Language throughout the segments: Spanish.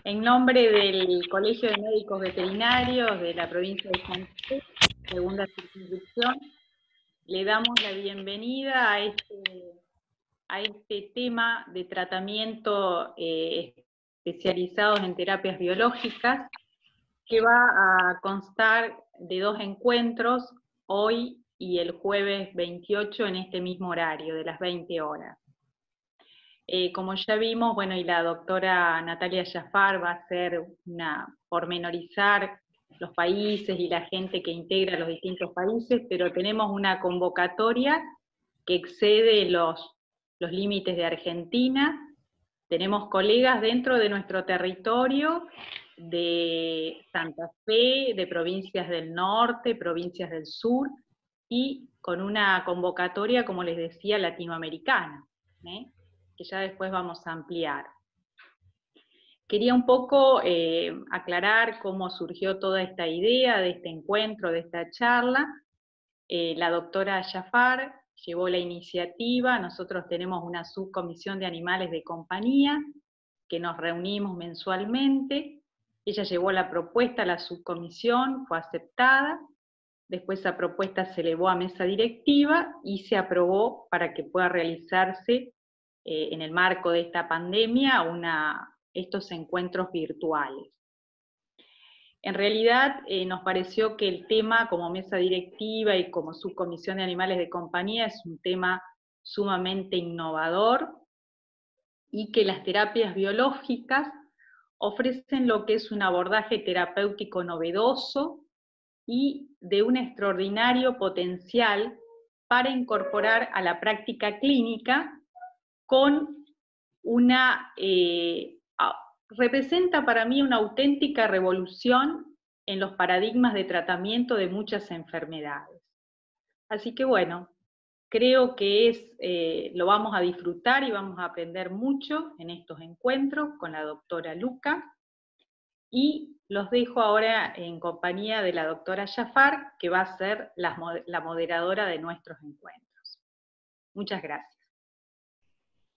En nombre del Colegio de Médicos Veterinarios de la provincia de Santa Fe, segunda circunscripción, le damos la bienvenida a este tema de tratamiento especializados en terapias biológicas, que va a constar de 2 encuentros, hoy y el jueves 28 en este mismo horario, de las 20 horas. Como ya vimos, bueno, y la doctora Natalia Jaffar va a hacer pormenorizar los países y la gente que integra los distintos países, pero tenemos una convocatoria que excede los límites de Argentina. Tenemos colegas dentro de nuestro territorio, de Santa Fe, de provincias del norte, provincias del sur, y con una convocatoria, como les decía, latinoamericana, que ya después vamos a ampliar. Quería un poco aclarar cómo surgió toda esta idea de este encuentro, de esta charla. La doctora Jaffar llevó la iniciativa, nosotros tenemos una subcomisión de animales de compañía, que nos reunimos mensualmente. Ella llevó la propuesta a la subcomisión, fue aceptada, después esa propuesta se elevó a mesa directiva y se aprobó para que pueda realizarse en el marco de esta pandemia estos encuentros virtuales. En realidad nos pareció que el tema como mesa directiva y como subcomisión de animales de compañía es un tema sumamente innovador, y que las terapias biológicas ofrecen lo que es un abordaje terapéutico novedoso y de un extraordinario potencial para incorporar a la práctica clínica con representa para mí una auténtica revolución en los paradigmas de tratamiento de muchas enfermedades. Así que bueno, creo que lo vamos a disfrutar y vamos a aprender mucho en estos encuentros con la doctora Luca, y los dejo ahora en compañía de la doctora Jaffar, que va a ser la moderadora de nuestros encuentros. Muchas gracias.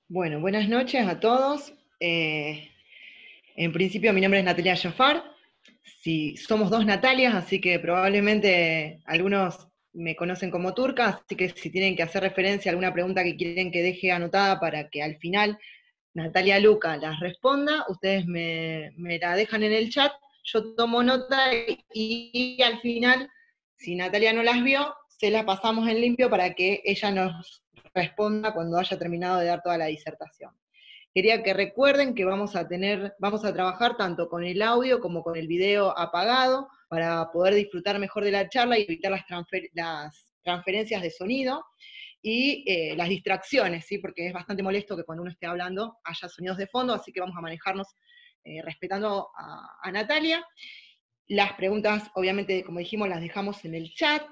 Bueno, buenas noches a todos. En principio mi nombre es Natalia Jaffar. Sí, somos dos Natalias, así que probablemente algunos me conocen como turca, así que si tienen que hacer referencia a alguna pregunta que quieren que deje anotada para que al final Natalia Luca las responda, ustedes me la dejan en el chat, yo tomo nota y al final, si Natalia no las vio, se las pasamos en limpio para que ella nos responda cuando haya terminado de dar toda la disertación. Quería que recuerden que vamos a trabajar tanto con el audio como con el video apagado para poder disfrutar mejor de la charla y evitar las transferencias de sonido y las distracciones, ¿sí? Porque es bastante molesto que cuando uno esté hablando haya sonidos de fondo, así que vamos a manejarnos respetando a Natalia. Las preguntas, obviamente, como dijimos, las dejamos en el chat,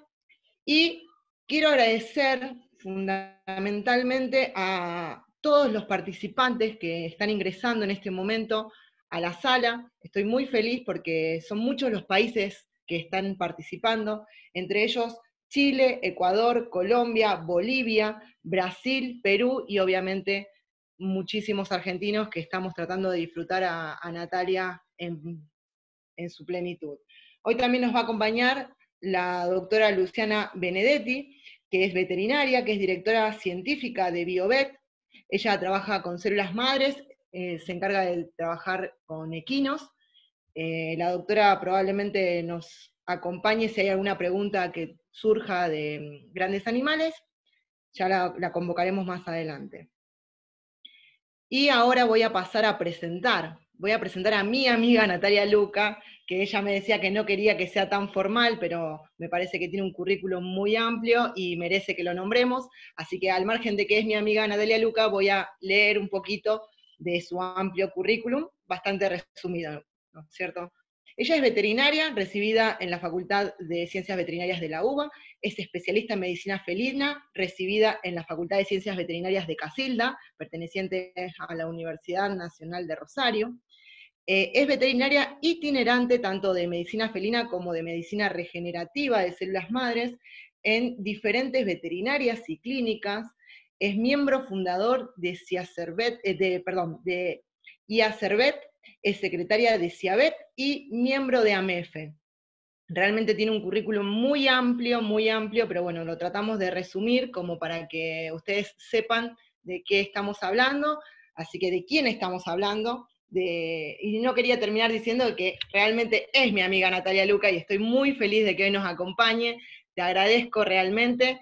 y quiero agradecer fundamentalmente a todos los participantes que están ingresando en este momento a la sala. Estoy muy feliz porque son muchos los países que están participando, entre ellos Chile, Ecuador, Colombia, Bolivia, Brasil, Perú y obviamente muchísimos argentinos que estamos tratando de disfrutar a Natalia en su plenitud. Hoy también nos va a acompañar la doctora Luciana Benedetti, que es veterinaria, que es directora científica de Biovet. Ella trabaja con células madres, se encarga de trabajar con equinos. La doctora probablemente nos acompañe si hay alguna pregunta que surja de grandes animales, ya la convocaremos más adelante. Y ahora voy a pasar a presentar a mi amiga Natalia Luca, que ella me decía que no quería que sea tan formal, pero me parece que tiene un currículum muy amplio y merece que lo nombremos, así que al margen de que es mi amiga Natalia Luca, voy a leer un poquito de su amplio currículum, bastante resumido, ¿no es cierto? Ella es veterinaria, recibida en la Facultad de Ciencias Veterinarias de la UBA, es especialista en medicina felina, recibida en la Facultad de Ciencias Veterinarias de Casilda, perteneciente a la Universidad Nacional de Rosario. Es veterinaria itinerante tanto de medicina felina como de medicina regenerativa de células madres en diferentes veterinarias y clínicas. Es miembro fundador de IACERVET, es secretaria de CIABET y miembro de AMEFE. Realmente tiene un currículum muy amplio, pero bueno, lo tratamos de resumir como para que ustedes sepan de qué estamos hablando, así que de quién estamos hablando. Y no quería terminar diciendo que realmente es mi amiga Natalia Luca y estoy muy feliz de que hoy nos acompañe, te agradezco realmente.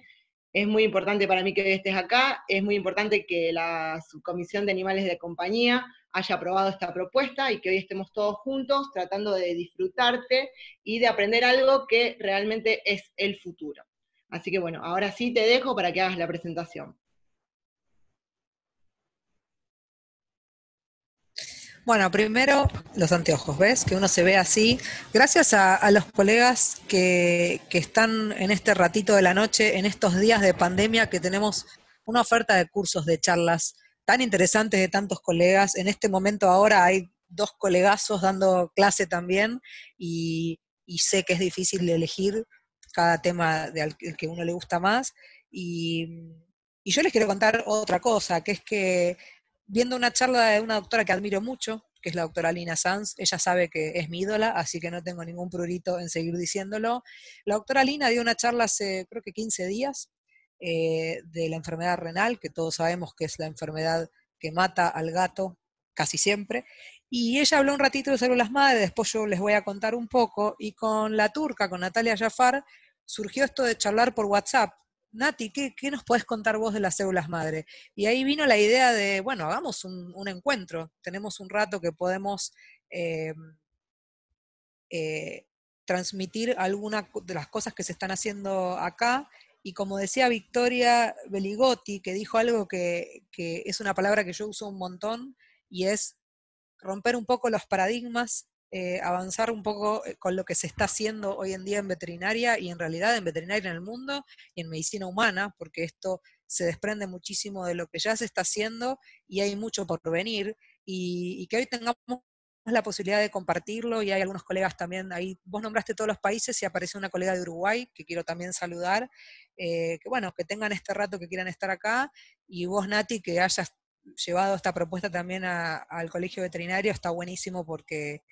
Es muy importante para mí que hoy estés acá, es muy importante que la Subcomisión de Animales de Compañía haya aprobado esta propuesta y que hoy estemos todos juntos tratando de disfrutarte y de aprender algo que realmente es el futuro. Así que bueno, ahora sí te dejo para que hagas la presentación. Bueno, primero los anteojos, ¿ves? Que uno se ve así. Gracias a los colegas que están en este ratito de la noche, en estos días de pandemia, que tenemos una oferta de cursos, de charlas tan interesantes de tantos colegas. En este momento ahora hay 2 colegazos dando clase también y sé que es difícil de elegir cada tema del que uno le gusta más. Y yo les quiero contar otra cosa, que es que viendo una charla de una doctora que admiro mucho, que es la doctora Lina Sanz, ella sabe que es mi ídola, así que no tengo ningún prurito en seguir diciéndolo. La doctora Lina dio una charla hace creo que 15 días de la enfermedad renal, que todos sabemos que es la enfermedad que mata al gato casi siempre, y ella habló un ratito de células madre, después yo les voy a contar un poco, y con la turca, con Natalia Jafar, surgió esto de charlar por WhatsApp. Nati, ¿qué nos podés contar vos de las células madre? Y ahí vino la idea de, bueno, hagamos un encuentro, tenemos un rato que podemos eh, eh, transmitir algunas de las cosas que se están haciendo acá, y como decía Victoria Beligotti, que dijo algo que es una palabra que yo uso un montón, y es romper un poco los paradigmas, avanzar un poco con lo que se está haciendo hoy en día en veterinaria y en realidad en veterinaria en el mundo y en medicina humana, porque esto se desprende muchísimo de lo que ya se está haciendo y hay mucho por venir, y que hoy tengamos la posibilidad de compartirlo, y hay algunos colegas también, ahí vos nombraste todos los países y apareció una colega de Uruguay que quiero también saludar, que bueno, que tengan este rato, que quieran estar acá, y vos Nati, que hayas llevado esta propuesta también al colegio veterinario, está buenísimo porque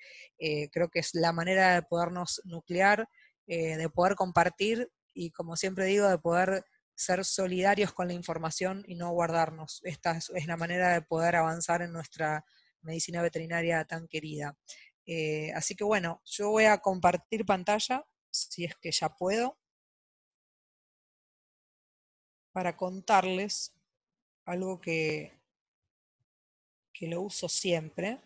creo que es la manera de podernos nuclear, de poder compartir y, como siempre digo, de poder ser solidarios con la información y no guardarnos. Esta es la manera de poder avanzar en nuestra medicina veterinaria tan querida. Así que bueno, yo voy a compartir pantalla, si es que ya puedo, para contarles algo que lo uso siempre.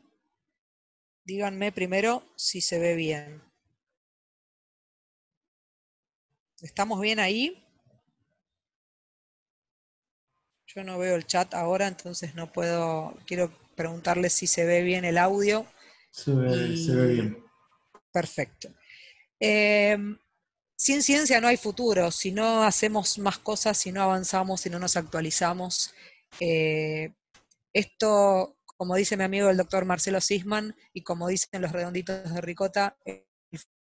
Díganme primero si se ve bien. ¿Estamos bien ahí? Yo no veo el chat ahora, entonces no puedo. Quiero preguntarles si se ve bien el audio. Se ve bien. Perfecto. Sin ciencia no hay futuro. Si no hacemos más cosas, si no avanzamos, si no nos actualizamos. Esto, como dice mi amigo el doctor Marcelo Sisman, y como dicen los redonditos de ricota, el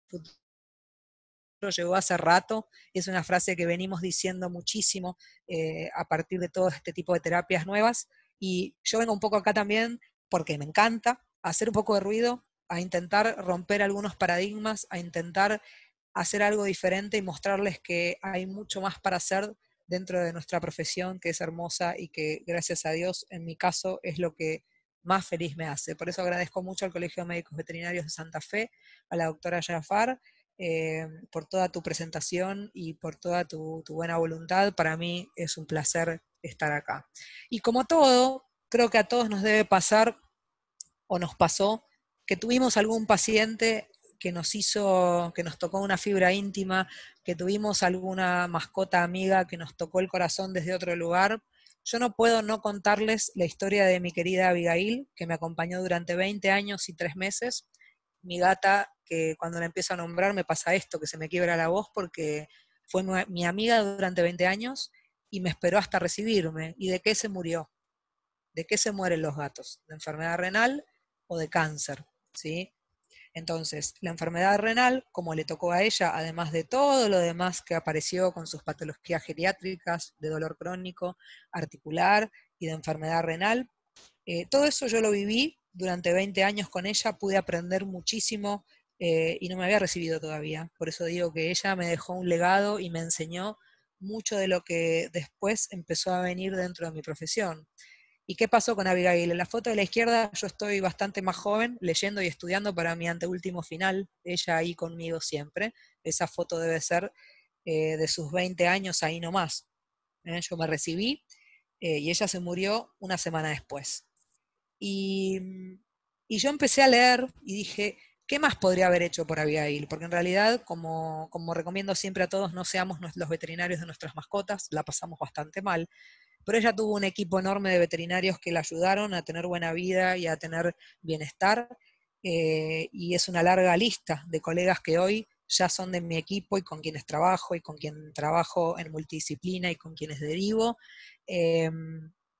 futuro llegó hace rato. Es una frase que venimos diciendo muchísimo a partir de todo este tipo de terapias nuevas, y yo vengo un poco acá también porque me encanta hacer un poco de ruido, a intentar romper algunos paradigmas, a intentar hacer algo diferente y mostrarles que hay mucho más para hacer dentro de nuestra profesión, que es hermosa y que, gracias a Dios, en mi caso es lo que más feliz me hace. Por eso agradezco mucho al Colegio de Médicos Veterinarios de Santa Fe, a la doctora Jafar, por toda tu presentación y por toda tu buena voluntad. Para mí es un placer estar acá. Y como todo, creo que a todos nos debe pasar, o nos pasó, que tuvimos algún paciente que nos tocó una fibra íntima, que tuvimos alguna mascota amiga que nos tocó el corazón desde otro lugar. Yo no puedo no contarles la historia de mi querida Abigail, que me acompañó durante 20 años y 3 meses, mi gata, que cuando la empiezo a nombrar me pasa esto, que se me quiebra la voz, porque fue mi amiga durante 20 años y me esperó hasta recibirme. ¿Y de qué se murió? ¿De qué se mueren los gatos? ¿De enfermedad renal o de cáncer? ¿Sí? Entonces, la enfermedad renal, como le tocó a ella, además de todo lo demás que apareció con sus patologías geriátricas, de dolor crónico, articular y de enfermedad renal, todo eso yo lo viví durante 20 años con ella, pude aprender muchísimo y no me había recibido todavía. Por eso digo que ella me dejó un legado y me enseñó mucho de lo que después empezó a venir dentro de mi profesión. ¿Y qué pasó con Abigail? En la foto de la izquierda yo estoy bastante más joven, leyendo y estudiando para mi anteúltimo final, ella ahí conmigo siempre. Esa foto debe ser de sus 20 años ahí nomás. Yo me recibí y ella se murió una semana después. Y, y yo empecé a leer y dije, ¿qué más podría haber hecho por Abigail? Porque en realidad, como recomiendo siempre a todos, no seamos los veterinarios de nuestras mascotas, la pasamos bastante mal. Pero ella tuvo un equipo enorme de veterinarios que la ayudaron a tener buena vida y a tener bienestar, y es una larga lista de colegas que hoy ya son de mi equipo y con quienes trabajo y con quien trabajo en multidisciplina y con quienes derivo, eh,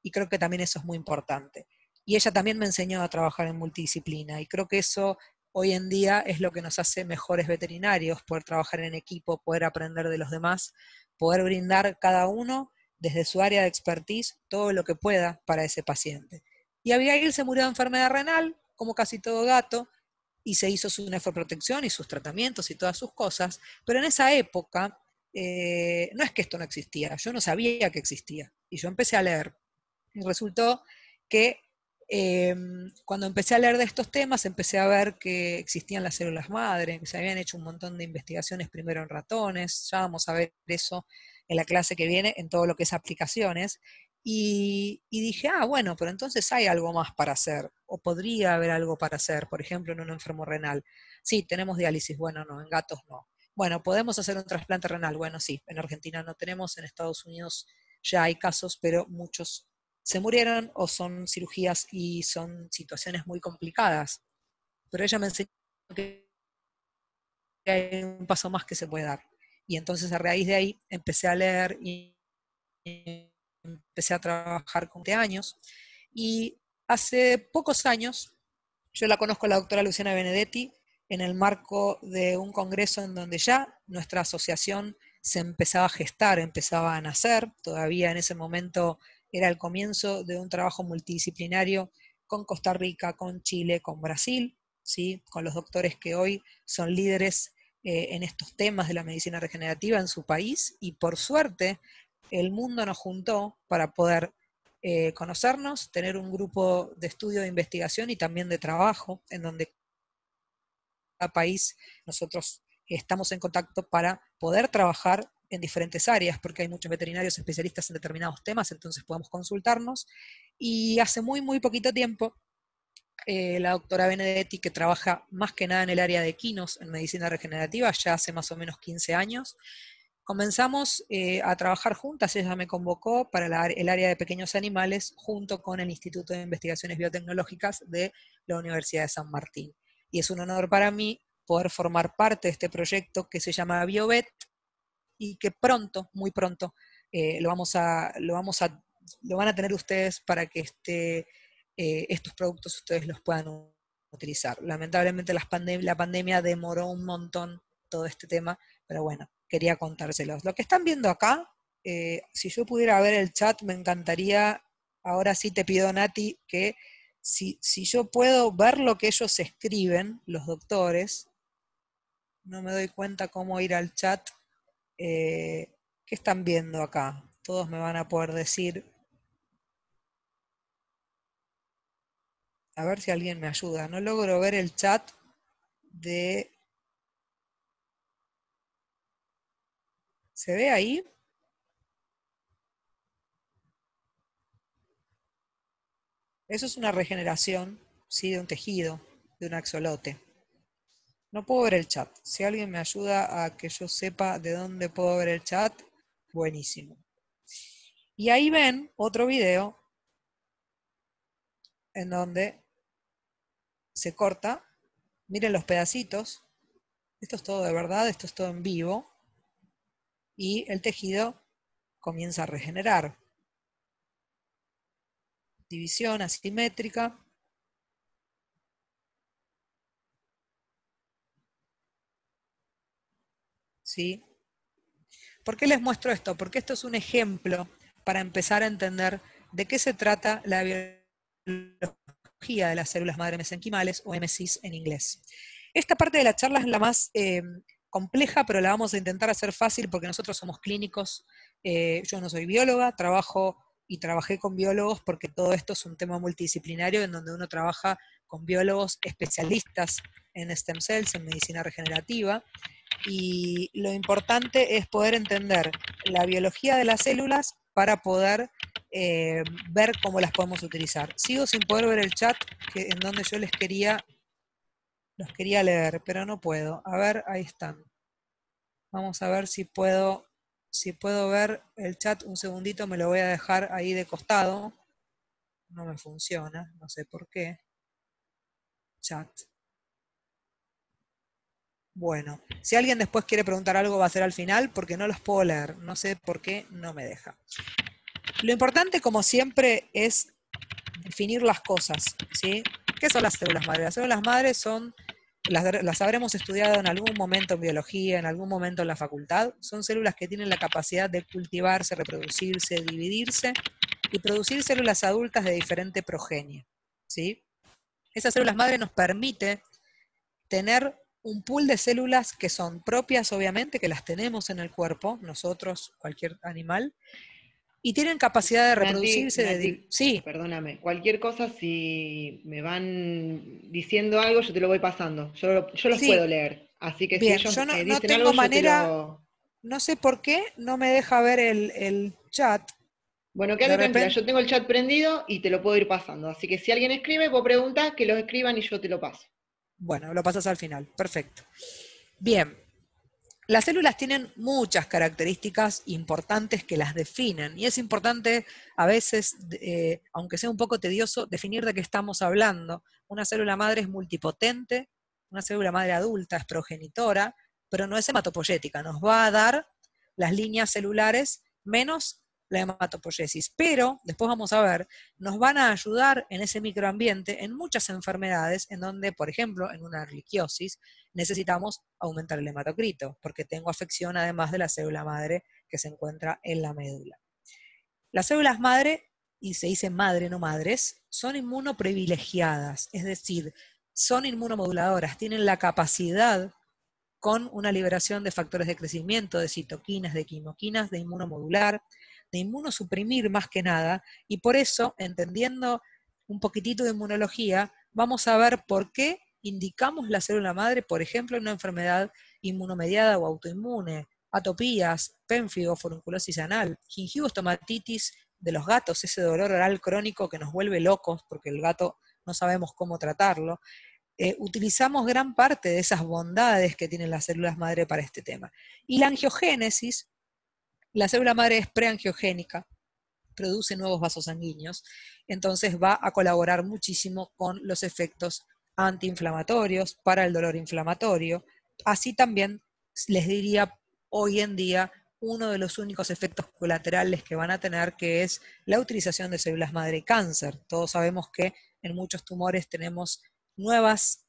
y creo que también eso es muy importante. Y ella también me enseñó a trabajar en multidisciplina y creo que eso hoy en día es lo que nos hace mejores veterinarios, poder trabajar en equipo, poder aprender de los demás, poder brindar cada uno desde su área de expertise todo lo que pueda para ese paciente. Y Abigail se murió de enfermedad renal, como casi todo gato, y se hizo su nefroprotección y sus tratamientos y todas sus cosas, pero en esa época no es que esto no existía, yo no sabía que existía, y yo empecé a leer. Y resultó que cuando empecé a leer de estos temas, empecé a ver que existían las células madre, que se habían hecho un montón de investigaciones primero en ratones, ya vamos a ver eso en la clase que viene, en todo lo que es aplicaciones, y dije, bueno, pero entonces hay algo más para hacer, o podría haber algo para hacer, por ejemplo, en un enfermo renal. Sí, tenemos diálisis, bueno, no, en gatos no. Bueno, ¿podemos hacer un trasplante renal? Bueno, sí, en Argentina no tenemos, en Estados Unidos ya hay casos, pero muchos se murieron o son cirugías y son situaciones muy complicadas. Pero ella me enseñó que hay un paso más que se puede dar. Y entonces a raíz de ahí empecé a leer y empecé a trabajar con 20 años. Y hace pocos años, yo la conozco a la doctora Luciana Benedetti en el marco de un congreso en donde ya nuestra asociación se empezaba a gestar, empezaba a nacer, todavía en ese momento era el comienzo de un trabajo multidisciplinario con Costa Rica, con Chile, con Brasil, ¿sí? Con los doctores que hoy son líderes en estos temas de la medicina regenerativa en su país, y por suerte el mundo nos juntó para poder conocernos, tener un grupo de estudio, de investigación y también de trabajo, en donde cada país nosotros estamos en contacto para poder trabajar en diferentes áreas, porque hay muchos veterinarios especialistas en determinados temas, entonces podemos consultarnos. Y hace muy, muy poquito tiempo, la doctora Benedetti, que trabaja más que nada en el área de equinos, en medicina regenerativa, ya hace más o menos 15 años, comenzamos a trabajar juntas. Ella me convocó para el área de pequeños animales junto con el Instituto de Investigaciones Biotecnológicas de la Universidad de San Martín. Y es un honor para mí poder formar parte de este proyecto que se llama BioVet y que pronto, muy pronto, lo van a tener ustedes para que estos productos ustedes los puedan utilizar. Lamentablemente la pandemia demoró un montón todo este tema, pero bueno, quería contárselos. Lo que están viendo acá, si yo pudiera ver el chat, me encantaría. Ahora sí te pido, Nati, que si yo puedo ver lo que ellos escriben, los doctores, no me doy cuenta cómo ir al chat. ¿Qué están viendo acá? Todos me van a poder decir. A ver si alguien me ayuda. No logro ver el chat de... ¿Se ve ahí? Eso es una regeneración, ¿sí? De un tejido, de un axolote. No puedo ver el chat. Si alguien me ayuda a que yo sepa de dónde puedo ver el chat, buenísimo. Y ahí ven otro video en donde se corta. Miren los pedacitos. Esto es todo de verdad, esto es todo en vivo. Y el tejido comienza a regenerar. División asimétrica. ¿Sí? ¿Por qué les muestro esto? Porque esto es un ejemplo para empezar a entender de qué se trata la biología de las células madre mesenquimales, o MCs en inglés. Esta parte de la charla es la más compleja, pero la vamos a intentar hacer fácil porque nosotros somos clínicos. Yo no soy bióloga, trabajé con biólogos porque todo esto es un tema multidisciplinario en donde uno trabaja con biólogos especialistas en stem cells, en medicina regenerativa, y lo importante es poder entender la biología de las células para poder ver cómo las podemos utilizar. Sigo sin poder ver el chat en donde yo los quería leer, pero no puedo. A ver, ahí están. Vamos a ver si puedo ver el chat. Un segundito, me lo voy a dejar ahí de costado. No me funciona, no sé por qué. Chat. Bueno, si alguien después quiere preguntar algo va a ser al final porque no los puedo leer. No sé por qué no me deja. Lo importante, como siempre, es definir las cosas, ¿sí? ¿Qué son las células madre? Las células madre son, las habremos estudiado en algún momento en biología, en algún momento en la facultad. Son células que tienen la capacidad de cultivarse, reproducirse, dividirse y producir células adultas de diferente progenie, ¿sí? Esas células madre nos permite tener un pool de células que son propias, obviamente, que las tenemos en el cuerpo, nosotros, cualquier animal, y tienen capacidad de reproducirse. Nati, sí. Perdóname, cualquier cosa, si me van diciendo algo, yo te lo voy pasando. Yo los Sí. puedo leer. Así que Bien, si ellos yo no dicen tengo algo, yo te manera, lo... no sé por qué no me deja ver el chat. Bueno, De quédate tranquila, repente, yo tengo el chat prendido y te lo puedo ir pasando. Así que si alguien escribe, vos preguntás, que los escriban y yo te lo paso. bueno, lo pasas al final. Perfecto. Bien. Las células tienen muchas características importantes que las definen, y es importante a veces, aunque sea un poco tedioso, definir de qué estamos hablando. Una célula madre es multipotente, una célula madre adulta es progenitora, pero no es hematopoyética, nos va a dar las líneas celulares menos la hematopoiesis, pero después vamos a ver, nos van a ayudar en ese microambiente en muchas enfermedades en donde, por ejemplo, en una erliquiosis, necesitamos aumentar el hematocrito, porque tengo afección además de la célula madre que se encuentra en la médula. Las células madre, y se dice madre, no madres, son inmunoprivilegiadas, es decir, son inmunomoduladoras, tienen la capacidad, con una liberación de factores de crecimiento, de citoquinas, de quimoquinas, de inmunomodular, de inmunosuprimir más que nada, y por eso, entendiendo un poquitito de inmunología, vamos a ver por qué indicamos la célula madre, por ejemplo, en una enfermedad inmunomediada o autoinmune, atopías, pénfigo, furunculosis anal, gingivostomatitis de los gatos, ese dolor oral crónico que nos vuelve locos porque el gato no sabemos cómo tratarlo. Utilizamos gran parte de esas bondades que tienen las células madre para este tema. Y la angiogénesis, la célula madre es preangiogénica, produce nuevos vasos sanguíneos, entonces va a colaborar muchísimo con los efectos antiinflamatorios para el dolor inflamatorio. Así también les diría hoy en día uno de los únicos efectos colaterales que van a tener, que es la utilización de células madre cáncer. Todos sabemos que en muchos tumores tenemos nuevos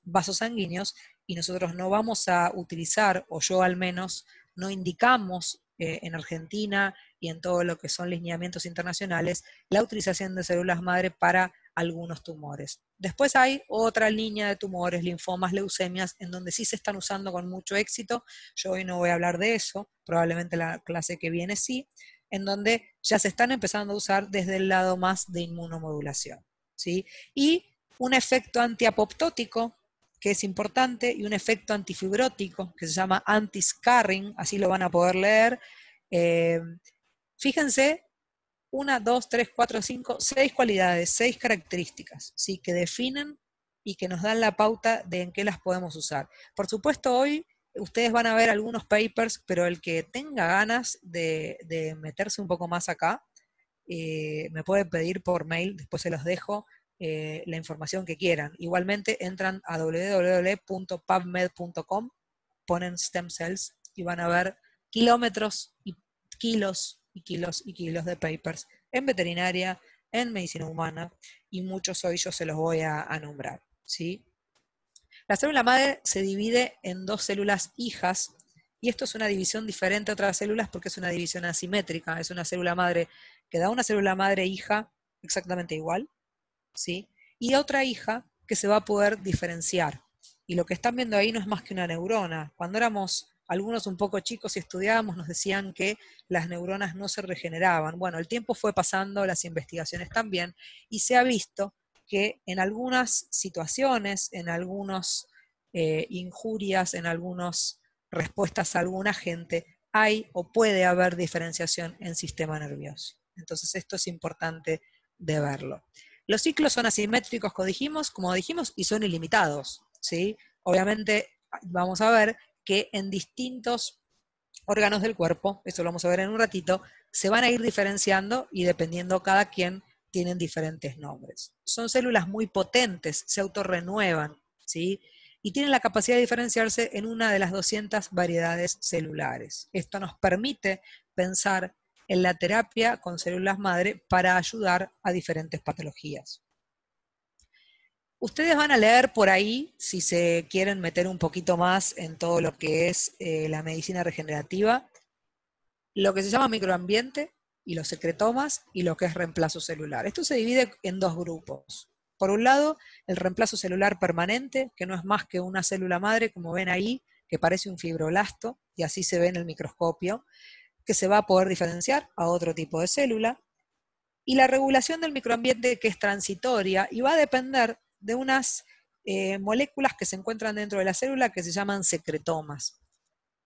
vasos sanguíneos y nosotros no vamos a utilizar, o yo al menos, no indicamos en Argentina y en todo lo que son lineamientos internacionales, la utilización de células madre para algunos tumores. Después hay otra línea de tumores, linfomas, leucemias, en donde sí se están usando con mucho éxito. Yo hoy no voy a hablar de eso, probablemente la clase que viene sí, en donde ya se están empezando a usar desde el lado más de inmunomodulación, ¿sí? Y un efecto antiapoptótico, que es importante, y un efecto antifibrótico, que se llama anti-scarring, así lo van a poder leer. Fíjense, 1, 2, 3, 4, 5, 6 cualidades, 6 características, ¿sí? Que definen y que nos dan la pauta de en qué las podemos usar. Por supuesto, hoy ustedes van a ver algunos papers, pero el que tenga ganas de meterse un poco más acá, me puede pedir por mail, después se los dejo, la información que quieran. Igualmente entran a www.pubmed.com, ponen stem cells y van a ver kilómetros y kilos y kilos y kilos de papers en veterinaria, en medicina humana, y muchos hoy yo se los voy a nombrar, ¿sí? La célula madre se divide en 2 células hijas, y esto es una división diferente a otras células porque es una división asimétrica. Es una célula madre que da una célula madre hija exactamente igual, ¿sí? Y otra hija que se va a poder diferenciar. Y lo que están viendo ahí no es más que una neurona. Cuando éramos algunos un poco chicos y estudiábamos, nos decían que las neuronas no se regeneraban. Bueno, el tiempo fue pasando, las investigaciones también, y se ha visto que en algunas situaciones, en algunas injurias, en algunas respuestas a alguna gente, hay o puede haber diferenciación en sistema nervioso. Entonces esto es importante de verlo. Los ciclos son asimétricos, como dijimos, y son ilimitados, ¿sí? Obviamente vamos a ver que en distintos órganos del cuerpo, eso lo vamos a ver en un ratito, se van a ir diferenciando y dependiendo cada quien tienen diferentes nombres. Son células muy potentes, se autorrenuevan, ¿sí? Y tienen la capacidad de diferenciarse en una de las 200 variedades celulares. Esto nos permite pensar en la terapia con células madre para ayudar a diferentes patologías. Ustedes van a leer por ahí, si se quieren meter un poquito más en todo lo que es la medicina regenerativa, lo que se llama microambiente y los secretomas y lo que es reemplazo celular. Esto se divide en dos grupos. Por un lado, el reemplazo celular permanente, que no es más que una célula madre, como ven ahí, que parece un fibroblasto, y así se ve en el microscopio, que se va a poder diferenciar a otro tipo de célula. Y la regulación del microambiente, que es transitoria y va a depender de unas moléculas que se encuentran dentro de la célula que se llaman secretomas.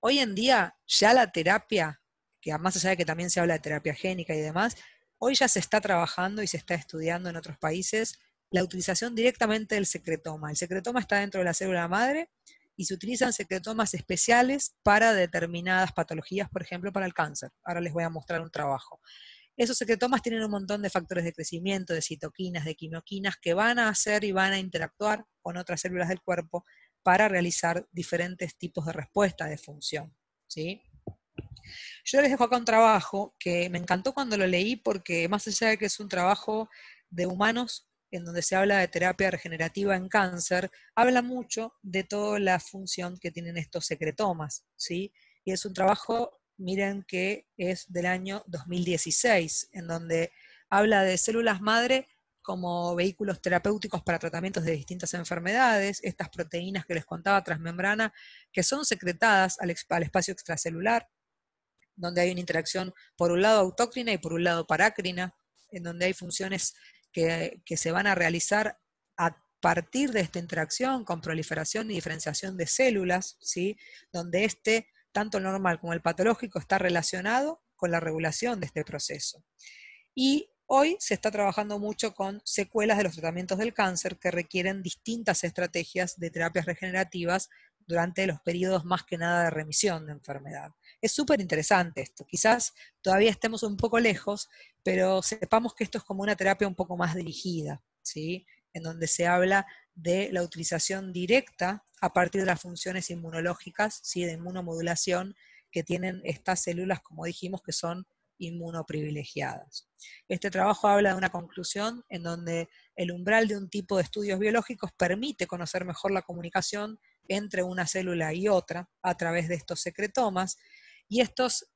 Hoy en día ya la terapia, que más allá de que también se habla de terapia génica y demás, hoy ya se está trabajando y se está estudiando en otros países la utilización directamente del secretoma. El secretoma está dentro de la célula madre y se utilizan secretomas especiales para determinadas patologías, por ejemplo para el cáncer. Ahora les voy a mostrar un trabajo. Esos secretomas tienen un montón de factores de crecimiento, de citoquinas, de quimioquinas, que van a hacer y van a interactuar con otras células del cuerpo para realizar diferentes tipos de respuesta de función, ¿sí? Yo les dejo acá un trabajo que me encantó cuando lo leí porque más allá de que es un trabajo de humanos en donde se habla de terapia regenerativa en cáncer, habla mucho de toda la función que tienen estos secretomas, ¿sí? Y es un trabajo, miren que es del año 2016, en donde habla de células madre como vehículos terapéuticos para tratamientos de distintas enfermedades, estas proteínas que les contaba transmembrana, que son secretadas al espacio extracelular, donde hay una interacción por un lado autócrina y por un lado parácrina, en donde hay funciones que se van a realizar a partir de esta interacción con proliferación y diferenciación de células, ¿sí? Donde tanto el normal como el patológico, está relacionado con la regulación de este proceso. Y hoy se está trabajando mucho con secuelas de los tratamientos del cáncer que requieren distintas estrategias de terapias regenerativas durante los periodos más que nada de remisión de enfermedad. Es súper interesante esto. Quizás todavía estemos un poco lejos, pero sepamos que esto es como una terapia un poco más dirigida, ¿sí? En donde se habla de la utilización directa a partir de las funciones inmunológicas, ¿sí? De inmunomodulación que tienen estas células, como dijimos, que son inmunoprivilegiadas. Este trabajo habla de una conclusión en donde el umbral de un tipo de estudios biológicos permite conocer mejor la comunicación entre una célula y otra a través de estos secretomas, y estas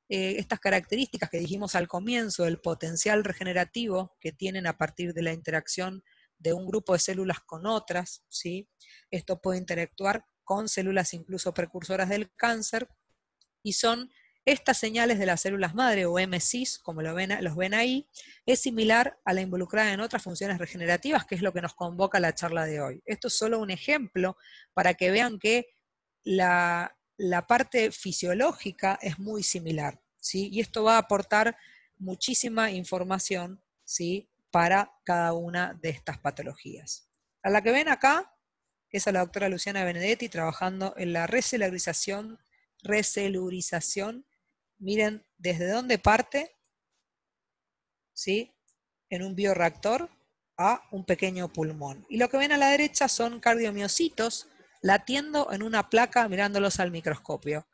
características que dijimos al comienzo, el potencial regenerativo que tienen a partir de la interacción de un grupo de células con otras, ¿sí? Esto puede interactuar con células incluso precursoras del cáncer, y son estas señales de las células madre o MCIS, como los ven ahí, es similar a la involucrada en otras funciones regenerativas, que es lo que nos convoca a la charla de hoy. Esto es solo un ejemplo para que vean que la parte fisiológica es muy similar, ¿sí? Y esto va a aportar muchísima información, ¿sí? Para cada una de estas patologías. A la que ven acá es a la doctora Luciana Benedetti trabajando en la recelurización. Miren desde dónde parte, ¿sí? En un bioreactor a un pequeño pulmón. Y lo que ven a la derecha son cardiomiocitos latiendo en una placa mirándolos al microscopio.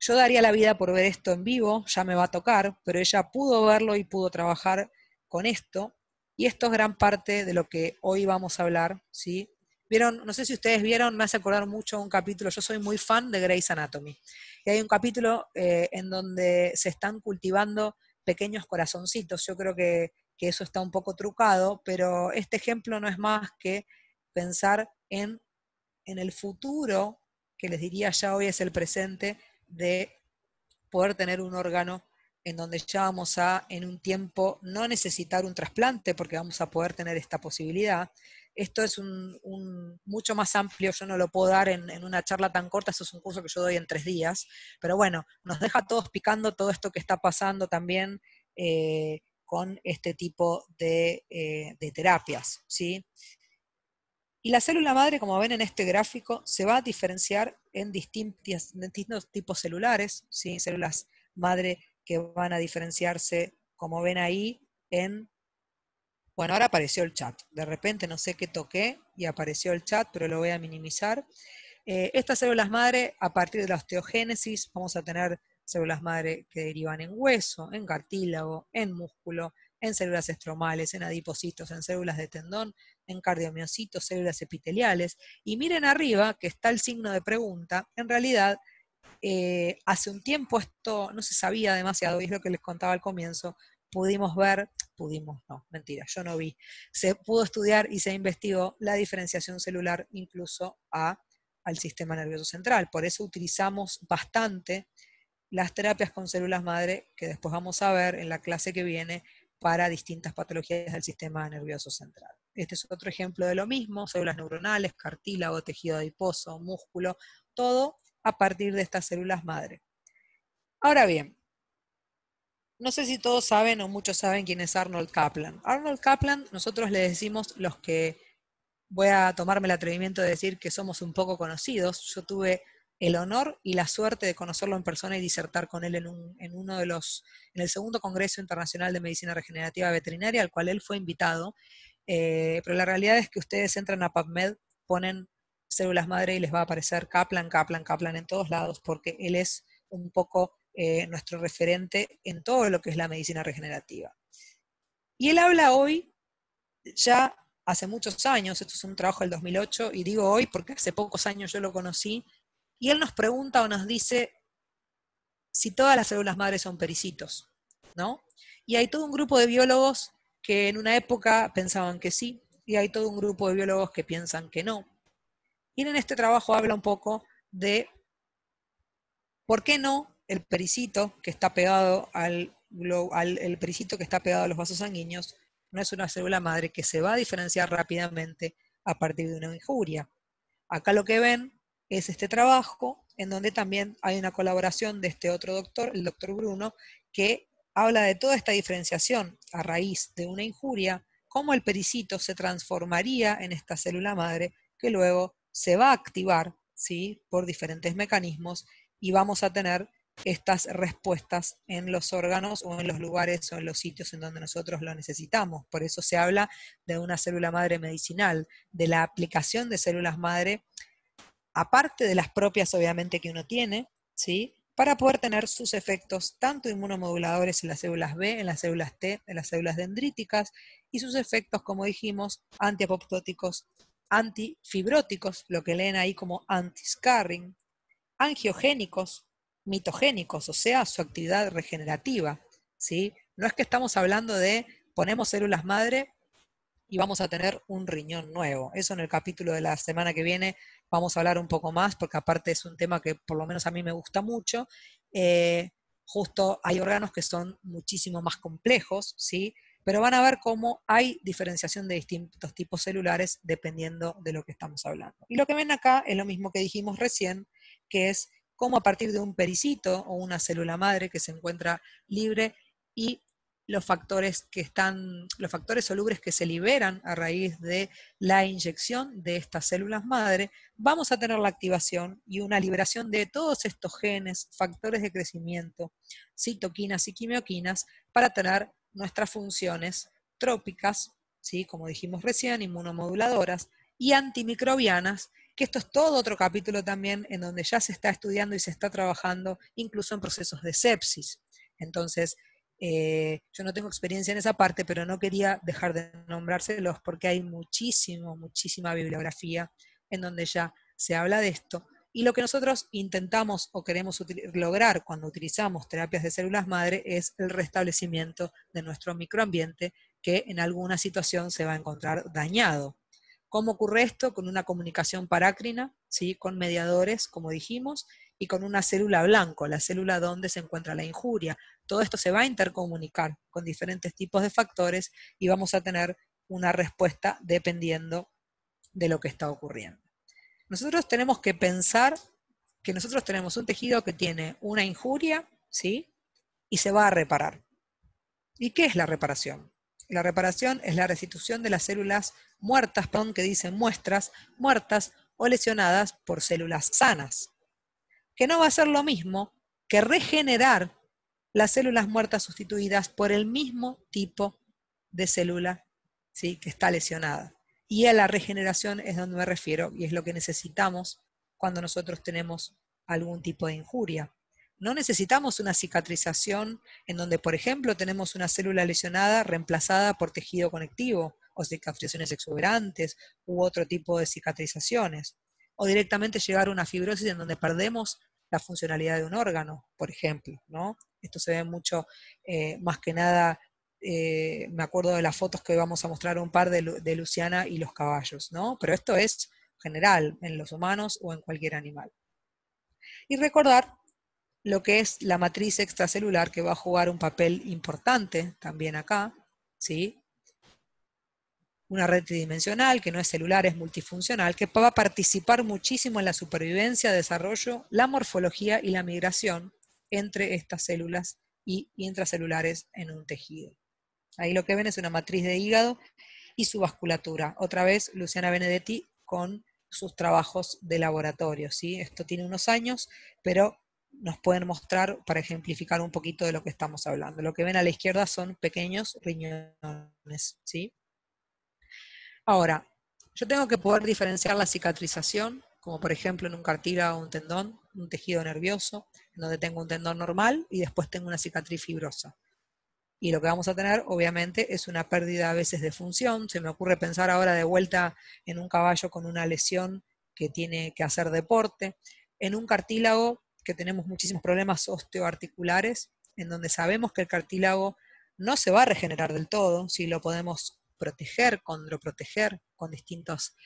Yo daría la vida por ver esto en vivo, ya me va a tocar, pero ella pudo verlo y pudo trabajar con esto, y esto es gran parte de lo que hoy vamos a hablar, ¿sí? ¿Vieron? No sé si ustedes vieron, me hace acordar mucho un capítulo, yo soy muy fan de Grey's Anatomy, y hay un capítulo en donde se están cultivando pequeños corazoncitos. Yo creo que que eso está un poco trucado, pero este ejemplo no es más que pensar en el futuro, que les diría ya hoy es el presente, de poder tener un órgano en donde ya vamos a, en un tiempo, no necesitar un trasplante, porque vamos a poder tener esta posibilidad. Esto es mucho más amplio, yo no lo puedo dar en una charla tan corta, eso es un curso que yo doy en 3 días, pero bueno, nos deja a todos picando todo esto que está pasando también con este tipo de terapias, ¿sí? Y la célula madre, como ven en este gráfico, se va a diferenciar en distintos tipos celulares, ¿sí? Células madre que van a diferenciarse, como ven ahí, bueno, ahora apareció el chat. De repente no sé qué toqué y apareció el chat, pero lo voy a minimizar. Estas células madre, a partir de la osteogénesis, vamos a tener células madre que derivan en hueso, en cartílago, en músculo, en células estromales, en adipocitos, en células de tendón, en cardiomiocitos, células epiteliales. Y miren arriba, que está el signo de pregunta. En realidad, hace un tiempo esto no se sabía demasiado, y es lo que les contaba al comienzo. No, mentira, yo no vi. Se pudo estudiar y se investigó la diferenciación celular incluso al sistema nervioso central. Por eso utilizamos bastante las terapias con células madre, que después vamos a ver en la clase que viene, para distintas patologías del sistema nervioso central. Este es otro ejemplo de lo mismo: células neuronales, cartílago, tejido adiposo, músculo, todo a partir de estas células madre. Ahora bien, no sé si todos saben o muchos saben quién es Arnold Kaplan. Arnold Kaplan, nosotros le decimos, los que voy a tomarme el atrevimiento de decir que somos un poco conocidos. Yo tuve el honor y la suerte de conocerlo en persona y disertar con él en el segundo Congreso Internacional de Medicina Regenerativa Veterinaria, al cual él fue invitado. Pero la realidad es que ustedes entran a PubMed, ponen células madre y les va a aparecer Kaplan, Kaplan, Kaplan en todos lados, porque él es un poco nuestro referente en todo lo que es la medicina regenerativa. Y él habla hoy, ya hace muchos años, esto es un trabajo del 2008, y digo hoy porque hace pocos años yo lo conocí, y él nos pregunta o nos dice si todas las células madres son pericitos, ¿no? Y hay todo un grupo de biólogos que en una época pensaban que sí, y hay todo un grupo de biólogos que piensan que no. Y en este trabajo habla un poco de por qué no el pericito que está pegado el pericito que está pegado a los vasos sanguíneos no es una célula madre que se va a diferenciar rápidamente a partir de una injuria. Acá lo que ven es este trabajo en donde también hay una colaboración de este otro doctor, el doctor Bruno, que habla de toda esta diferenciación a raíz de una injuria, cómo el pericito se transformaría en esta célula madre que luego se va a activar, ¿sí?, por diferentes mecanismos, y vamos a tener estas respuestas en los órganos o en los lugares o en los sitios en donde nosotros lo necesitamos. Por eso se habla de una célula madre medicinal, de la aplicación de células madre, aparte de las propias obviamente que uno tiene, ¿sí?, para poder tener sus efectos tanto inmunomoduladores en las células B, en las células T, en las células dendríticas, y sus efectos, como dijimos, antiapoptóticos, antifibróticos, lo que leen ahí como anti-scarring, angiogénicos, mitogénicos, o sea, su actividad regenerativa, ¿sí? No es que estamos hablando de ponemos células madre y vamos a tener un riñón nuevo. Eso en el capítulo de la semana que viene vamos a hablar un poco más, porque aparte es un tema que por lo menos a mí me gusta mucho. Justo hay órganos que son muchísimo más complejos, ¿sí?, pero van a ver cómo hay diferenciación de distintos tipos celulares dependiendo de lo que estamos hablando. Y lo que ven acá es lo mismo que dijimos recién, que es cómo a partir de un pericito o una célula madre que se encuentra libre y los factores solubles que se liberan a raíz de la inyección de estas células madre, vamos a tener la activación y una liberación de todos estos genes, factores de crecimiento, citoquinas y quimioquinas, para tener nuestras funciones trópicas, ¿sí?, como dijimos recién, inmunomoduladoras y antimicrobianas, que esto es todo otro capítulo también en donde ya se está estudiando y se está trabajando incluso en procesos de sepsis. Entonces, yo no tengo experiencia en esa parte, pero no quería dejar de nombrárselos porque hay muchísima bibliografía en donde ya se habla de esto. Y lo que nosotros intentamos o queremos lograr cuando utilizamos terapias de células madre es el restablecimiento de nuestro microambiente, que en alguna situación se va a encontrar dañado. ¿Cómo ocurre esto? Con una comunicación parácrina, ¿sí? Con mediadores, como dijimos, y con una célula blanco, la célula donde se encuentra la injuria. Todo esto se va a intercomunicar con diferentes tipos de factores y vamos a tener una respuesta dependiendo de lo que está ocurriendo. Nosotros tenemos que pensar que nosotros tenemos un tejido que tiene una injuria, ¿sí? Y se va a reparar. ¿Y qué es la reparación? La reparación es la restitución de las células muertas, que dicen muestras, muertas o lesionadas por células sanas. Que no va a ser lo mismo que regenerar las células muertas sustituidas por el mismo tipo de célula, ¿sí? Que está lesionada. Y a la regeneración es donde me refiero y es lo que necesitamos cuando nosotros tenemos algún tipo de injuria. No necesitamos una cicatrización en donde, por ejemplo, tenemos una célula lesionada reemplazada por tejido conectivo o cicatrizaciones exuberantes u otro tipo de cicatrizaciones. O directamente llegar a una fibrosis en donde perdemos la funcionalidad de un órgano, por ejemplo, ¿no? Esto se ve mucho, más que nada, me acuerdo de las fotos que vamos a mostrar un par de Luciana y los caballos, ¿no? Pero esto es general en los humanos o en cualquier animal. Y recordar lo que es la matriz extracelular, que va a jugar un papel importante también acá, ¿sí? Una red tridimensional que no es celular, es multifuncional, que va a participar muchísimo en la supervivencia, desarrollo, la morfología y la migración entre estas células y intracelulares en un tejido. Ahí lo que ven es una matriz de hígado y su vasculatura. Otra vez Luciana Benedetti con sus trabajos de laboratorio, ¿sí? Esto tiene unos años, pero nos pueden mostrar para ejemplificar un poquito de lo que estamos hablando. Lo que ven a la izquierda son pequeños riñones, ¿sí? Ahora, yo tengo que poder diferenciar la cicatrización, como por ejemplo en un cartílago o un tendón, un tejido nervioso, en donde tengo un tendón normal y después tengo una cicatriz fibrosa. Y lo que vamos a tener, obviamente, es una pérdida a veces de función. Se me ocurre pensar ahora de vuelta en un caballo con una lesión que tiene que hacer deporte, en un cartílago que tenemos muchísimos problemas osteoarticulares, en donde sabemos que el cartílago no se va a regenerar del todo, si lo podemos proteger, condroproteger con distintos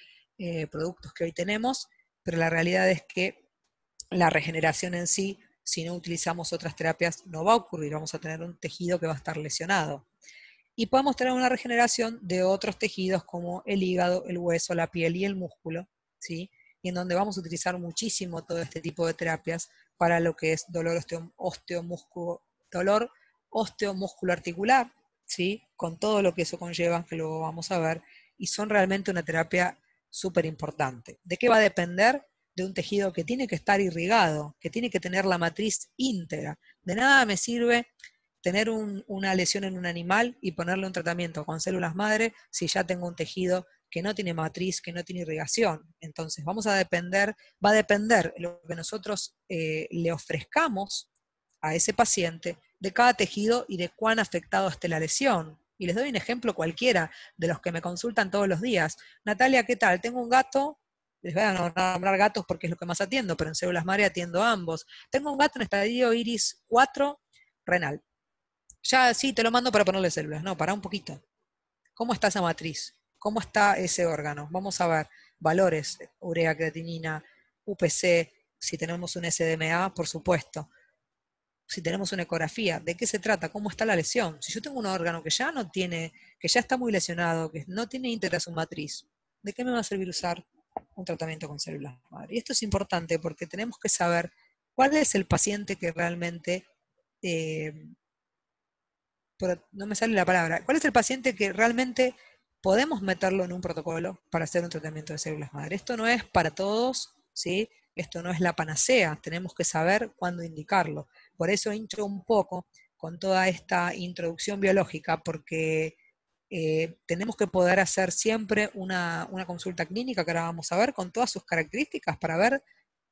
productos que hoy tenemos, pero la realidad es que la regeneración en sí, si no utilizamos otras terapias, no va a ocurrir, vamos a tener un tejido que va a estar lesionado. Y podemos tener una regeneración de otros tejidos como el hígado, el hueso, la piel y el músculo, ¿sí? Y en donde vamos a utilizar muchísimo todo este tipo de terapias para lo que es dolor osteomúsculo articular, ¿sí? Con todo lo que eso conlleva, que luego vamos a ver, y son realmente una terapia súper importante. ¿De qué va a depender? De un tejido que tiene que estar irrigado, que tiene que tener la matriz íntegra. De nada me sirve tener una lesión en un animal y ponerle un tratamiento con células madre si ya tengo un tejido que no tiene matriz, que no tiene irrigación. Entonces va a depender lo que nosotros le ofrezcamos a ese paciente de cada tejido y de cuán afectado esté la lesión. Y les doy un ejemplo cualquiera de los que me consultan todos los días. Natalia, ¿qué tal? Tengo un gato. Les voy a nombrar gatos porque es lo que más atiendo, pero en células madre atiendo a ambos. Tengo un gato en estadio iris 4 renal. Ya sí, te lo mando para ponerle células. No, para un poquito. ¿Cómo está esa matriz? ¿Cómo está ese órgano? Vamos a ver valores, urea, creatinina, UPC, si tenemos un SDMA, por supuesto. Si tenemos una ecografía, ¿de qué se trata? ¿Cómo está la lesión? Si yo tengo un órgano que ya no tiene, que ya está muy lesionado, que no tiene íntegra su matriz, ¿de qué me va a servir usar un tratamiento con células madre? Y esto es importante porque tenemos que saber cuál es el paciente que realmente, no me sale la palabra, cuál es el paciente que realmente podemos meterlo en un protocolo para hacer un tratamiento de células madre. Esto no es para todos, ¿sí? Esto no es la panacea, tenemos que saber cuándo indicarlo. Por eso hincho un poco con toda esta introducción biológica, porque tenemos que poder hacer siempre una consulta clínica, que ahora vamos a ver, con todas sus características, para ver,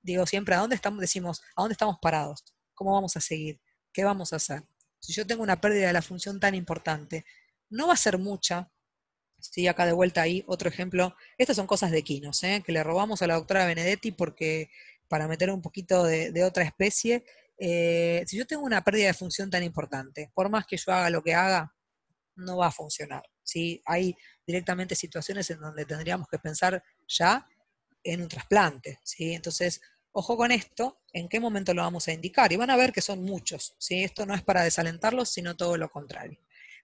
digo siempre, a dónde estamos parados, cómo vamos a seguir, qué vamos a hacer. Si yo tengo una pérdida de la función tan importante, no va a ser mucha. Sí, acá de vuelta ahí, otro ejemplo. Estas son cosas de quinos, que le robamos a la doctora Benedetti porque para meter un poquito de otra especie. Si yo tengo una pérdida de función tan importante, por más que yo haga lo que haga, no va a funcionar, ¿sí? Hay directamente situaciones en donde tendríamos que pensar ya en un trasplante, ¿sí? Entonces, ojo con esto, en qué momento lo vamos a indicar. Y van a ver que son muchos, ¿sí? Esto no es para desalentarlos, sino todo lo contrario.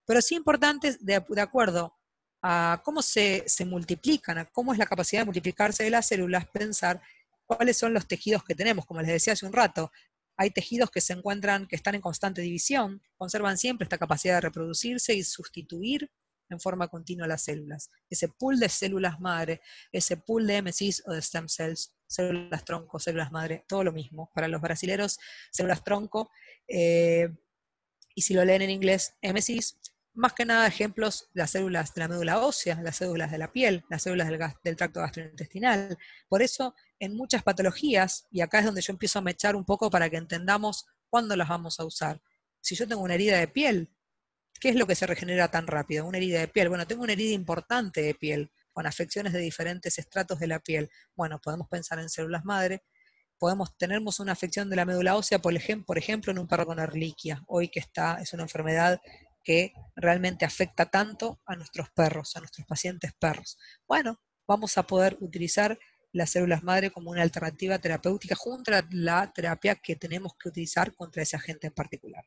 Pero sí importante, de acuerdo a cómo se multiplican, a cómo es la capacidad de multiplicarse de las células, pensar cuáles son los tejidos que tenemos. Como les decía hace un rato, hay tejidos que se encuentran, que están en constante división, conservan siempre esta capacidad de reproducirse y sustituir en forma continua las células. Ese pool de células madre, ese pool de MSCs o de stem cells, células tronco, células madre, todo lo mismo. Para los brasileros, células tronco, y si lo leen en inglés, MSCs, más que nada ejemplos, las células de la médula ósea, las células de la piel, las células del tracto gastrointestinal. Por eso, en muchas patologías, y acá es donde yo empiezo a mechar un poco para que entendamos cuándo las vamos a usar. Si yo tengo una herida de piel, ¿qué es lo que se regenera tan rápido? Una herida de piel. Bueno, tengo una herida importante de piel, con afecciones de diferentes estratos de la piel. Bueno, podemos pensar en células madre, tenemos una afección de la médula ósea, por ejemplo, en un perro con Ehrlichia, hoy que es una enfermedad que realmente afecta tanto a nuestros perros, a nuestros pacientes perros. Bueno, vamos a poder utilizar las células madre como una alternativa terapéutica junto a la terapia que tenemos que utilizar contra ese agente en particular.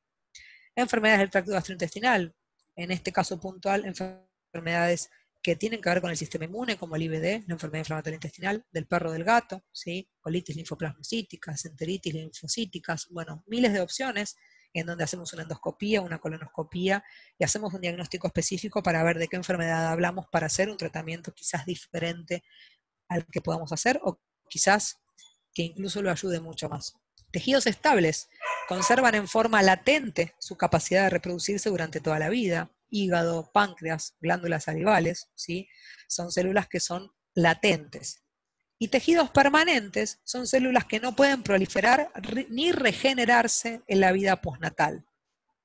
Enfermedades del tracto gastrointestinal, en este caso puntual, enfermedades que tienen que ver con el sistema inmune, como el IBD, la enfermedad inflamatoria intestinal, del perro o del gato, ¿sí? Colitis linfoplasmocíticas, enteritis linfocíticas, bueno, miles de opciones en donde hacemos una endoscopía, una colonoscopía, y hacemos un diagnóstico específico para ver de qué enfermedad hablamos para hacer un tratamiento quizás diferente al que podamos hacer, o quizás que incluso lo ayude mucho más. Tejidos estables conservan en forma latente su capacidad de reproducirse durante toda la vida. Hígado, páncreas, glándulas salivales, ¿sí? Son células que son latentes. Y tejidos permanentes son células que no pueden proliferar ni regenerarse en la vida postnatal.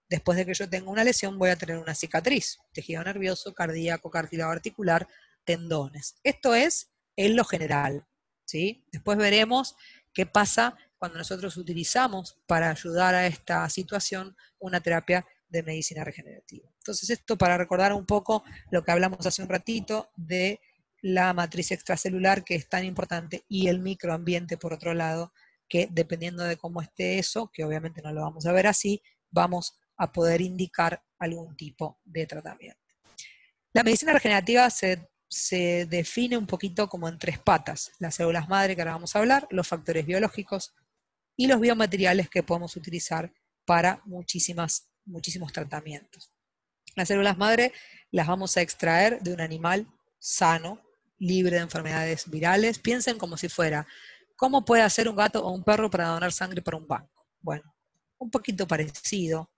Después de que yo tenga una lesión voy a tener una cicatriz, tejido nervioso, cardíaco, cartílago articular, tendones. Esto es en lo general, ¿sí? Después veremos qué pasa cuando nosotros utilizamos para ayudar a esta situación una terapia de medicina regenerativa. Entonces esto para recordar un poco lo que hablamos hace un ratito de la matriz extracelular, que es tan importante, y el microambiente por otro lado, que dependiendo de cómo esté eso, que obviamente no lo vamos a ver así, vamos a poder indicar algún tipo de tratamiento. La medicina regenerativa se define un poquito como en tres patas: las células madre, que ahora vamos a hablar, los factores biológicos y los biomateriales que podemos utilizar para muchísimos tratamientos. Las células madre las vamos a extraer de un animal sano, libre de enfermedades virales. Piensen como si fuera, ¿cómo puede hacer un gato o un perro para donar sangre para un banco? Bueno, un poquito parecido,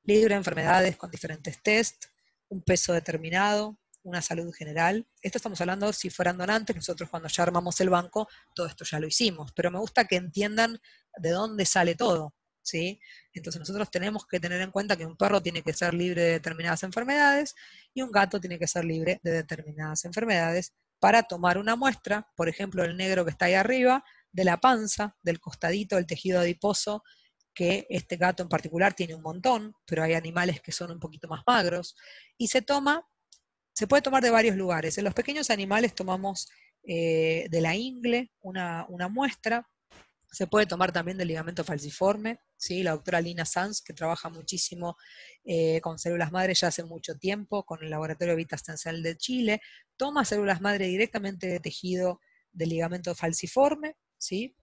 libre de enfermedades con diferentes test, un peso determinado, una salud general. Esto estamos hablando si fueran donantes. Nosotros cuando ya armamos el banco, todo esto ya lo hicimos, pero me gusta que entiendan de dónde sale todo, ¿sí? Entonces nosotros tenemos que tener en cuenta que un perro tiene que ser libre de determinadas enfermedades y un gato tiene que ser libre de determinadas enfermedades para tomar una muestra, por ejemplo el negro que está ahí arriba, de la panza, del costadito, del tejido adiposo, que este gato en particular tiene un montón, pero hay animales que son un poquito más magros, y se puede tomar de varios lugares. En los pequeños animales tomamos de la ingle una muestra. Se puede tomar también del ligamento falciforme, ¿sí? La doctora Lina Sanz, que trabaja muchísimo con células madre ya hace mucho tiempo, con el laboratorio Vita Stem Cell de Chile, toma células madre directamente de tejido del ligamento falciforme, ¿sí?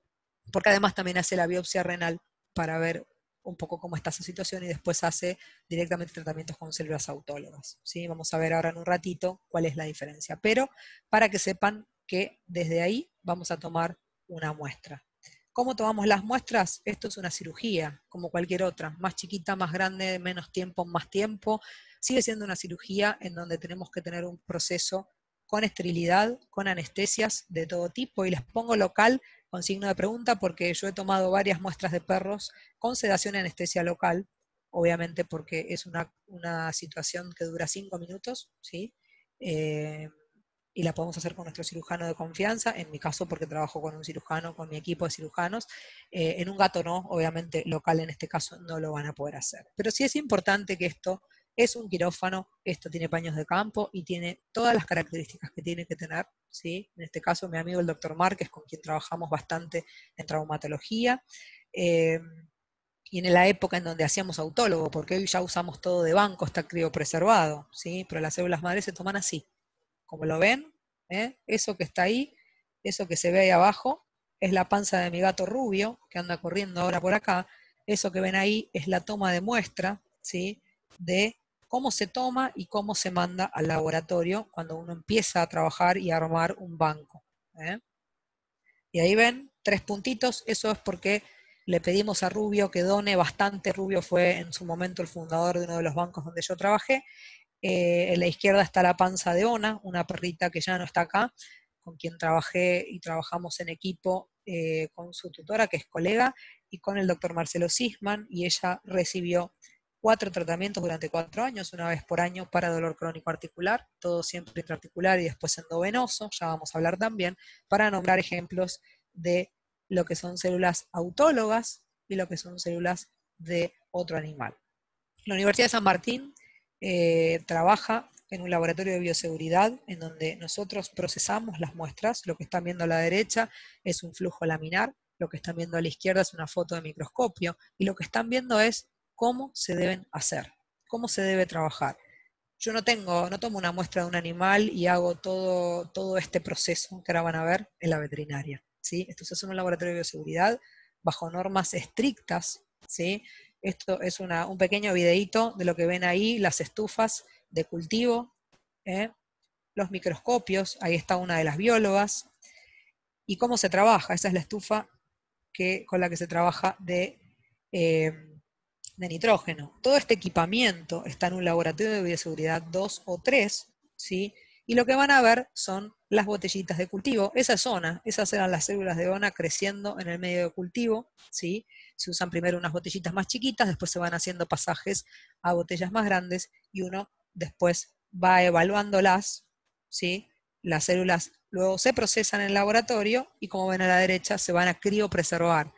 Porque además también hace la biopsia renal para ver un poco cómo está esa situación, y después hace directamente tratamientos con células autólogas, ¿sí? Vamos a ver ahora en un ratito cuál es la diferencia, pero para que sepan que desde ahí vamos a tomar una muestra. ¿Cómo tomamos las muestras? Esto es una cirugía, como cualquier otra, más chiquita, más grande, menos tiempo, más tiempo. Sigue siendo una cirugía en donde tenemos que tener un proceso con esterilidad, con anestesias de todo tipo, y les pongo local con signo de pregunta porque yo he tomado varias muestras de perros con sedación y anestesia local, obviamente porque es una situación que dura 5 minutos, ¿sí? Y la podemos hacer con nuestro cirujano de confianza, en mi caso porque trabajo con un cirujano, con mi equipo de cirujanos. En un gato no, obviamente local en este caso no lo van a poder hacer. Pero sí es importante que esto Es un quirófano, esto tiene paños de campo y tiene todas las características que tiene que tener, ¿sí? En este caso, mi amigo el doctor Márquez, con quien trabajamos bastante en traumatología, y en la época en donde hacíamos autólogo, porque hoy ya usamos todo de banco, está criopreservado, ¿sí? Pero las células madres se toman así, como lo ven, eso que está ahí, eso que se ve ahí abajo, es la panza de mi gato Rubio, que anda corriendo ahora por acá. Eso que ven ahí es la toma de muestra, ¿sí? De cómo se toma y cómo se manda al laboratorio cuando uno empieza a trabajar y a armar un banco. Y ahí ven 3 puntitos, eso es porque le pedimos a Rubio que done bastante. Rubio fue en su momento el fundador de uno de los bancos donde yo trabajé. En la izquierda está la panza de Ona, una perrita que ya no está acá, con quien trabajé y trabajamos en equipo con su tutora, que es colega, y con el doctor Marcelo Sisman, y ella recibió 4 tratamientos durante 4 años, una vez por año para dolor crónico articular, todo siempre intraarticular y después endovenoso, ya vamos a hablar también, para nombrar ejemplos de lo que son células autólogas y lo que son células de otro animal. La Universidad de San Martín trabaja en un laboratorio de bioseguridad en donde nosotros procesamos las muestras. Lo que están viendo a la derecha es un flujo laminar, lo que están viendo a la izquierda es una foto de microscopio, y lo que están viendo es cómo se deben hacer, cómo se debe trabajar. Yo no tomo una muestra de un animal y hago todo este proceso que ahora van a ver en la veterinaria, ¿sí? Esto se hace en un laboratorio de bioseguridad bajo normas estrictas, ¿sí? Esto es un pequeño videíto de lo que ven ahí, las estufas de cultivo, los microscopios, ahí está una de las biólogas, y cómo se trabaja. Esa es la estufa con la que se trabaja de nitrógeno. Todo este equipamiento está en un laboratorio de bioseguridad 2 o 3, ¿sí? Y lo que van a ver son las botellitas de cultivo. Esa zona, esas eran las células de Ona creciendo en el medio de cultivo, ¿sí? Se usan primero unas botellitas más chiquitas, después se van haciendo pasajes a botellas más grandes y uno después va evaluándolas, ¿sí? Las células luego se procesan en el laboratorio y, como ven a la derecha, se van a criopreservar.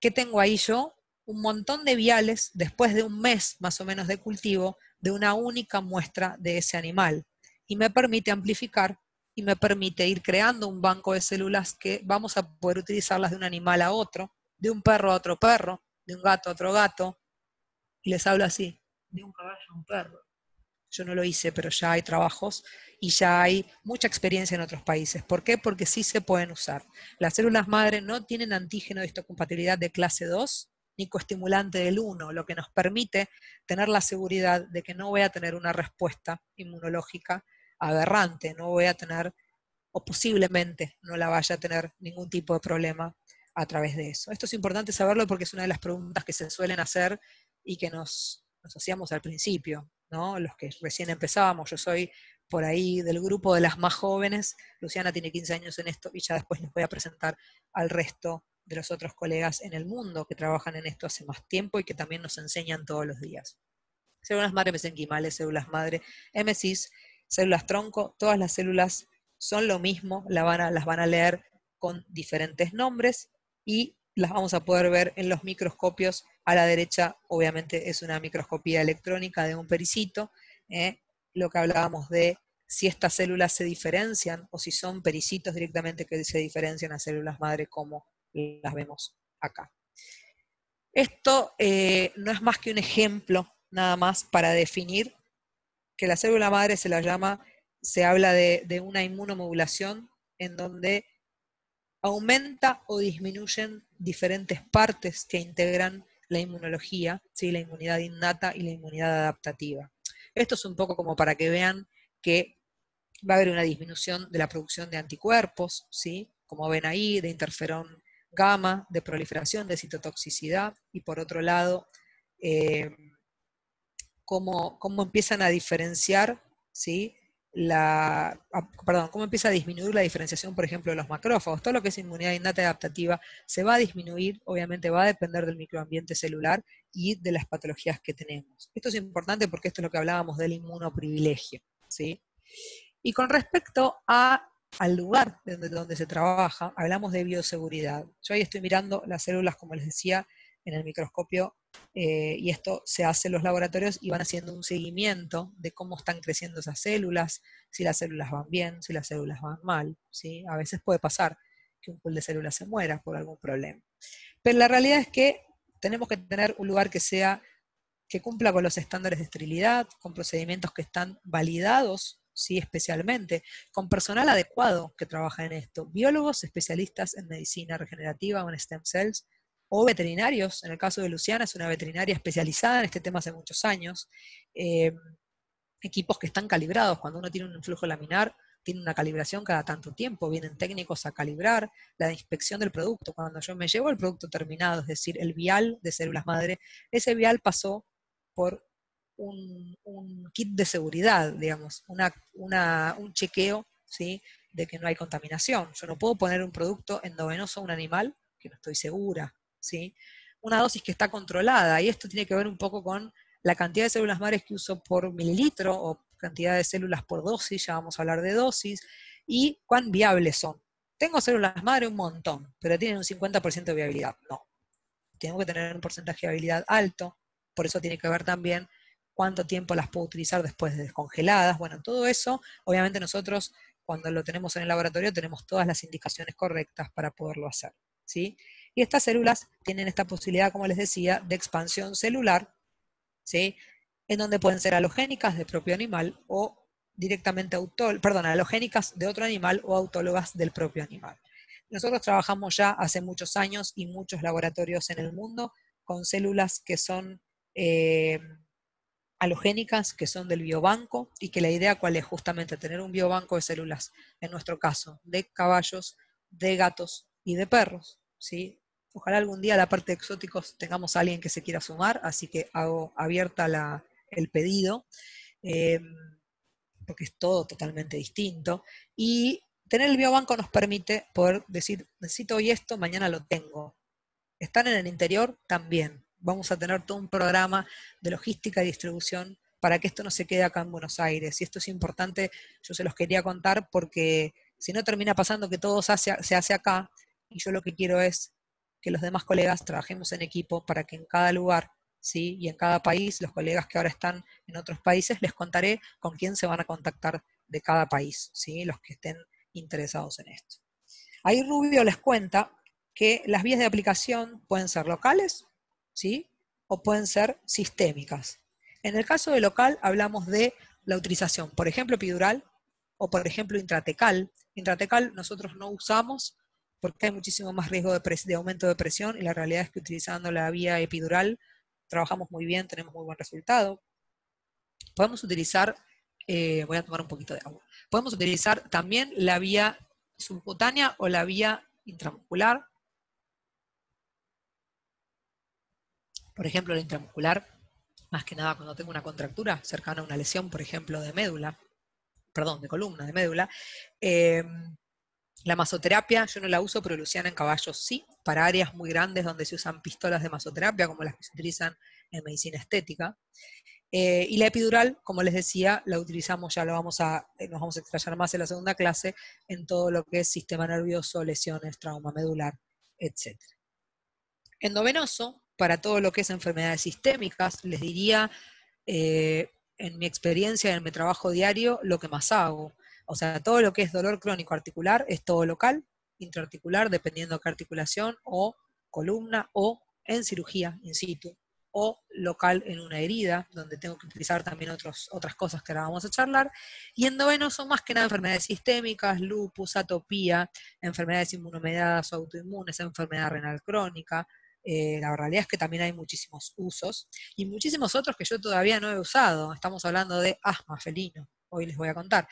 ¿Qué tengo ahí yo? Un montón de viales después de un mes más o menos de cultivo de una única muestra de ese animal. Y me permite amplificar y me permite ir creando un banco de células que vamos a poder utilizarlas de un animal a otro, de un perro a otro perro, de un gato a otro gato. Y les hablo así, de un caballo a un perro. Yo no lo hice, pero ya hay trabajos y ya hay mucha experiencia en otros países. ¿Por qué? Porque sí se pueden usar. Las células madre no tienen antígeno de histocompatibilidad de clase 2 ni coestimulante del 1, lo que nos permite tener la seguridad de que no voy a tener una respuesta inmunológica aberrante, no voy a tener, o posiblemente no la vaya a tener, ningún tipo de problema a través de eso. Esto es importante saberlo porque es una de las preguntas que se suelen hacer y que nos hacíamos al principio, ¿no? Los que recién empezábamos. Yo soy por ahí del grupo de las más jóvenes. Luciana tiene 15 años en esto y ya después les voy a presentar al resto de los otros colegas en el mundo que trabajan en esto hace más tiempo y que también nos enseñan todos los días. Células madre mesenquimales, células madre MSIs, células tronco, todas las células son lo mismo, las van a leer con diferentes nombres y las vamos a poder ver en los microscopios. A la derecha, obviamente, es una microscopía electrónica de un pericito, lo que hablábamos de si estas células se diferencian o si son pericitos directamente que se diferencian a células madre como las vemos acá. Esto no es más que un ejemplo nada más para definir que la célula madre se habla de una inmunomodulación en donde aumenta o disminuyen diferentes partes que integran la inmunología, ¿sí? La inmunidad innata y la inmunidad adaptativa. Esto es un poco como para que vean que va a haber una disminución de la producción de anticuerpos, ¿sí? Como ven ahí, de interferón gamma, de proliferación, de citotoxicidad, y por otro lado, cómo empiezan a diferenciar, ¿sí? Cómo empieza a disminuir la diferenciación, por ejemplo, de los macrófagos. Todo lo que es inmunidad innata y adaptativa se va a disminuir, obviamente va a depender del microambiente celular y de las patologías que tenemos. Esto es importante porque esto es lo que hablábamos del inmunoprivilegio, ¿sí? Y con respecto al lugar donde se trabaja, hablamos de bioseguridad. Yo ahí estoy mirando las células, como les decía, en el microscopio, y esto se hace en los laboratorios y van haciendo un seguimiento de cómo están creciendo esas células, si las células van bien, si las células van mal, ¿sí? A veces puede pasar que un pool de células se muera por algún problema. Pero la realidad es que tenemos que tener un lugar que cumpla con los estándares de esterilidad, con procedimientos que están validados, ¿sí? Especialmente, con personal adecuado que trabaja en esto, biólogos especialistas en medicina regenerativa o en stem cells, o veterinarios. En el caso de Luciana es una veterinaria especializada en este tema hace muchos años, equipos que están calibrados. Cuando uno tiene un flujo laminar, tiene una calibración cada tanto tiempo, vienen técnicos a calibrar, la inspección del producto. Cuando yo me llevo el producto terminado, es decir, el vial de células madre, ese vial pasó por un kit de seguridad, digamos, un chequeo, ¿sí? De que no hay contaminación. Yo no puedo poner un producto endovenoso a un animal que no estoy segura, ¿sí? Una dosis que está controlada, y esto tiene que ver un poco con la cantidad de células madres que uso por mililitro o cantidad de células por dosis, ya vamos a hablar de dosis, y cuán viables son. Tengo células madre un montón, pero tienen un 50% de viabilidad. No, tengo que tener un porcentaje de viabilidad alto, por eso tiene que ver también cuánto tiempo las puedo utilizar después de descongeladas. Bueno, todo eso, obviamente nosotros cuando lo tenemos en el laboratorio tenemos todas las indicaciones correctas para poderlo hacer, ¿sí? Y estas células tienen esta posibilidad, como les decía, de expansión celular, ¿sí? En donde pueden ser halogénicas de propio animal o directamente halogénicas de otro animal o autólogas del propio animal. Nosotros trabajamos ya hace muchos años y muchos laboratorios en el mundo con células que son halogénicas, que son del biobanco, y que la idea cuál es justamente tener un biobanco de células, en nuestro caso, de caballos, de gatos y de perros, ¿sí? Ojalá algún día la parte de exóticos tengamos a alguien que se quiera sumar, así que hago abierta el pedido, porque es todo totalmente distinto. Y tener el biobanco nos permite poder decir, necesito hoy esto, mañana lo tengo. Están en el interior también. Vamos a tener todo un programa de logística y distribución para que esto no se quede acá en Buenos Aires. Y esto es importante, yo se los quería contar porque si no termina pasando que todo se hace acá, y yo lo que quiero es que los demás colegas trabajemos en equipo para que en cada lugar, ¿sí? Y en cada país, los colegas que ahora están en otros países, les contaré con quién se van a contactar de cada país, ¿sí? Los que estén interesados en esto. Ahí Rubio les cuenta que las vías de aplicación pueden ser locales, ¿sí? O pueden ser sistémicas. En el caso de local hablamos de la utilización, por ejemplo, epidural o por ejemplo intratecal. Intratecal nosotros no usamos porque hay muchísimo más riesgo de aumento de presión, y la realidad es que utilizando la vía epidural trabajamos muy bien, tenemos muy buen resultado. Podemos utilizar, voy a tomar un poquito de agua, podemos utilizar también la vía subcutánea o la vía intramuscular. Por ejemplo, la intramuscular, más que nada cuando tengo una contractura cercana a una lesión, por ejemplo, de columna, de médula. La masoterapia yo no la uso, pero Luciana en caballos sí, para áreas muy grandes donde se usan pistolas de masoterapia, como las que se utilizan en medicina estética. Y la epidural, como les decía, la utilizamos, ya nos vamos a explayar más en la segunda clase, en todo lo que es sistema nervioso, lesiones, trauma medular, etc. Endovenoso, para todo lo que es enfermedades sistémicas, les diría, en mi experiencia, en mi trabajo diario, lo que más hago. O sea, todo lo que es dolor crónico articular es todo local, intraarticular, dependiendo de qué articulación, o columna, o en cirugía in situ, o local en una herida, donde tengo que utilizar también otras cosas que ahora vamos a charlar. Y endovenoso, más que nada, enfermedades sistémicas, lupus, atopía, enfermedades inmunomediadas o autoinmunes, enfermedad renal crónica. La realidad es que también hay muchísimos usos, y muchísimos otros que yo todavía no he usado. Estamos hablando de asma felino, hoy les voy a contar.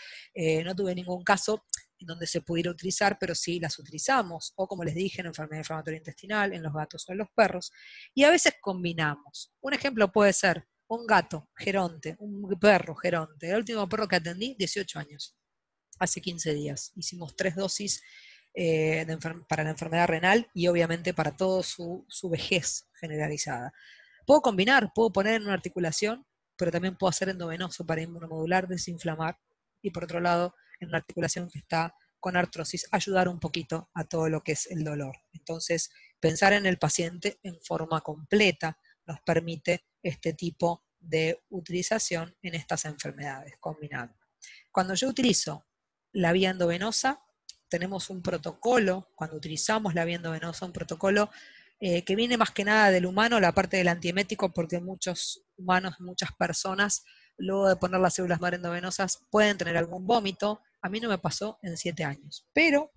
No tuve ningún caso en donde se pudiera utilizar, pero sí las utilizamos, o como les dije, en enfermedad inflamatoria intestinal, en los gatos o en los perros, y a veces combinamos. Un ejemplo puede ser un gato geronte, un perro geronte. El último perro que atendí, 18 años, hace 15 días. Hicimos 3 dosis para la enfermedad renal y obviamente para toda su vejez generalizada. Puedo combinar, puedo poner en una articulación, pero también puedo hacer endovenoso para inmunomodular, desinflamar, y por otro lado, en una articulación que está con artrosis, ayudar un poquito a todo lo que es el dolor. Entonces, pensar en el paciente en forma completa nos permite este tipo de utilización en estas enfermedades combinando. Cuando yo utilizo la vía endovenosa, tenemos un protocolo, cuando utilizamos la vía endovenosa, un protocolo que viene más que nada del humano, la parte del antiemético, porque muchos humanos, muchas personas, luego de poner las células madre endovenosas, pueden tener algún vómito. A mí no me pasó en 7 años, pero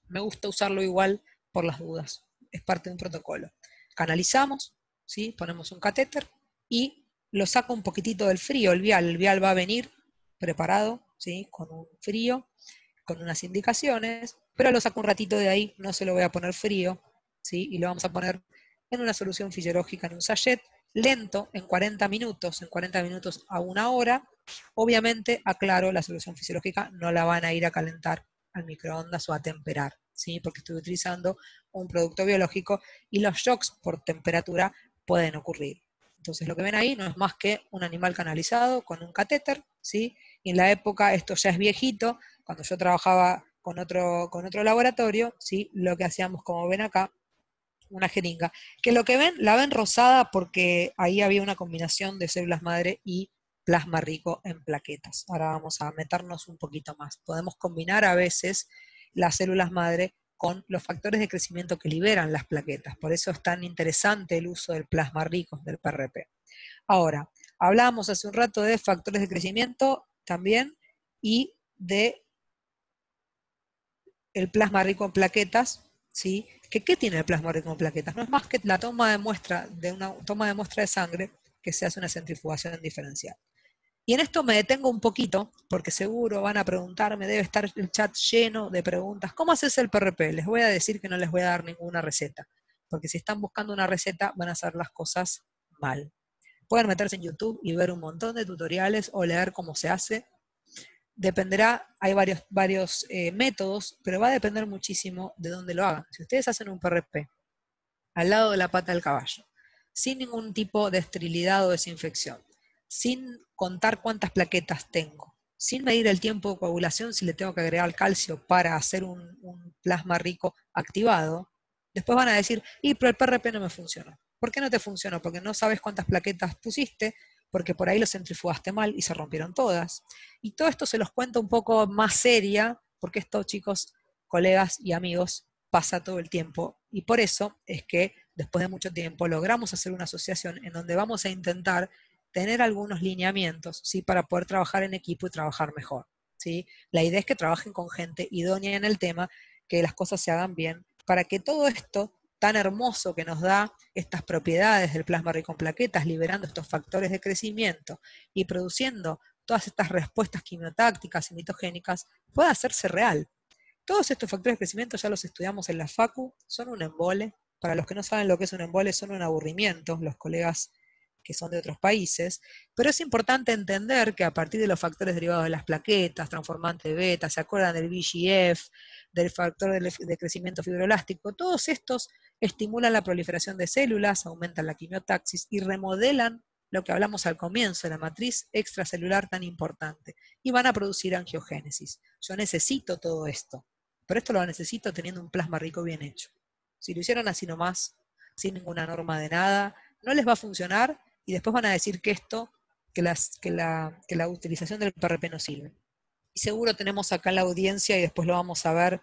me gusta usarlo igual por las dudas. Es parte de un protocolo. Canalizamos, ¿sí? Ponemos un catéter y lo saco un poquitito del frío. El vial va a venir preparado, ¿sí? Con un frío, con unas indicaciones, pero lo saco un ratito de ahí, no se lo voy a poner frío, ¿sí? Y lo vamos a poner en una solución fisiológica, en un sachet, lento, en 40 minutos a 1 hora. Obviamente, aclaro, la solución fisiológica no la van a ir a calentar al microondas o a temperar, ¿sí? Porque estoy utilizando un producto biológico y los shocks por temperatura pueden ocurrir. Entonces lo que ven ahí no es más que un animal canalizado con un catéter, ¿sí? Y en la época, esto ya es viejito, cuando yo trabajaba con otro laboratorio, ¿sí? Lo que hacíamos, como ven acá, una jeringa, que lo que ven, la ven rosada porque ahí había una combinación de células madre y plasma rico en plaquetas. Ahora vamos a meternos un poquito más. Podemos combinar a veces las células madre con los factores de crecimiento que liberan las plaquetas. Por eso es tan interesante el uso del plasma rico, del PRP. Ahora, hablábamos hace un rato de factores de crecimiento también y de el plasma rico en plaquetas, ¿sí? ¿Qué tiene el plasma rico en plaquetas? No es más que la toma de muestra de sangre que se hace una centrifugación diferencial. Y en esto me detengo un poquito, porque seguro van a preguntarme, debe estar el chat lleno de preguntas. ¿Cómo haces el PRP? Les voy a decir que no les voy a dar ninguna receta, porque si están buscando una receta van a hacer las cosas mal. Pueden meterse en YouTube y ver un montón de tutoriales o leer cómo se hace. Dependerá, hay varios métodos, pero va a depender muchísimo de dónde lo hagan. Si ustedes hacen un PRP al lado de la pata del caballo, sin ningún tipo de esterilidad o desinfección, sin contar cuántas plaquetas tengo, sin medir el tiempo de coagulación si le tengo que agregar calcio para hacer un plasma rico activado, después van a decir, pero el PRP no me funcionó. ¿Por qué no te funcionó? Porque no sabes cuántas plaquetas pusiste, porque por ahí lo centrifugaste mal y se rompieron todas. Y todo esto se los cuento un poco más seria, porque esto, chicos, colegas y amigos, pasa todo el tiempo. Y por eso es que después de mucho tiempo logramos hacer una asociación en donde vamos a intentar tener algunos lineamientos, ¿sí? Para poder trabajar en equipo y trabajar mejor, ¿sí? La idea es que trabajen con gente idónea en el tema, que las cosas se hagan bien, para que todo esto tan hermoso que nos da estas propiedades del plasma rico en plaquetas, liberando estos factores de crecimiento y produciendo todas estas respuestas quimiotácticas y mitogénicas, pueda hacerse real. Todos estos factores de crecimiento ya los estudiamos en la facu, son un embole. Para los que no saben lo que es un embole, son un aburrimiento, los colegas que son de otros países, pero es importante entender que a partir de los factores derivados de las plaquetas, transformante de beta, ¿se acuerdan del VEGF, del factor de crecimiento fibroelástico? Todos estos estimulan la proliferación de células, aumentan la quimiotaxis y remodelan lo que hablamos al comienzo, la matriz extracelular tan importante, y van a producir angiogénesis. Yo necesito todo esto, pero esto lo necesito teniendo un plasma rico bien hecho. Si lo hicieron así nomás, sin ninguna norma de nada, no les va a funcionar y después van a decir que la utilización del PRP no sirve. Y seguro tenemos acá en la audiencia, y después lo vamos a ver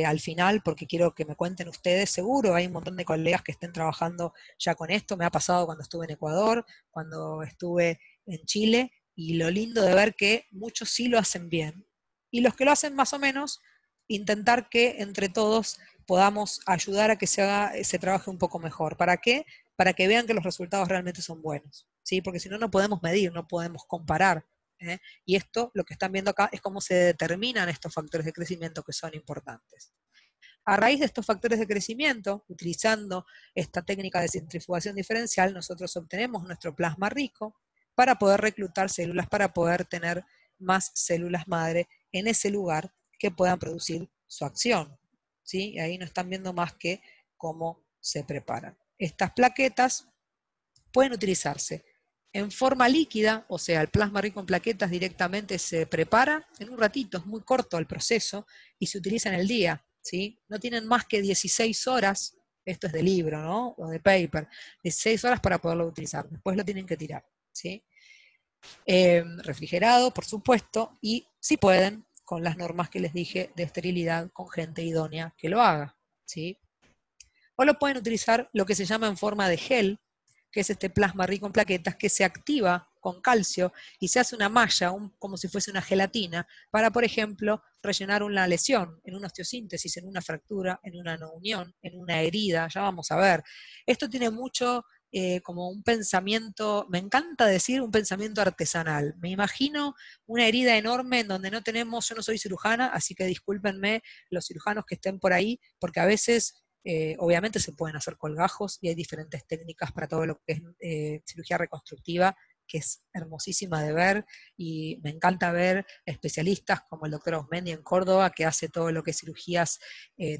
al final, porque quiero que me cuenten ustedes, seguro hay un montón de colegas que estén trabajando ya con esto. Me ha pasado cuando estuve en Ecuador, cuando estuve en Chile, y lo lindo de ver que muchos sí lo hacen bien. Y los que lo hacen más o menos, intentar que entre todos podamos ayudar a que se trabaje un poco mejor. ¿Para qué? Para que vean que los resultados realmente son buenos, ¿sí? Porque si no, no podemos medir, no podemos comparar. Y esto, lo que están viendo acá, es cómo se determinan estos factores de crecimiento que son importantes. A raíz de estos factores de crecimiento, utilizando esta técnica de centrifugación diferencial, nosotros obtenemos nuestro plasma rico para poder reclutar células, para poder tener más células madre en ese lugar que puedan producir su acción, ¿sí? Y ahí no están viendo más que cómo se preparan. Estas plaquetas pueden utilizarse en forma líquida, o sea, el plasma rico en plaquetas directamente se prepara en un ratito, es muy corto el proceso, y se utiliza en el día, ¿sí? No tienen más que 16 horas Esto es de libro, ¿no? O de paper. 16 horas para poderlo utilizar. Después lo tienen que tirar, ¿sí? Refrigerado, por supuesto, y si pueden, con las normas que les dije de esterilidad, con gente idónea que lo haga, ¿sí? O lo pueden utilizar lo que se llama en forma de gel, que es este plasma rico en plaquetas que se activa con calcio y se hace una malla, como si fuese una gelatina, para, por ejemplo, rellenar una lesión, en una osteosíntesis, en una fractura, en una no unión, en una herida, ya vamos a ver. Esto tiene mucho como un pensamiento, me encanta decir un pensamiento artesanal. Me imagino una herida enorme en donde no tenemos, yo no soy cirujana, así que discúlpenme los cirujanos que estén por ahí, porque a veces obviamente se pueden hacer colgajos y hay diferentes técnicas para todo lo que es cirugía reconstructiva, que es hermosísima de ver, y me encanta ver especialistas como el doctor Osmendi en Córdoba, que hace todo lo que es cirugías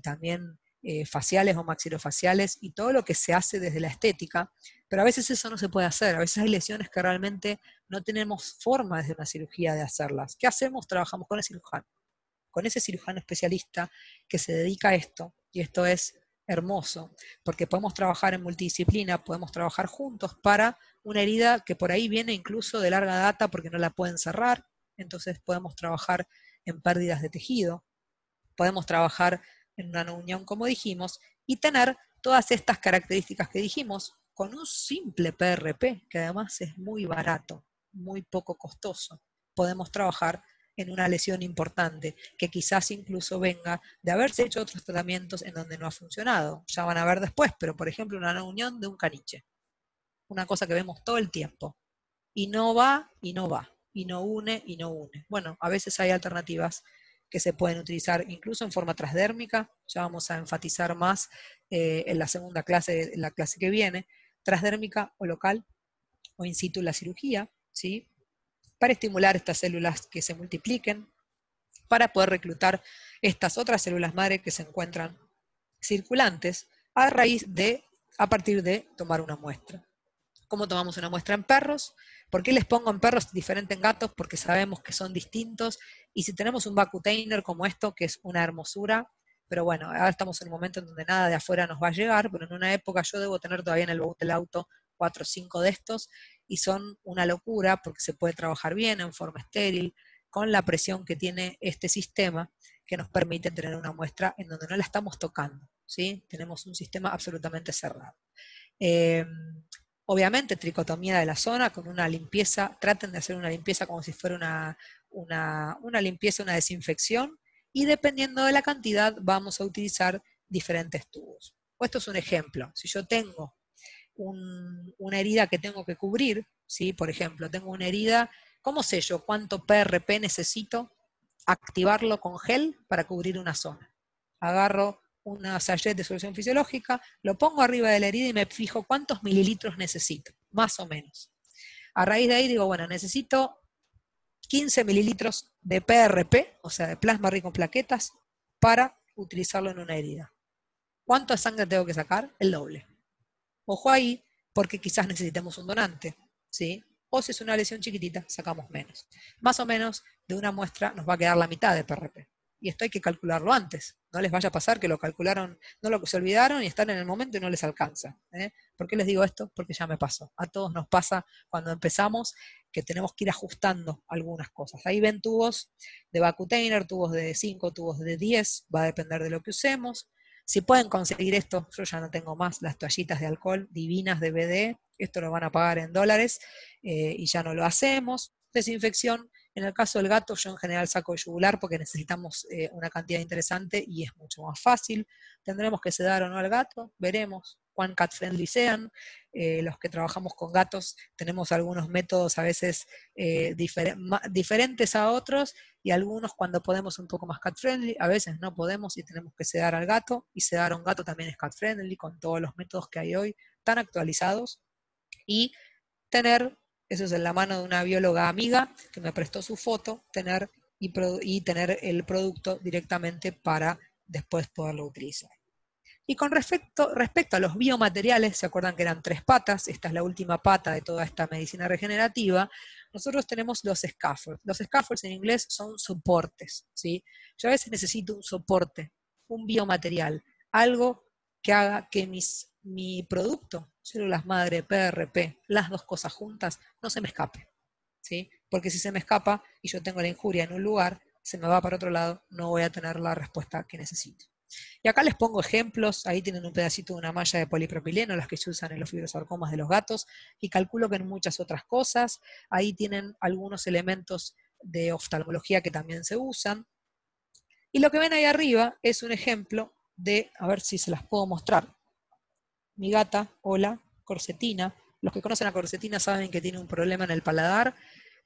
también faciales o maxilofaciales, y todo lo que se hace desde la estética, pero a veces eso no se puede hacer, a veces hay lesiones que realmente no tenemos forma desde una cirugía de hacerlas. ¿Qué hacemos? Trabajamos con ese cirujano especialista que se dedica a esto, y esto es hermoso, porque podemos trabajar en multidisciplina, podemos trabajar juntos para una herida que por ahí viene incluso de larga data porque no la pueden cerrar, entonces podemos trabajar en pérdidas de tejido, podemos trabajar en una no unión como dijimos, y tener todas estas características que dijimos con un simple PRP, que además es muy barato, muy poco costoso. Podemos trabajar en una lesión importante, que quizás incluso venga de haberse hecho otros tratamientos en donde no ha funcionado. Ya van a ver después, pero por ejemplo una no unión de un caniche, una cosa que vemos todo el tiempo, y no va, y no va, y no une, y no une. Bueno, a veces hay alternativas que se pueden utilizar incluso en forma transdérmica, ya vamos a enfatizar más en la segunda clase, en la clase que viene, transdérmica o local, o in situ la cirugía, ¿sí? Para estimular estas células que se multipliquen, para poder reclutar estas otras células madre que se encuentran circulantes a partir de tomar una muestra. ¿Cómo tomamos una muestra en perros? ¿Por qué les pongo en perros diferente en gatos? Porque sabemos que son distintos, y si tenemos un vacutainer como esto, que es una hermosura, pero bueno, ahora estamos en un momento en donde nada de afuera nos va a llegar, pero en una época yo debo tener todavía en el baúl del auto 4 o 5 de estos, y son una locura porque se puede trabajar bien en forma estéril, con la presión que tiene este sistema, que nos permite tener una muestra en donde no la estamos tocando, ¿sí? Tenemos un sistema absolutamente cerrado. Obviamente tricotomía de la zona con una limpieza, traten de hacer una limpieza como si fuera una limpieza, una desinfección, y dependiendo de la cantidad vamos a utilizar diferentes tubos. Esto es un ejemplo. Si yo tengo una herida que tengo que cubrir, ¿sí? Por ejemplo, tengo una herida, ¿cómo sé yo cuánto PRP necesito activarlo con gel para cubrir una zona? Agarro una sachet de solución fisiológica, lo pongo arriba de la herida y me fijo cuántos mililitros necesito, más o menos. A raíz de ahí digo, bueno, necesito 15 mililitros de PRP, o sea, de plasma rico en plaquetas, para utilizarlo en una herida. ¿Cuánta sangre tengo que sacar? El doble. Ojo ahí, porque quizás necesitemos un donante, ¿sí? O si es una lesión chiquitita, sacamos menos. Más o menos de una muestra nos va a quedar la mitad de PRP. Y esto hay que calcularlo antes. No les vaya a pasar que lo calcularon, se olvidaron y están en el momento y no les alcanza. ¿Por qué les digo esto? Porque ya me pasó. A todos nos pasa cuando empezamos que tenemos que ir ajustando algunas cosas. Ahí ven tubos de vacutainer, tubos de 5, tubos de 10, va a depender de lo que usemos. Si pueden conseguir esto, yo ya no tengo más, las toallitas de alcohol divinas de BD, esto lo van a pagar en dólares y ya no lo hacemos. Desinfección, en el caso del gato yo en general saco el yugular porque necesitamos una cantidad interesante y es mucho más fácil. Tendremos que sedar o no al gato, veremos cuán cat friendly sean. Los que trabajamos con gatos tenemos algunos métodos a veces diferentes a otros, y algunos cuando podemos un poco más cat friendly, a veces no podemos y tenemos que sedar al gato, y sedar a un gato también es cat friendly con todos los métodos que hay hoy tan actualizados, y tener, eso es en la mano de una bióloga amiga que me prestó su foto, tener tener el producto directamente para después poderlo utilizar. Y con respecto a los biomateriales, ¿se acuerdan que eran 3 patas? Esta es la última pata de toda esta medicina regenerativa. Nosotros tenemos los scaffolds. Los scaffolds en inglés son soportes, ¿sí? Yo a veces necesito un soporte, un biomaterial, algo que haga que mi producto, células madre, PRP, las dos cosas juntas, no se me escape, ¿sí? Porque si se me escapa y yo tengo la injuria en un lugar, se me va para otro lado, no voy a tener la respuesta que necesito. Y acá les pongo ejemplos, ahí tienen un pedacito de una malla de polipropileno, las que se usan en los fibrosarcomas de los gatos, y calculo que en muchas otras cosas. Ahí tienen algunos elementos de oftalmología que también se usan. Y lo que ven ahí arriba es un ejemplo de, a ver si se las puedo mostrar. Mi gata, hola, Corsetina. Los que conocen a Corsetina saben que tiene un problema en el paladar,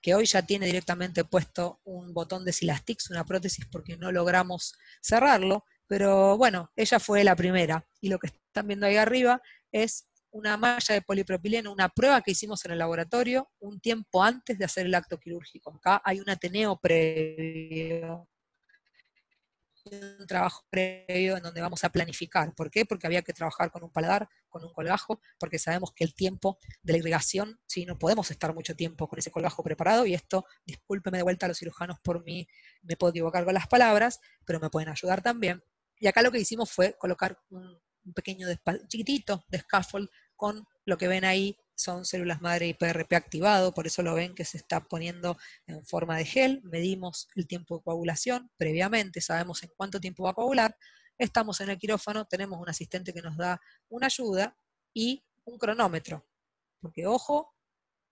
que hoy ya tiene directamente puesto un botón de Silastix, una prótesis, porque no logramos cerrarlo. Pero bueno, ella fue la primera. Y lo que están viendo ahí arriba es una malla de polipropileno, una prueba que hicimos en el laboratorio un tiempo antes de hacer el acto quirúrgico. Acá hay un ateneo previo, un trabajo previo en donde vamos a planificar. ¿Por qué? Porque había que trabajar con un paladar, con un colgajo, porque sabemos que el tiempo de la irrigación, ¿sí? No podemos estar mucho tiempo con ese colgajo preparado, y esto, discúlpeme de vuelta a los cirujanos por mí, me puedo equivocar con las palabras, pero me pueden ayudar también. Y acá lo que hicimos fue colocar un pequeño chiquitito de scaffold con lo que ven ahí, son células madre y PRP activado, por eso lo ven que se está poniendo en forma de gel. Medimos el tiempo de coagulación previamente, sabemos en cuánto tiempo va a coagular. Estamos en el quirófano, tenemos un asistente que nos da una ayuda y un cronómetro, porque ojo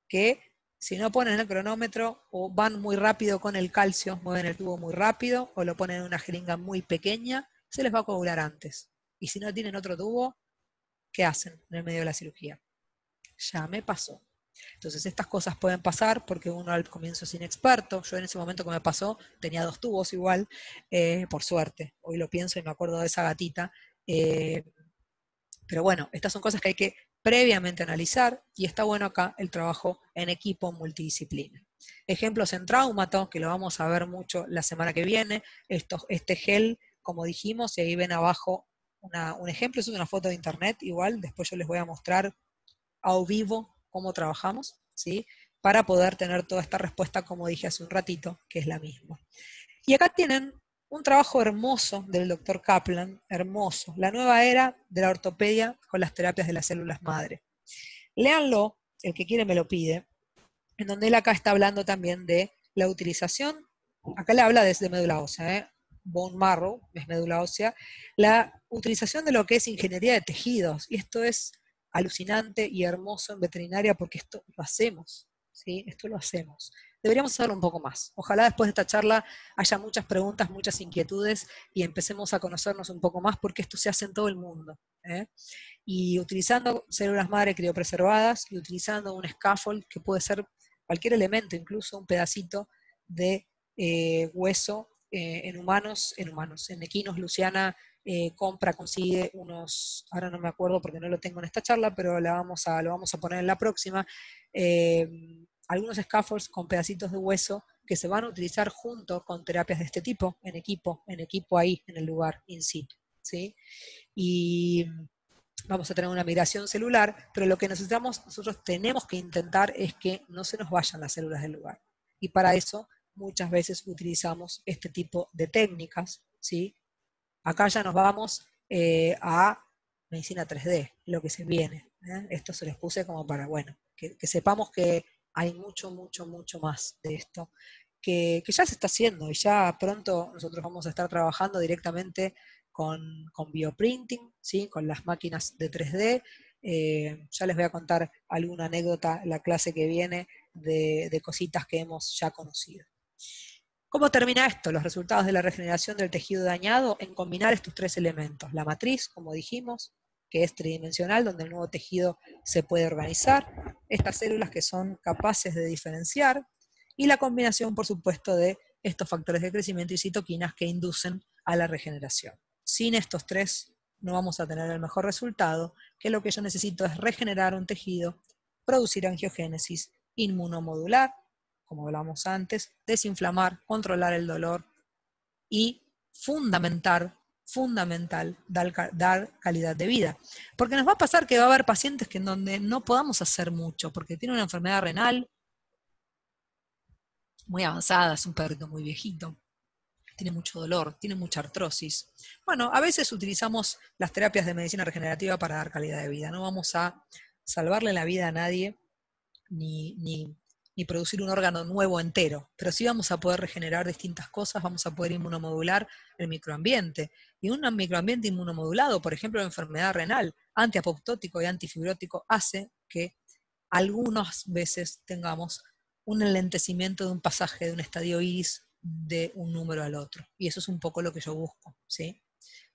que si no ponen el cronómetro o van muy rápido con el calcio, mueven el tubo muy rápido o lo ponen en una jeringa muy pequeña, se les va a coagular antes. Y si no tienen otro tubo, ¿qué hacen en el medio de la cirugía? Ya me pasó. Entonces estas cosas pueden pasar porque uno al comienzo es inexperto. Yo en ese momento que me pasó tenía 2 tubos igual, por suerte. Hoy lo pienso y me acuerdo de esa gatita. Pero bueno, estas son cosas que hay que previamente analizar, y está bueno acá el trabajo en equipo multidisciplina. Ejemplos en traumato, que lo vamos a ver mucho la semana que viene. Este gel, como dijimos, y ahí ven abajo un ejemplo, es una foto de internet igual, después yo les voy a mostrar a vivo cómo trabajamos, ¿sí? Para poder tener toda esta respuesta, como dije hace un ratito, que es la misma. Y acá tienen un trabajo hermoso del doctor Kaplan, hermoso, la nueva era de la ortopedia con las terapias de las células madre. Léanlo, el que quiere me lo pide, en donde él acá está hablando también de la utilización, acá le habla desde médula ósea, bone marrow, es médula ósea, la utilización de lo que es ingeniería de tejidos, y esto es alucinante y hermoso en veterinaria porque esto lo hacemos, ¿sí? Esto lo hacemos. Deberíamos hacerlo un poco más. Ojalá después de esta charla haya muchas preguntas, muchas inquietudes y empecemos a conocernos un poco más, porque esto se hace en todo el mundo, ¿eh? Y utilizando células madre criopreservadas y utilizando un scaffold que puede ser cualquier elemento, incluso un pedacito de hueso en humanos, en equinos. Luciana consigue unos, ahora no me acuerdo porque no lo tengo en esta charla, pero lo vamos a poner en la próxima, algunos scaffolds con pedacitos de hueso que se van a utilizar junto con terapias de este tipo, en equipo ahí, en el lugar, in situ, ¿sí? Y vamos a tener una migración celular, pero lo que nosotros tenemos que intentar es que no se nos vayan las células del lugar. Y para eso muchas veces utilizamos este tipo de técnicas, ¿sí? Acá ya nos vamos a medicina 3D, lo que se viene, ¿eh? Esto se los puse como para, bueno, que sepamos que hay mucho más de esto, que ya se está haciendo, y ya pronto nosotros vamos a estar trabajando directamente con bioprinting, ¿sí? Con las máquinas de 3D. Ya les voy a contar alguna anécdota la clase que viene de cositas que hemos ya conocido. ¿Cómo termina esto? Los resultados de la regeneración del tejido dañado en combinar estos 3 elementos. La matriz, como dijimos, que es tridimensional, donde el nuevo tejido se puede organizar. Estas células que son capaces de diferenciar. Y la combinación, por supuesto, de estos factores de crecimiento y citoquinas que inducen a la regeneración. Sin estos 3 no vamos a tener el mejor resultado, que lo que yo necesito es regenerar un tejido, producir angiogénesis, inmunomodular, como hablamos antes, desinflamar, controlar el dolor y fundamental, dar calidad de vida. Porque nos va a pasar que va a haber pacientes que en donde no podamos hacer mucho, porque tiene una enfermedad renal muy avanzada, es un perrito muy viejito, tiene mucho dolor, tiene mucha artrosis. Bueno, a veces utilizamos las terapias de medicina regenerativa para dar calidad de vida. No vamos a salvarle la vida a nadie, ni producir un órgano nuevo entero, pero sí vamos a poder regenerar distintas cosas, vamos a poder inmunomodular el microambiente. Y un microambiente inmunomodulado, por ejemplo, la enfermedad renal, antiapoptótico y antifibrótico, hace que algunas veces tengamos un enlentecimiento de un pasaje de un estadio iris de un número al otro. Y eso es un poco lo que yo busco, ¿sí?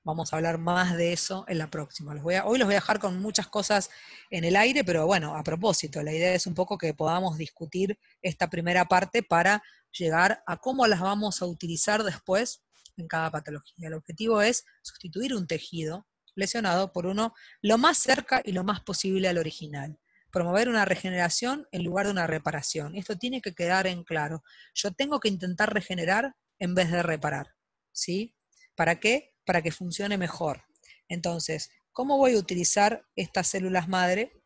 Vamos a hablar más de eso en la próxima. Hoy los voy a dejar con muchas cosas en el aire, pero bueno, a propósito, la idea es un poco que podamos discutir esta primera parte para llegar a cómo las vamos a utilizar después en cada patología. El objetivo es sustituir un tejido lesionado por uno lo más cerca y lo más posible al original. Promover una regeneración en lugar de una reparación. Esto tiene que quedar en claro. Yo tengo que intentar regenerar en vez de reparar, ¿sí? ¿Para qué? Para que funcione mejor. Entonces, ¿cómo voy a utilizar estas células madre?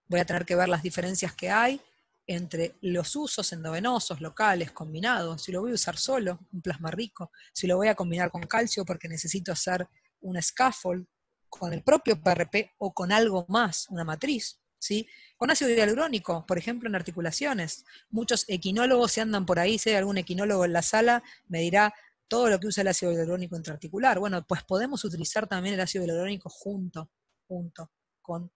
Voy a tener que ver las diferencias que hay entre los usos endovenosos, locales, combinados, si lo voy a usar solo, un plasma rico, si lo voy a combinar con calcio porque necesito hacer un scaffold con el propio PRP o con algo más, una matriz, ¿sí? Con ácido hialurónico, por ejemplo, en articulaciones. Muchos equinólogos, si andan por ahí, si hay algún equinólogo en la sala, me dirá todo lo que usa el ácido hialurónico intraarticular. Bueno, pues podemos utilizar también el ácido hialurónico junto con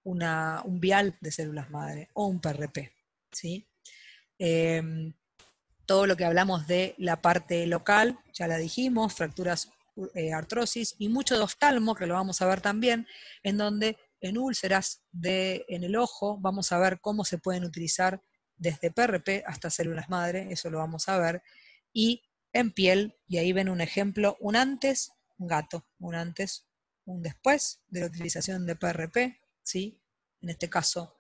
un vial de células madre o un PRP, ¿sí? Todo lo que hablamos de la parte local, ya la dijimos, fracturas, artrosis y mucho de oftalmo, que lo vamos a ver también, en donde en úlceras en el ojo vamos a ver cómo se pueden utilizar desde PRP hasta células madre, eso lo vamos a ver, y en piel, y ahí ven un ejemplo, un antes, un gato, un antes, un después de la utilización de PRP, ¿sí? En este caso,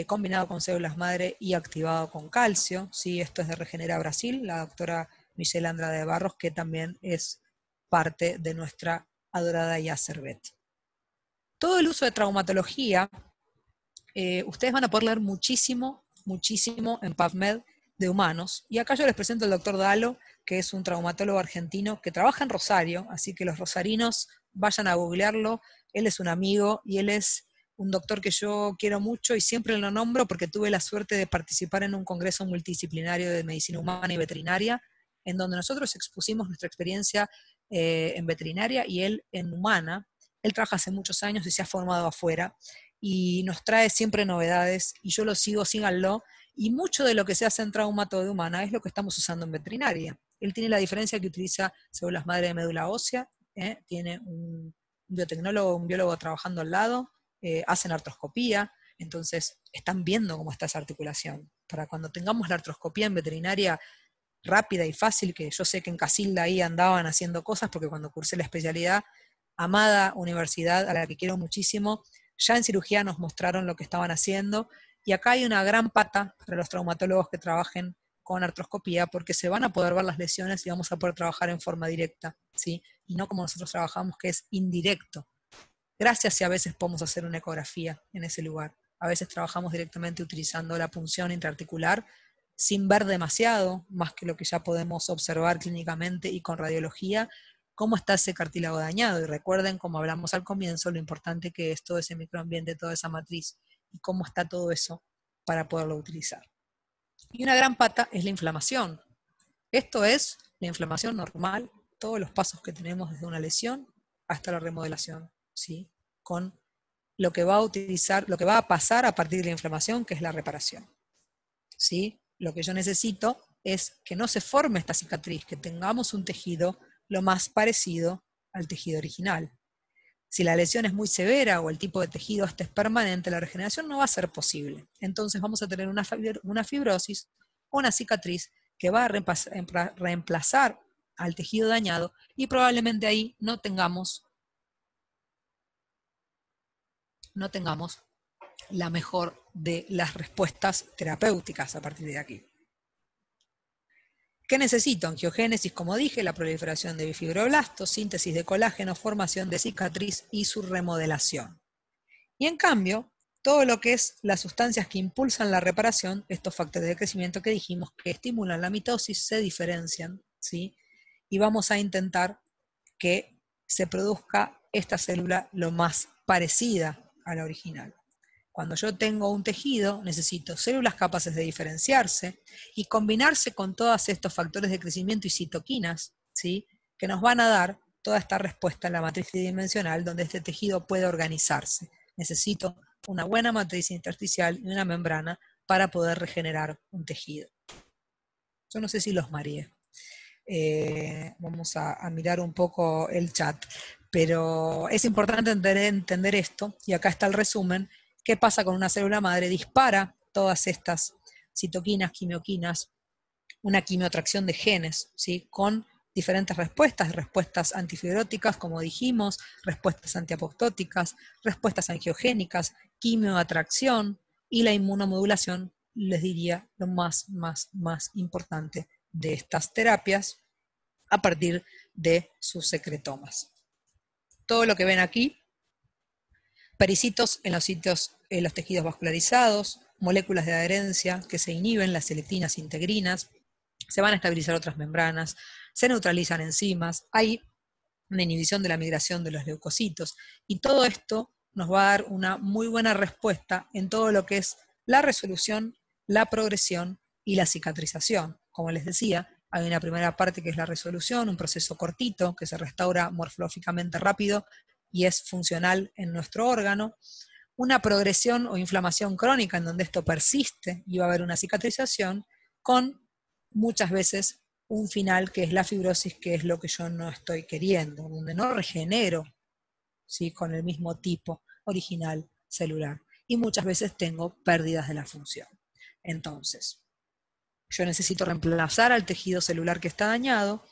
combinado con células madre y activado con calcio, ¿sí? Esto es de Regenera Brasil, la doctora Michelle Andrade Barros, que también es parte de nuestra adorada Yacerbet. Todo el uso de traumatología, ustedes van a poder leer muchísimo en PubMed de humanos, y acá yo les presento al doctor Dalo, que es un traumatólogo argentino que trabaja en Rosario, así que los rosarinos vayan a googlearlo. Él es un amigo y él es un doctor que yo quiero mucho y siempre lo nombro porque tuve la suerte de participar en un congreso multidisciplinario de medicina humana y veterinaria, en donde nosotros expusimos nuestra experiencia en veterinaria y él en humana. Él trabaja hace muchos años y se ha formado afuera y nos trae siempre novedades y yo lo sigo, síganlo. Y mucho de lo que se hace en traumato de humana es lo que estamos usando en veterinaria. Él tiene la diferencia que utiliza células madre de médula ósea, tiene un biotecnólogo, un biólogo trabajando al lado, hacen artroscopía, entonces están viendo cómo está esa articulación. Para cuando tengamos la artroscopía en veterinaria rápida y fácil, que yo sé que en Casilda ahí andaban haciendo cosas, porque cuando cursé la especialidad, amada universidad a la que quiero muchísimo, ya en cirugía nos mostraron lo que estaban haciendo, y acá hay una gran pata para los traumatólogos que trabajen con artroscopía, porque se van a poder ver las lesiones y vamos a poder trabajar en forma directa, ¿sí? Y no como nosotros trabajamos, que es indirecto. Gracias si a veces podemos hacer una ecografía en ese lugar. A veces trabajamos directamente utilizando la punción intraarticular sin ver demasiado, más que lo que ya podemos observar clínicamente y con radiología, cómo está ese cartílago dañado. Y recuerden, como hablamos al comienzo, lo importante que es todo ese microambiente, toda esa matriz, y cómo está todo eso para poderlo utilizar. Y una gran pata es la inflamación. Esto es la inflamación normal, todos los pasos que tenemos desde una lesión hasta la remodelación, ¿sí? Con lo que va a utilizar, lo que va a pasar a partir de la inflamación, que es la reparación, ¿sí? Lo que yo necesito es que no se forme esta cicatriz, que tengamos un tejido lo más parecido al tejido original. Si la lesión es muy severa o el tipo de tejido este es permanente, la regeneración no va a ser posible. Entonces vamos a tener una fibrosis o una cicatriz que va a reemplazar al tejido dañado y probablemente ahí no tengamos la mejor de las respuestas terapéuticas a partir de aquí. ¿Qué necesito? Angiogénesis, como dije, la proliferación de bifibroblastos, síntesis de colágeno, formación de cicatriz y su remodelación. Y en cambio, todo lo que es las sustancias que impulsan la reparación, estos factores de crecimiento que dijimos que estimulan la mitosis, se diferencian, ¿sí? y vamos a intentar que se produzca esta célula lo más parecida a la original. Cuando yo tengo un tejido, necesito células capaces de diferenciarse y combinarse con todos estos factores de crecimiento y citoquinas, ¿sí?, que nos van a dar toda esta respuesta en la matriz tridimensional donde este tejido puede organizarse. Necesito una buena matriz intersticial y una membrana para poder regenerar un tejido. Yo no sé si los mareé. Vamos a mirar un poco el chat, pero es importante entender esto, y acá está el resumen. ¿Qué pasa con una célula madre? Dispara todas estas citoquinas, quimioquinas, una quimiotracción de genes, ¿sí?, con diferentes respuestas antifibróticas, como dijimos, respuestas antiapoptóticas, respuestas angiogénicas, quimioatracción, y la inmunomodulación, les diría, lo más importante de estas terapias a partir de sus secretomas. Todo lo que ven aquí, pericitos en los tejidos vascularizados, moléculas de adherencia que se inhiben, las selectinas integrinas, se van a estabilizar otras membranas, se neutralizan enzimas, hay una inhibición de la migración de los leucocitos, y todo esto nos va a dar una muy buena respuesta en todo lo que es la resolución, la progresión y la cicatrización. Como les decía, hay una primera parte que es la resolución, un proceso cortito que se restaura morfológicamente rápido y es funcional en nuestro órgano. Una progresión o inflamación crónica en donde esto persiste y va a haber una cicatrización, con muchas veces un final que es la fibrosis, que es lo que yo no estoy queriendo, donde no regenero, ¿sí?, con el mismo tipo original celular. Y muchas veces tengo pérdidas de la función. Entonces, yo necesito reemplazar al tejido celular que está dañado,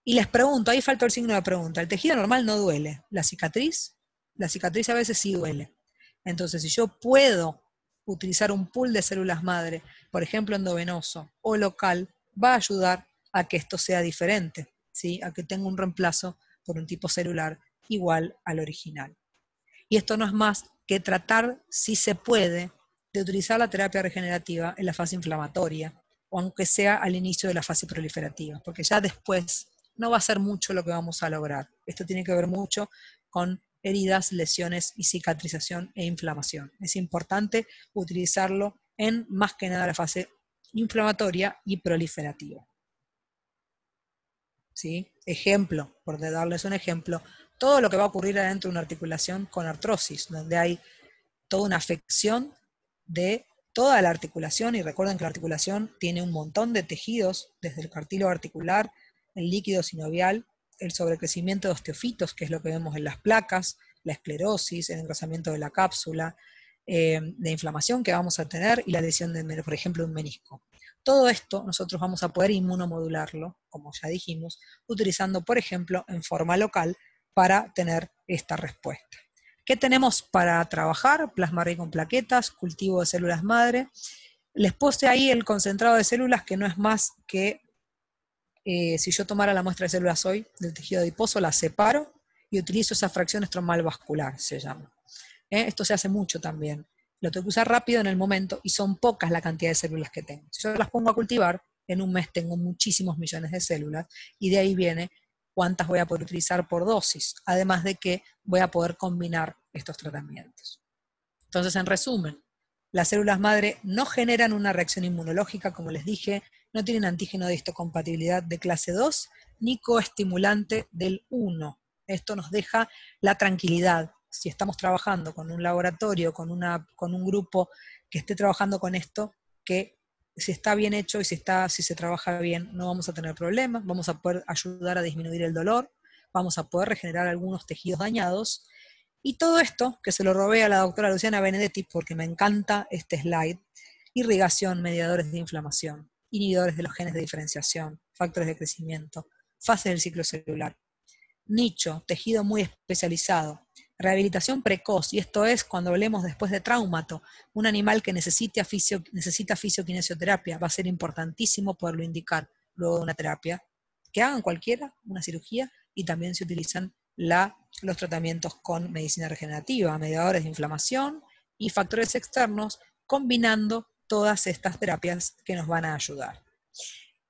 y les pregunto, ahí falta el signo de pregunta, el tejido normal no duele, la cicatriz a veces sí duele. Entonces, si yo puedo utilizar un pool de células madre, por ejemplo endovenoso o local, va a ayudar a que esto sea diferente, ¿sí?, a que tenga un reemplazo por un tipo celular igual al original. Y esto no es más que tratar, si se puede, de utilizar la terapia regenerativa en la fase inflamatoria, o aunque sea al inicio de la fase proliferativa, porque ya después no va a ser mucho lo que vamos a lograr. Esto tiene que ver mucho con heridas, lesiones y cicatrización e inflamación. Es importante utilizarlo en más que nada la fase inflamatoria y proliferativa. ¿Sí? Ejemplo, por darles un ejemplo, todo lo que va a ocurrir adentro de una articulación con artrosis, donde hay toda una afección de toda la articulación, y recuerden que la articulación tiene un montón de tejidos, desde el cartílago articular, el líquido sinovial, el sobrecrecimiento de osteofitos, que es lo que vemos en las placas, la esclerosis, el engrosamiento de la cápsula, la inflamación que vamos a tener y la lesión, por ejemplo, de un menisco. Todo esto nosotros vamos a poder inmunomodularlo, como ya dijimos, utilizando, por ejemplo, en forma local para tener esta respuesta. ¿Qué tenemos para trabajar? Plasma rico en plaquetas, cultivo de células madre. Les puse ahí el concentrado de células, que no es más que, si yo tomara la muestra de células hoy del tejido adiposo, la separo y utilizo esa fracción estromal vascular, se llama. Esto se hace mucho también. Lo tengo que usar rápido en el momento y son pocas la cantidad de células que tengo. Si yo las pongo a cultivar, en un mes tengo muchísimos millones de células, y de ahí viene cuántas voy a poder utilizar por dosis, además de que voy a poder combinar estos tratamientos. Entonces, en resumen, las células madre no generan una reacción inmunológica, como les dije, no tienen antígeno de histocompatibilidad de clase 2, ni coestimulante del 1. Esto nos deja la tranquilidad. Si estamos trabajando con un laboratorio, con un grupo que esté trabajando con esto, que si está bien hecho y si se trabaja bien, no vamos a tener problemas, vamos a poder ayudar a disminuir el dolor, vamos a poder regenerar algunos tejidos dañados. Y todo esto, que se lo robé a la doctora Luciana Benedetti, porque me encanta este slide: irrigación, mediadores de inflamación, inhibidores de los genes de diferenciación, factores de crecimiento, fases del ciclo celular, nicho, tejido muy especializado, rehabilitación precoz, y esto es cuando hablemos después de traumato, un animal que necesita fisiokinesioterapia, va a ser importantísimo poderlo indicar luego de una terapia, que hagan cualquiera, una cirugía, y también se utilizan los tratamientos con medicina regenerativa, mediadores de inflamación y factores externos, combinando todas estas terapias que nos van a ayudar.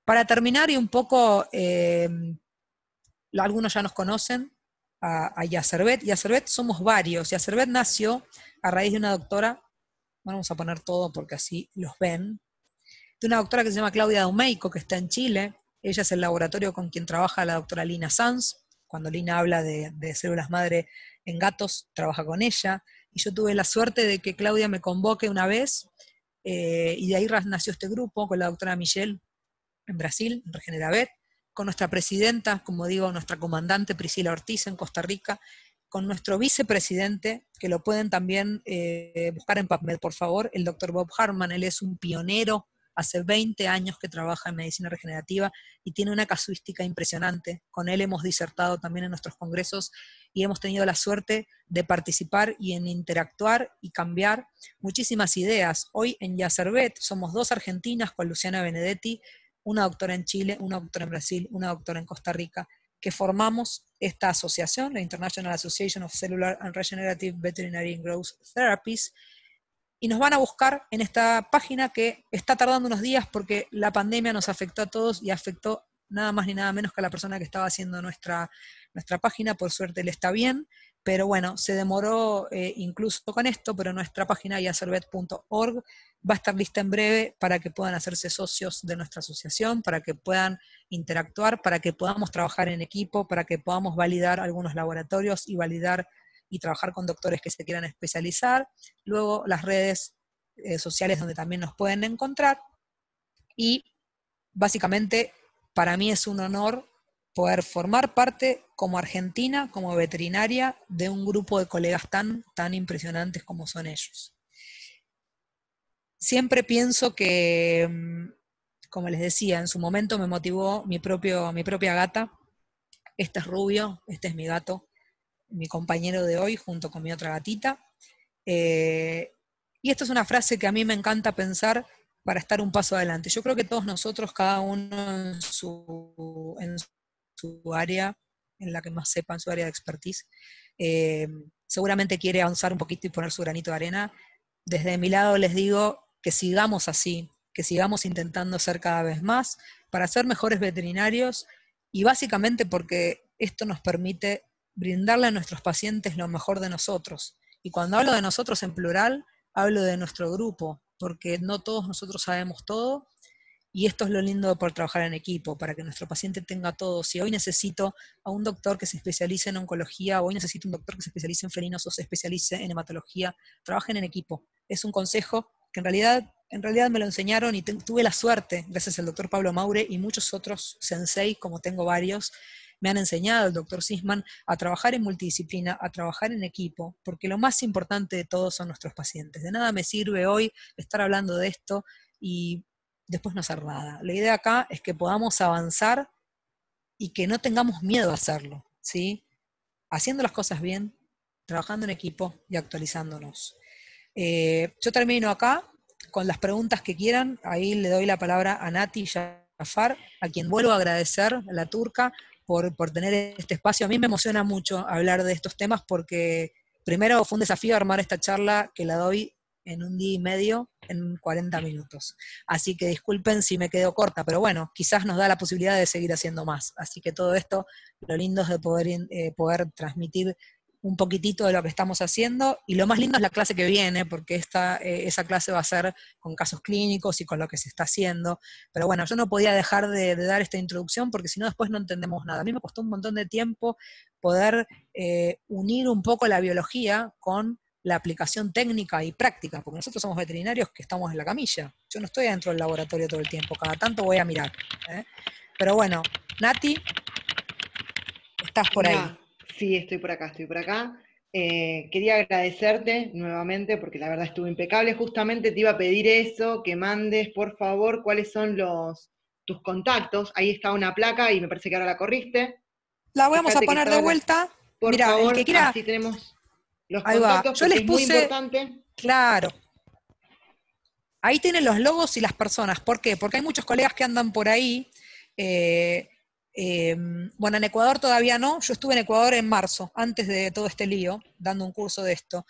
Para terminar y un poco algunos ya nos conocen, a Yacerbet. Yacerbet somos varios. Yacerbet nació a raíz de una doctora, vamos a poner todo porque así los ven, de una doctora que se llama Claudia Domeico, que está en Chile. Ella es el laboratorio con quien trabaja la doctora Lina Sanz. Cuando Lina habla de células madre en gatos, trabaja con ella. Y yo tuve la suerte de que Claudia me convoque una vez, y de ahí nació este grupo con la doctora Michelle en Brasil, en Regeneravet, con nuestra presidenta, como digo, nuestra comandante Priscila Ortiz en Costa Rica, con nuestro vicepresidente, que lo pueden también buscar en PubMed, por favor, el doctor Bob Hartman. Él es un pionero, hace 20 años que trabaja en medicina regenerativa y tiene una casuística impresionante. Con él hemos disertado también en nuestros congresos y hemos tenido la suerte de participar y en interactuar y cambiar muchísimas ideas. Hoy en Yacerbet somos 2 argentinas con Luciana Benedetti, una doctora en Chile, una doctora en Brasil, una doctora en Costa Rica, que formamos esta asociación, la International Association of Cellular and Regenerative Veterinary and Growth Therapies, y nos van a buscar en esta página que está tardando unos días porque la pandemia nos afectó a todos y afectó nada más ni nada menos que a la persona que estaba haciendo nuestra página. Por suerte él está bien, pero bueno, se demoró incluso con esto, pero nuestra página yacerbet.org va a estar lista en breve para que puedan hacerse socios de nuestra asociación, para que puedan interactuar, para que podamos trabajar en equipo, para que podamos validar algunos laboratorios y validar y trabajar con doctores que se quieran especializar. Luego las redes sociales donde también nos pueden encontrar. Y básicamente para mí es un honor poder formar parte como argentina, como veterinaria, de un grupo de colegas tan impresionantes como son ellos. Siempre pienso que, como les decía, en su momento me motivó mi propia gata. Este es Rubio, este es mi gato, mi compañero de hoy, junto con mi otra gatita. Y esto es una frase que a mí me encanta pensar para estar un paso adelante. Yo creo que todos nosotros, cada uno en su área, en la que más sepa, en su área de expertise, seguramente quiere avanzar un poquito y poner su granito de arena. Desde mi lado les digo que sigamos así, que sigamos intentando ser cada vez más para ser mejores veterinarios, y básicamente porque esto nos permite brindarle a nuestros pacientes lo mejor de nosotros. Y cuando hablo de nosotros en plural, hablo de nuestro grupo, porque no todos nosotros sabemos todo, y esto es lo lindo de poder trabajar en equipo, para que nuestro paciente tenga todo. Si hoy necesito a un doctor que se especialice en oncología, o hoy necesito un doctor que se especialice en felinos o se especialice en hematología, trabajen en equipo. Es un consejo que en realidad me lo enseñaron y tuve la suerte, gracias al doctor Pablo Maure y muchos otros sensei, como tengo varios, me han enseñado, el doctor Sisman, a trabajar en multidisciplina, a trabajar en equipo, porque lo más importante de todos son nuestros pacientes. De nada me sirve hoy estar hablando de esto y después no hacer nada. La idea acá es que podamos avanzar y que no tengamos miedo a hacerlo, ¿sí? Haciendo las cosas bien, trabajando en equipo y actualizándonos. Yo termino acá con las preguntas que quieran. Ahí le doy la palabra a Nati Jafar, a quien vuelvo a agradecer, a la turca, por tener este espacio. A mí me emociona mucho hablar de estos temas porque primero fue un desafío armar esta charla que la doy en un día y medio, en 40 minutos. Así que disculpen si me quedo corta, pero bueno, quizás nos da la posibilidad de seguir haciendo más. Así que todo esto, lo lindo es de poder transmitir un poquitito de lo que estamos haciendo, y lo más lindo es la clase que viene, porque esa clase va a ser con casos clínicos y con lo que se está haciendo. Pero bueno, yo no podía dejar de dar esta introducción, porque si no después no entendemos nada. A mí me costó un montón de tiempo poder unir un poco la biología con la aplicación técnica y práctica, porque nosotros somos veterinarios que estamos en la camilla. Yo no estoy dentro del laboratorio todo el tiempo, cada tanto voy a mirar. Pero bueno, Nati, estás por ahí. Sí, estoy por acá. Quería agradecerte nuevamente porque la verdad estuvo impecable. Justamente te iba a pedir eso, que mandes por favor cuáles son tus contactos. Ahí está una placa y me parece que ahora la corriste. La vamos a poner de vuelta. Por favor, el que quiera. así tenemos los ahí contactos, yo les es puse, muy importante. Claro. Ahí tienen los logos y las personas. ¿Por qué? Porque hay muchos colegas que andan por ahí. Bueno, en Ecuador todavía no. Yo estuve en Ecuador en marzo, antes de todo este lío, dando un curso de esto.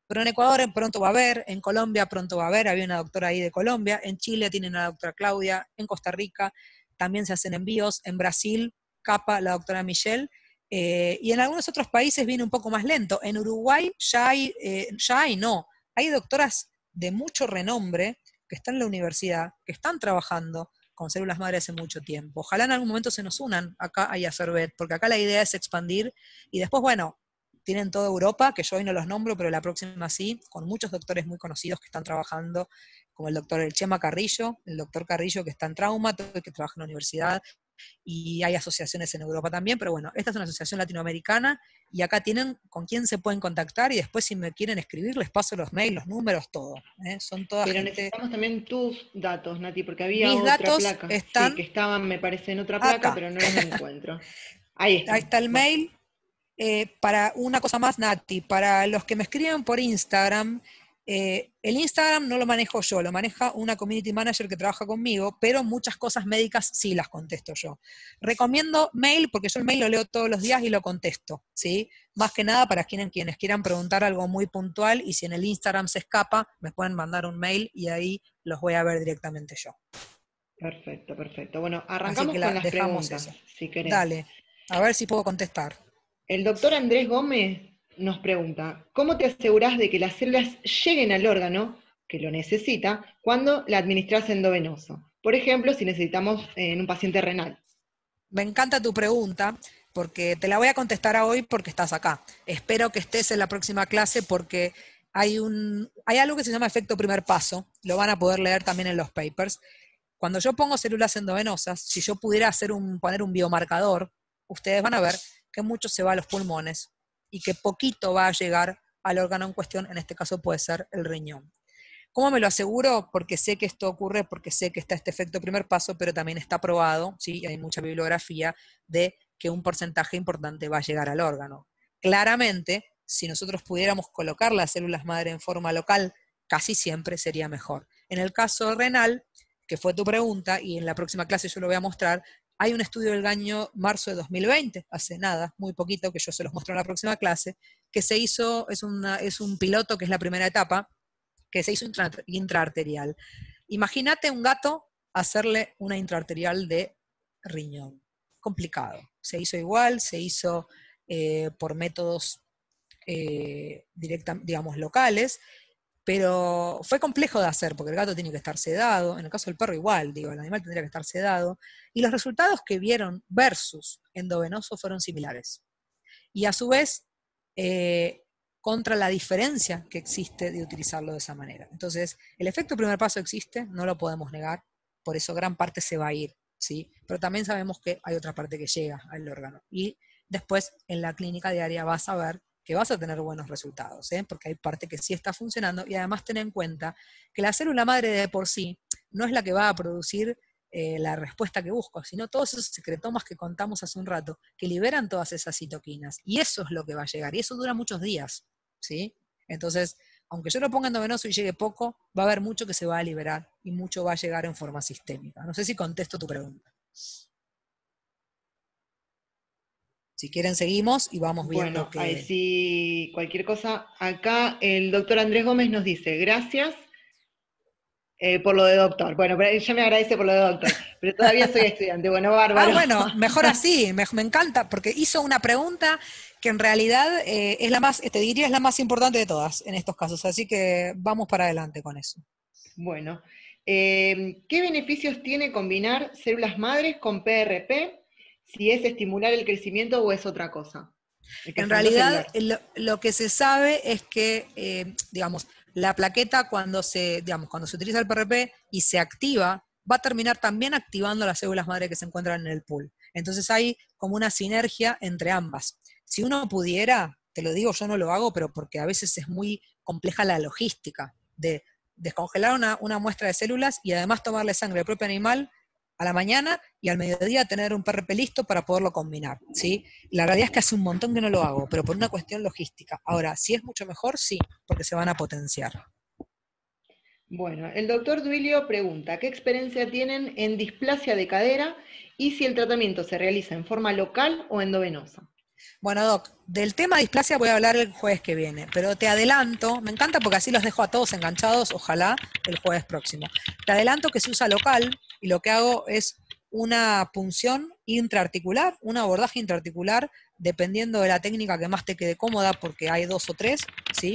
Pero en Ecuador pronto va a haber, en Colombia pronto va a haber, había una doctora ahí de Colombia, en Chile tienen una doctora Claudia, en Costa Rica también se hacen envíos, en Brasil escapa la doctora Michelle, y en algunos otros países viene un poco más lento. En Uruguay hay doctoras de mucho renombre que están en la universidad, que están trabajando con células madre hace mucho tiempo. Ojalá en algún momento se nos unan acá a Yacervet, porque acá la idea es expandir, y después, bueno, tienen toda Europa, que yo hoy no los nombro, pero la próxima sí, con muchos doctores muy conocidos que están trabajando, como el doctor Chema Carrillo, el doctor Carrillo que está en trauma, que trabaja en la universidad, y hay asociaciones en Europa también, pero bueno, esta es una asociación latinoamericana, y acá tienen con quién se pueden contactar, y después si me quieren escribir, les paso los mails, los números, todo. Son toda Pero gente. necesitamos también tus datos, Nati, porque había Mis otra datos placa. están Sí, que estaban, me parece, en otra placa, acá. pero no los encuentro. Ahí Ahí están. está el Bueno. mail. Para una cosa más, Nati, para los que me escriben por Instagram, el Instagram no lo manejo yo, lo maneja una community manager que trabaja conmigo, pero muchas cosas médicas sí las contesto yo. Recomiendo mail, porque yo el mail lo leo todos los días y lo contesto, ¿sí? Más que nada para quienes quieran preguntar algo muy puntual, y si en el Instagram se escapa, me pueden mandar un mail y ahí los voy a ver directamente yo. Perfecto, perfecto. Bueno, Así arrancamos que con las dejamos preguntas, eso. si querés. Dale, a ver si puedo contestar. El doctor Andrés Gómez nos pregunta, ¿cómo te asegurás de que las células lleguen al órgano que lo necesita cuando la administras endovenoso? Por ejemplo, si necesitamos en un paciente renal. Me encanta tu pregunta, porque te la voy a contestar hoy porque estás acá. Espero que estés en la próxima clase, porque hay algo que se llama efecto primer paso, lo van a poder leer también en los papers. Cuando yo pongo células endovenosas, si yo pudiera poner un biomarcador, ustedes van a ver que mucho se va a los pulmones y que poquito va a llegar al órgano en cuestión, en este caso puede ser el riñón. ¿Cómo me lo aseguro? Porque sé que esto ocurre, porque sé que está este efecto primer paso, pero también está probado, ¿sí? Hay mucha bibliografía de que un porcentaje importante va a llegar al órgano. Claramente, si nosotros pudiéramos colocar las células madre en forma local, casi siempre sería mejor. En el caso renal, que fue tu pregunta, y en la próxima clase yo lo voy a mostrar, hay un estudio del año marzo de 2020, hace nada, muy poquito, que yo se los muestro en la próxima clase, que se hizo, es un piloto, que es la primera etapa, que se hizo intraarterial. Imagínate un gato hacerle una intraarterial de riñón. Complicado. Se hizo igual, se hizo por métodos digamos, locales, pero fue complejo de hacer, porque el gato tiene que estar sedado, en el caso del perro igual, digo, el animal tendría que estar sedado, y los resultados que vieron versus endovenoso fueron similares. Y a su vez, contra la diferencia que existe de utilizarlo de esa manera. Entonces, el efecto primer paso existe, no lo podemos negar, por eso gran parte se va a ir, ¿sí? Pero también sabemos que hay otra parte que llega al órgano. Y después, en la clínica diaria vas a ver que vas a tener buenos resultados, porque hay parte que sí está funcionando, y además ten en cuenta que la célula madre de por sí no es la que va a producir la respuesta que busco, sino todos esos secretomas que contamos hace un rato, que liberan todas esas citoquinas, y eso es lo que va a llegar, y eso dura muchos días, ¿sí? Entonces, aunque yo lo ponga endovenoso y llegue poco, va a haber mucho que se va a liberar, y mucho va a llegar en forma sistémica. No sé si contesto tu pregunta. Si quieren seguimos y vamos viendo Bueno, ahí sí, cualquier cosa. Acá el doctor Andrés Gómez nos dice, gracias por lo de doctor. Bueno, pero ya me agradece por lo de doctor, pero todavía soy estudiante. Bueno, bárbaro. Bueno, mejor así, me encanta, porque hizo una pregunta que en realidad es la más, te diría, es la más importante de todas en estos casos, así que vamos para adelante con eso. Bueno, ¿qué beneficios tiene combinar células madres con PRP? Si es estimular el crecimiento o es otra cosa. En realidad, lo que se sabe es que, digamos, la plaqueta cuando se utiliza el PRP y se activa, va a terminar también activando las células madre que se encuentran en el pool. Entonces hay como una sinergia entre ambas. Si uno pudiera, te lo digo, yo no lo hago, pero porque a veces es muy compleja la logística de descongelar una muestra de células y además tomarle sangre del propio animal a la mañana y al mediodía tener un PRP listo para poderlo combinar, ¿sí? La realidad es que hace un montón que no lo hago, pero por una cuestión logística. Ahora, si es mucho mejor, sí, porque se van a potenciar. Bueno, el doctor Duilio pregunta, ¿qué experiencia tienen en displasia de cadera y si el tratamiento se realiza en forma local o endovenosa? Bueno, Doc, del tema displasia voy a hablar el jueves que viene, pero te adelanto, me encanta porque así los dejo a todos enganchados, ojalá el jueves próximo. Te adelanto que se usa local y lo que hago es una punción intraarticular, un abordaje intraarticular, dependiendo de la técnica que más te quede cómoda, porque hay 2 o 3, ¿sí?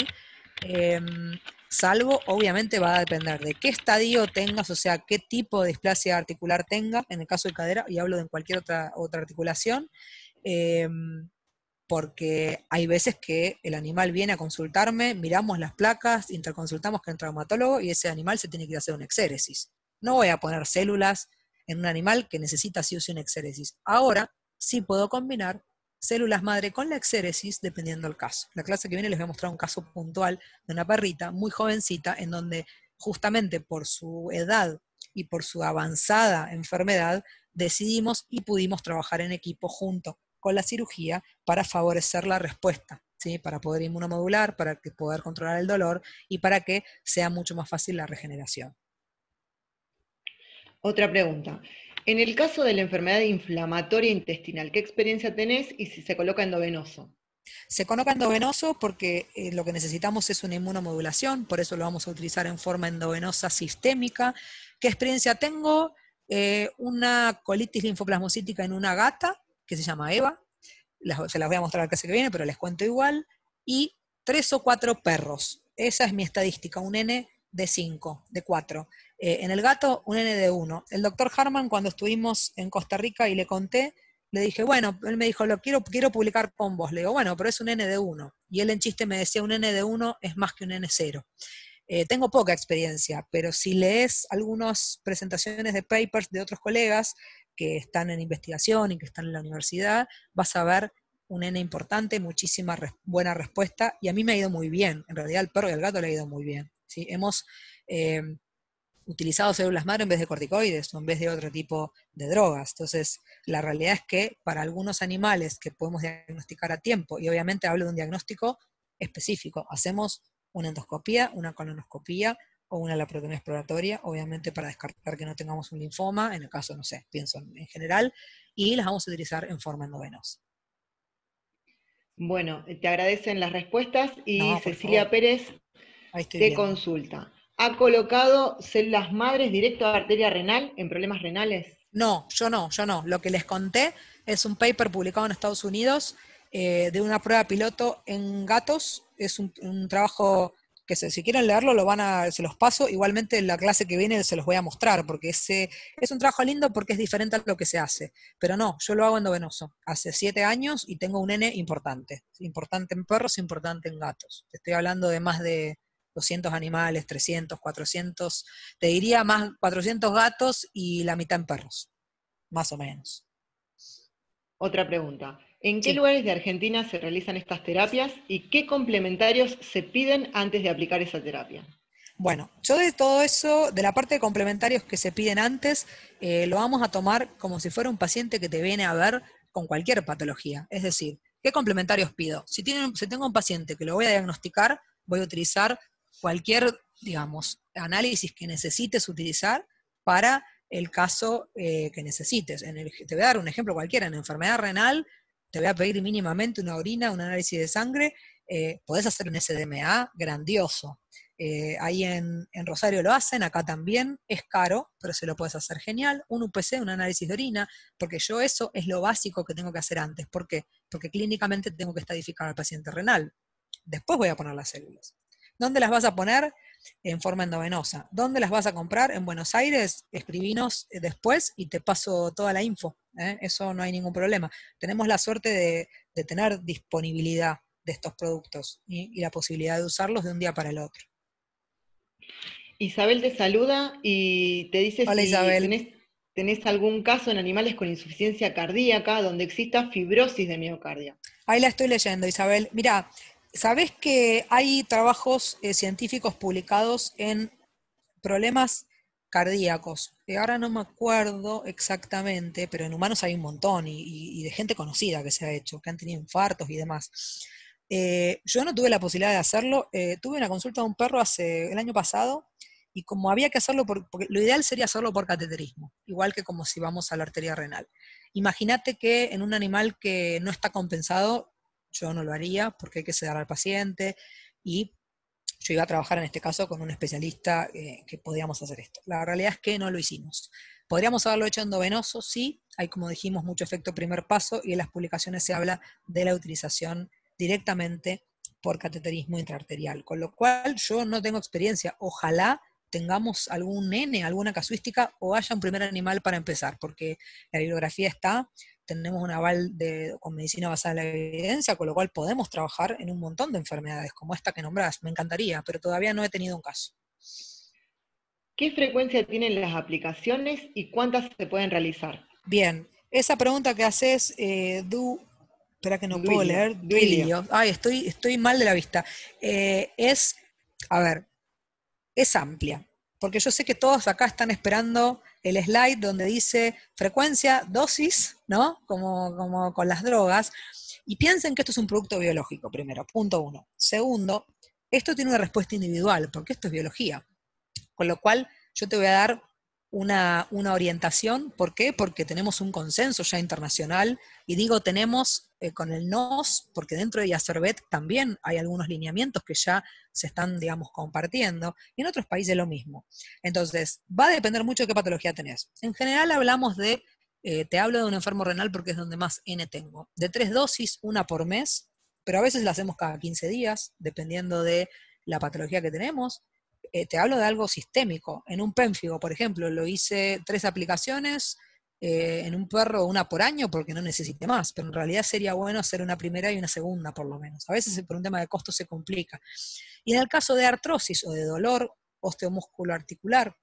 Salvo, obviamente va a depender de qué estadio tengas, o sea, qué tipo de displasia articular tenga, en el caso de cadera, y hablo de cualquier otra articulación, porque hay veces que el animal viene a consultarme, miramos las placas, interconsultamos con el traumatólogo y ese animal se tiene que ir a hacer una exéresis. No voy a poner células en un animal que necesita sí o sí una exéresis. Ahora sí puedo combinar células madre con la exéresis dependiendo del caso. La clase que viene les voy a mostrar un caso puntual de una perrita muy jovencita en donde justamente por su edad y por su avanzada enfermedad decidimos y pudimos trabajar en equipo junto con la cirugía para favorecer la respuesta, ¿sí? Para poder inmunomodular, para que poder controlar el dolor y para que sea mucho más fácil la regeneración. Otra pregunta. En el caso de la enfermedad inflamatoria intestinal, ¿qué experiencia tenés y si se coloca endovenoso? Se coloca endovenoso porque lo que necesitamos es una inmunomodulación, por eso lo vamos a utilizar en forma endovenosa sistémica. ¿Qué experiencia tengo? Una colitis linfoplasmocítica en una gata, que se llama Eva, se las voy a mostrar la clase que viene, pero les cuento igual, y 3 o 4 perros. Esa es mi estadística, un N de 5, de 4. En el gato, un N de 1. El doctor Harman, cuando estuvimos en Costa Rica y le conté, le dije, bueno, él me dijo, quiero publicar con vos. Le digo, bueno, pero es un N de 1. Y él en chiste me decía, un N de 1 es más que un N 0. Tengo poca experiencia, pero si lees algunas presentaciones de papers de otros colegas que están en investigación y que están en la universidad, vas a ver un N importante, muchísima buena respuesta, y a mí me ha ido muy bien. En realidad al perro y al gato le ha ido muy bien. ¿Sí? Hemos utilizado células madre en vez de corticoides o en vez de otro tipo de drogas. Entonces, la realidad es que para algunos animales que podemos diagnosticar a tiempo, y obviamente hablo de un diagnóstico específico, hacemos una endoscopía, una colonoscopía o una laparotomía exploratoria, obviamente para descartar que no tengamos un linfoma, en el caso, no sé, pienso en general, y las vamos a utilizar en forma endovenosa. Bueno, te agradecen las respuestas y No, por Cecilia favor. Pérez Ahí estoy te viendo. consulta. ¿Ha colocado células madres directo a arteria renal en problemas renales? No, yo no. Lo que les conté es un paper publicado en Estados Unidos de una prueba piloto en gatos. Es un trabajo que si quieren leerlo se los paso. Igualmente en la clase que viene se los voy a mostrar, porque es un trabajo lindo porque es diferente a lo que se hace. Pero no, yo lo hago endovenoso. Hace 7 años y tengo un N importante. Importante en perros, importante en gatos. Estoy hablando de más de 200 animales, 300, 400, te diría más 400 gatos y la mitad en perros, más o menos. Otra pregunta. ¿En qué Sí. lugares de Argentina se realizan estas terapias y qué complementarios se piden antes de aplicar esa terapia? Bueno, yo de todo eso, de la parte de complementarios que se piden antes, lo vamos a tomar como si fuera un paciente que te viene a ver con cualquier patología. Es decir, ¿qué complementarios pido? Si tengo un paciente que lo voy a diagnosticar, voy a utilizar cualquier, digamos, análisis que necesites utilizar para el caso que necesites. Te voy a dar un ejemplo cualquiera. En enfermedad renal, te voy a pedir mínimamente una orina, un análisis de sangre. Podés hacer un SDMA grandioso. Ahí en Rosario lo hacen, acá también, es caro, pero se lo puedes hacer genial. Un UPC, un análisis de orina, porque yo eso es lo básico que tengo que hacer antes. ¿Por qué? Porque clínicamente tengo que estadificar al paciente renal. Después voy a poner las células. ¿Dónde las vas a poner? En forma endovenosa. ¿Dónde las vas a comprar? En Buenos Aires, escribinos después y te paso toda la info. Eso no hay ningún problema. Tenemos la suerte de tener disponibilidad de estos productos y la posibilidad de usarlos de un día para el otro. Isabel te saluda y te dice Hola si Isabel. tenés algún caso en animales con insuficiencia cardíaca donde exista fibrosis de miocardio. Ahí la estoy leyendo, Isabel. Mira, ¿sabés que hay trabajos científicos publicados en problemas cardíacos? Ahora no me acuerdo exactamente, pero en humanos hay un montón y de gente conocida que se ha hecho, que han tenido infartos y demás. Yo no tuve la posibilidad de hacerlo. Tuve una consulta de un perro el año pasado y como había que hacerlo, porque lo ideal sería hacerlo por cateterismo, igual que como si vamos a la arteria renal. Imagínate que en un animal que no está compensado, yo no lo haría porque hay que sedar al paciente y yo iba a trabajar en este caso con un especialista que podíamos hacer esto. La realidad es que no lo hicimos. ¿Podríamos haberlo hecho endovenoso? Sí, hay, como dijimos, mucho efecto primer paso, y en las publicaciones se habla de la utilización directamente por cateterismo intraarterial, con lo cual yo no tengo experiencia. Ojalá tengamos algún nene, alguna casuística, o haya un primer animal para empezar, porque la bibliografía está, tenemos un aval con medicina basada en la evidencia, con lo cual podemos trabajar en un montón de enfermedades, como esta que nombrás. Me encantaría, pero todavía no he tenido un caso. ¿Qué frecuencia tienen las aplicaciones y cuántas se pueden realizar? Bien, esa pregunta que haces, espera que no puedo leer, Duilio. Ay, estoy mal de la vista. A ver, es amplia, porque yo sé que todos acá están esperando el slide donde dice frecuencia, dosis, ¿no? Como con las drogas, y piensen que esto es un producto biológico, primero, punto uno. Segundo, esto tiene una respuesta individual, porque esto es biología. Con lo cual, yo te voy a dar una orientación. ¿Por qué? Porque tenemos un consenso ya internacional, y digo tenemos con el NOS, porque dentro de IACERVET también hay algunos lineamientos que ya se están, digamos, compartiendo, y en otros países lo mismo. Entonces, va a depender mucho de qué patología tenés. En general hablamos te hablo de un enfermo renal porque es donde más N tengo, de 3 dosis, una por mes, pero a veces la hacemos cada 15 días, dependiendo de la patología que tenemos. Te hablo de algo sistémico. En un pénfigo, por ejemplo, lo hice 3 aplicaciones, en un perro una por año porque no necesité más, pero en realidad sería bueno hacer una primera y una segunda por lo menos. A veces por un tema de costo se complica. Y en el caso de artrosis o de dolor osteomusculoarticular,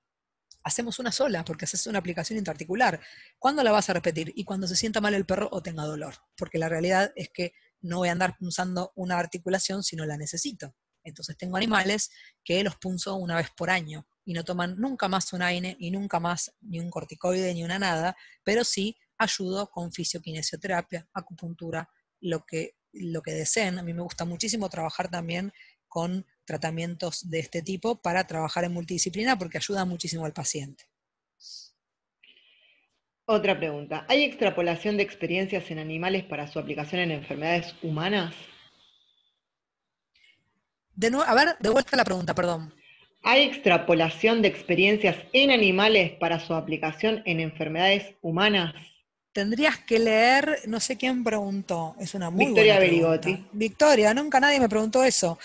hacemos una sola, porque haces una aplicación intraarticular. ¿Cuándo la vas a repetir? Y cuando se sienta mal el perro o tenga dolor, porque la realidad es que no voy a andar punzando una articulación si no la necesito. Entonces tengo animales que los punzo una vez por año y no toman nunca más un AINE y nunca más ni un corticoide ni una nada, pero sí ayudo con fisioquinesioterapia, acupuntura, lo que deseen. A mí me gusta muchísimo trabajar también con tratamientos de este tipo para trabajar en multidisciplina porque ayuda muchísimo al paciente. Otra pregunta. ¿Hay extrapolación de experiencias en animales para su aplicación en enfermedades humanas? A ver, de vuelta la pregunta, perdón. ¿Hay extrapolación de experiencias en animales para su aplicación en enfermedades humanas? Tendrías que leer, no sé quién preguntó, es una muy Victoria buena pregunta. Berigotti. Victoria, nunca nadie me preguntó eso.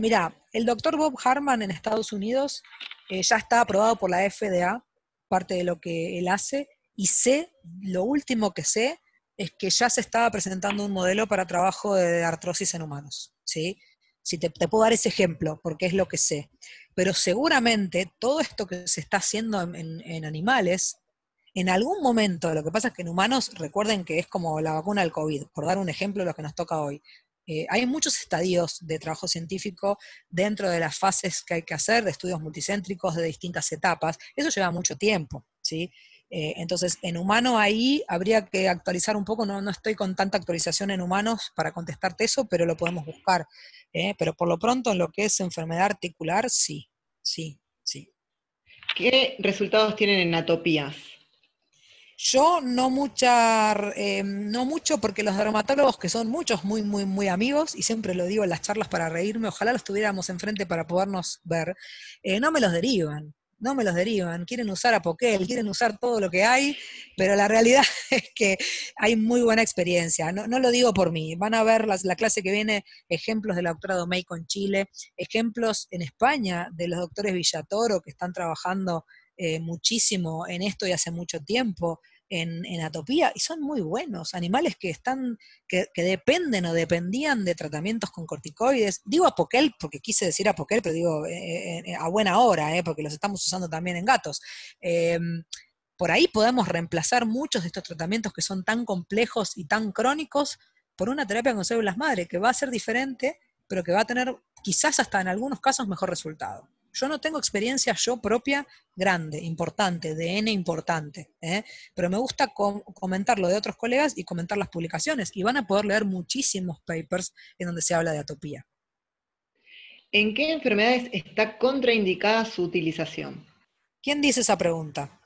Mirá, el doctor Bob Hartman en Estados Unidos ya está aprobado por la FDA, parte de lo que él hace, y lo último que sé es que ya se estaba presentando un modelo para trabajo de artrosis en humanos, ¿sí? Si te puedo dar ese ejemplo, porque es lo que sé. Pero seguramente todo esto que se está haciendo en animales, en algún momento, lo que pasa es que en humanos, recuerden que es como la vacuna del COVID, por dar un ejemplo de lo que nos toca hoy. Hay muchos estadios de trabajo científico dentro de las fases que hay que hacer, de estudios multicéntricos de distintas etapas. Eso lleva mucho tiempo, ¿sí? Entonces, en humano ahí habría que actualizar un poco, no estoy con tanta actualización en humanos para contestarte eso, pero lo podemos buscar. Pero por lo pronto, en lo que es enfermedad articular, sí. ¿Qué resultados tienen en atopías? Yo no mucho, porque los dermatólogos, que son muchos muy, muy, muy amigos, y siempre lo digo en las charlas para reírme, ojalá los tuviéramos enfrente para podernos ver, no me los derivan, quieren usar Apoquel, quieren usar todo lo que hay, pero la realidad es que hay muy buena experiencia. No lo digo por mí, van a ver la clase que viene ejemplos de la doctora Domeyko en Chile, ejemplos en España de los doctores Villatoro, que están trabajando muchísimo en esto y hace mucho tiempo en atopía, y son muy buenos, animales que dependen o dependían de tratamientos con corticoides. Digo Apoquel porque quise decir Apoquel, pero digo a buena hora, porque los estamos usando también en gatos. Por ahí podemos reemplazar muchos de estos tratamientos que son tan complejos y tan crónicos por una terapia con células madre, que va a ser diferente, pero que va a tener quizás hasta en algunos casos mejor resultado. Yo no tengo experiencia propia grande, importante, de N importante, pero me gusta comentar lo de otros colegas y comentar las publicaciones, y van a poder leer muchísimos papers en donde se habla de atopía. ¿En qué enfermedades está contraindicada su utilización? ¿Quién dice esa pregunta?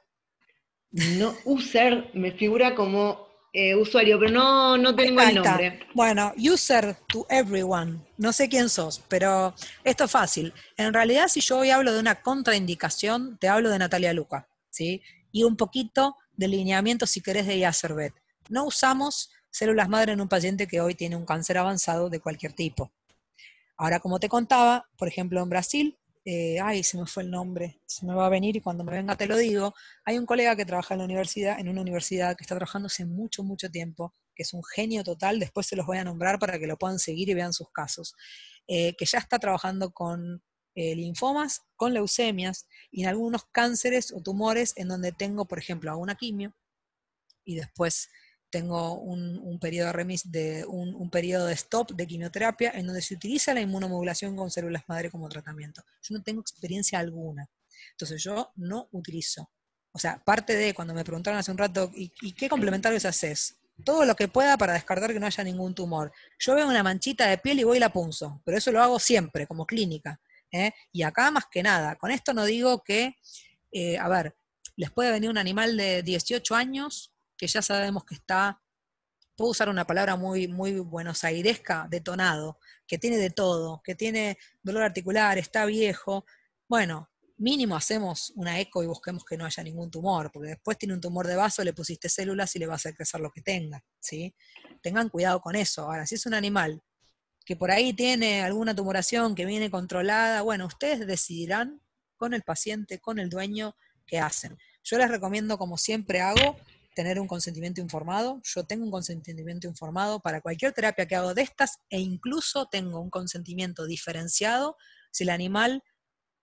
No, user me figura como usuario, pero no tengo el nombre. Bueno, user to everyone. No sé quién sos, pero esto es fácil. En realidad, si yo hoy hablo de una contraindicación, te hablo de Natalia Luca, ¿sí? y un poquito de lineamiento, si querés, de Iacervet. No usamos células madre en un paciente que hoy tiene un cáncer avanzado de cualquier tipo. Ahora, como te contaba, por ejemplo, en Brasil, se me fue el nombre, se me va a venir y cuando me venga te lo digo, hay un colega que trabaja en la universidad, en una universidad que está trabajando hace mucho, mucho tiempo, que es un genio total, después se los voy a nombrar para que lo puedan seguir y vean sus casos, que ya está trabajando con linfomas, con leucemias y en algunos cánceres o tumores en donde tengo, por ejemplo, hago una quimio y después tengo un periodo un periodo de stop de quimioterapia en donde se utiliza la inmunomodulación con células madre como tratamiento. Yo no tengo experiencia alguna, entonces yo no utilizo. O sea, parte de cuando me preguntaron hace un rato, ¿y qué complementarios haces? Todo lo que pueda para descartar que no haya ningún tumor. Yo veo una manchita de piel y voy y la punzo, pero eso lo hago siempre, como clínica. Y acá más que nada, con esto no digo que, a ver, les puede venir un animal de 18 años que ya sabemos que está, puedo usar una palabra muy, muy buenosairesca, detonado, que tiene de todo, que tiene dolor articular, está viejo. Bueno, mínimo hacemos una eco y busquemos que no haya ningún tumor, porque después tiene un tumor de vaso, le pusiste células y le va a hacer crecer lo que tenga, ¿sí? Tengan cuidado con eso. Ahora, si es un animal que por ahí tiene alguna tumoración que viene controlada, bueno, ustedes decidirán con el paciente, con el dueño, qué hacen. Yo les recomiendo, como siempre hago, tener un consentimiento informado. Yo tengo un consentimiento informado para cualquier terapia que hago de estas e incluso tengo un consentimiento diferenciado si el animal,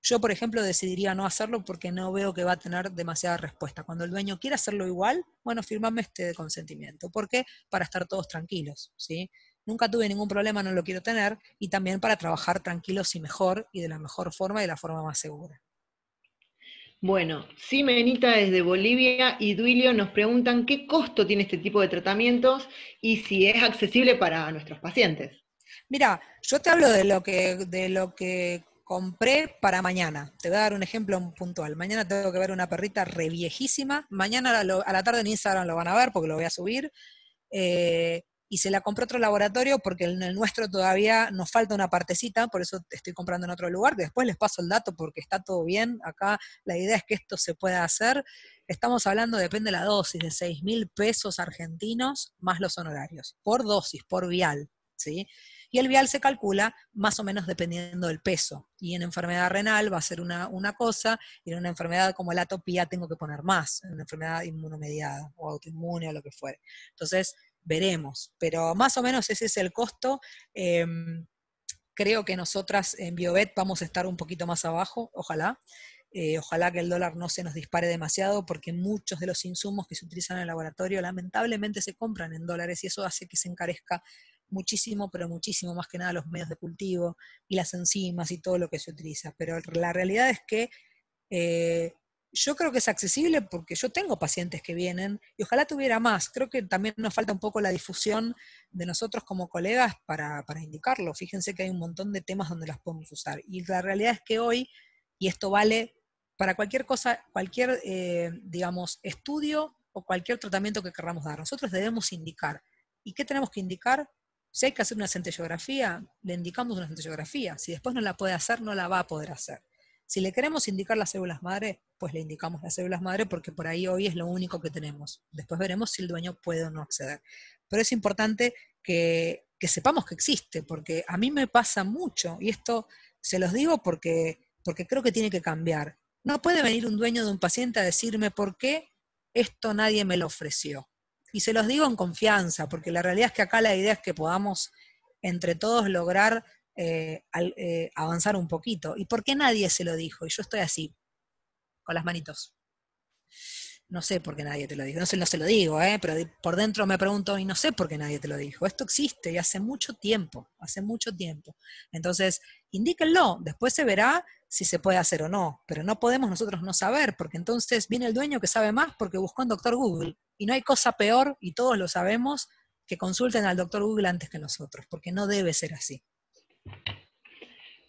yo por ejemplo decidiría no hacerlo porque no veo que va a tener demasiada respuesta. Cuando el dueño quiera hacerlo igual, bueno, firmame este consentimiento. ¿Por qué? Para estar todos tranquilos, ¿sí? Nunca tuve ningún problema, no lo quiero tener, y también para trabajar tranquilos y mejor, y de la mejor forma y de la forma más segura. Bueno, Simenita desde Bolivia y Duilio nos preguntan qué costo tiene este tipo de tratamientos y si es accesible para nuestros pacientes. Mira, yo te hablo de lo que compré para mañana. Te voy a dar un ejemplo puntual. Mañana tengo que ver una perrita re viejísima. Mañana a la tarde en Instagram lo van a ver porque lo voy a subir. Y se la compré a otro laboratorio porque en el nuestro todavía nos falta una partecita, por eso estoy comprando en otro lugar. Después les paso el dato porque está todo bien. Acá la idea es que esto se pueda hacer. Estamos hablando, depende de la dosis, de 6.000 pesos argentinos más los honorarios, por dosis, por vial, ¿sí? Y el vial se calcula más o menos dependiendo del peso. Y en enfermedad renal va a ser una cosa, y en una enfermedad como la atopía tengo que poner más, en una enfermedad inmunomediada o autoinmune o lo que fuere. Entonces, veremos, pero más o menos ese es el costo. Creo que nosotras en Biovet vamos a estar un poquito más abajo, ojalá. Ojalá que el dólar no se nos dispare demasiado, porque muchos de los insumos que se utilizan en el laboratorio lamentablemente se compran en dólares y eso hace que se encarezca muchísimo, pero muchísimo, más que nada los medios de cultivo y las enzimas y todo lo que se utiliza. Pero la realidad es que yo creo que es accesible porque yo tengo pacientes que vienen y ojalá tuviera más. Creo que también nos falta un poco la difusión de nosotros como colegas para indicarlo. Fíjense que hay un montón de temas donde las podemos usar. Y la realidad es que hoy, y esto vale para cualquier cosa, cualquier, digamos, estudio o cualquier tratamiento que queramos dar, nosotros debemos indicar. ¿Y qué tenemos que indicar? Si hay que hacer una centellografía, le indicamos una centellografía. Si después no la puede hacer, no la va a poder hacer. Si le queremos indicar las células madre, pues le indicamos las células madre porque por ahí hoy es lo único que tenemos. Después veremos si el dueño puede o no acceder. Pero es importante que sepamos que existe, porque a mí me pasa mucho, y esto se los digo porque creo que tiene que cambiar. No puede venir un dueño de un paciente a decirme por qué esto nadie me lo ofreció. Y se los digo en confianza, porque la realidad es que acá la idea es que podamos entre todos lograr avanzar un poquito. ¿Y por qué nadie se lo dijo? Y yo estoy así, con las manitos. No sé por qué nadie te lo dijo. No se lo digo, pero por dentro me pregunto, y no sé por qué nadie te lo dijo. Esto existe y hace mucho tiempo, Entonces, indíquenlo, después se verá si se puede hacer o no, pero no podemos nosotros no saber, porque entonces viene el dueño que sabe más porque buscó en Doctor Google. Y no hay cosa peor, y todos lo sabemos, que consulten al Doctor Google antes que nosotros, porque no debe ser así.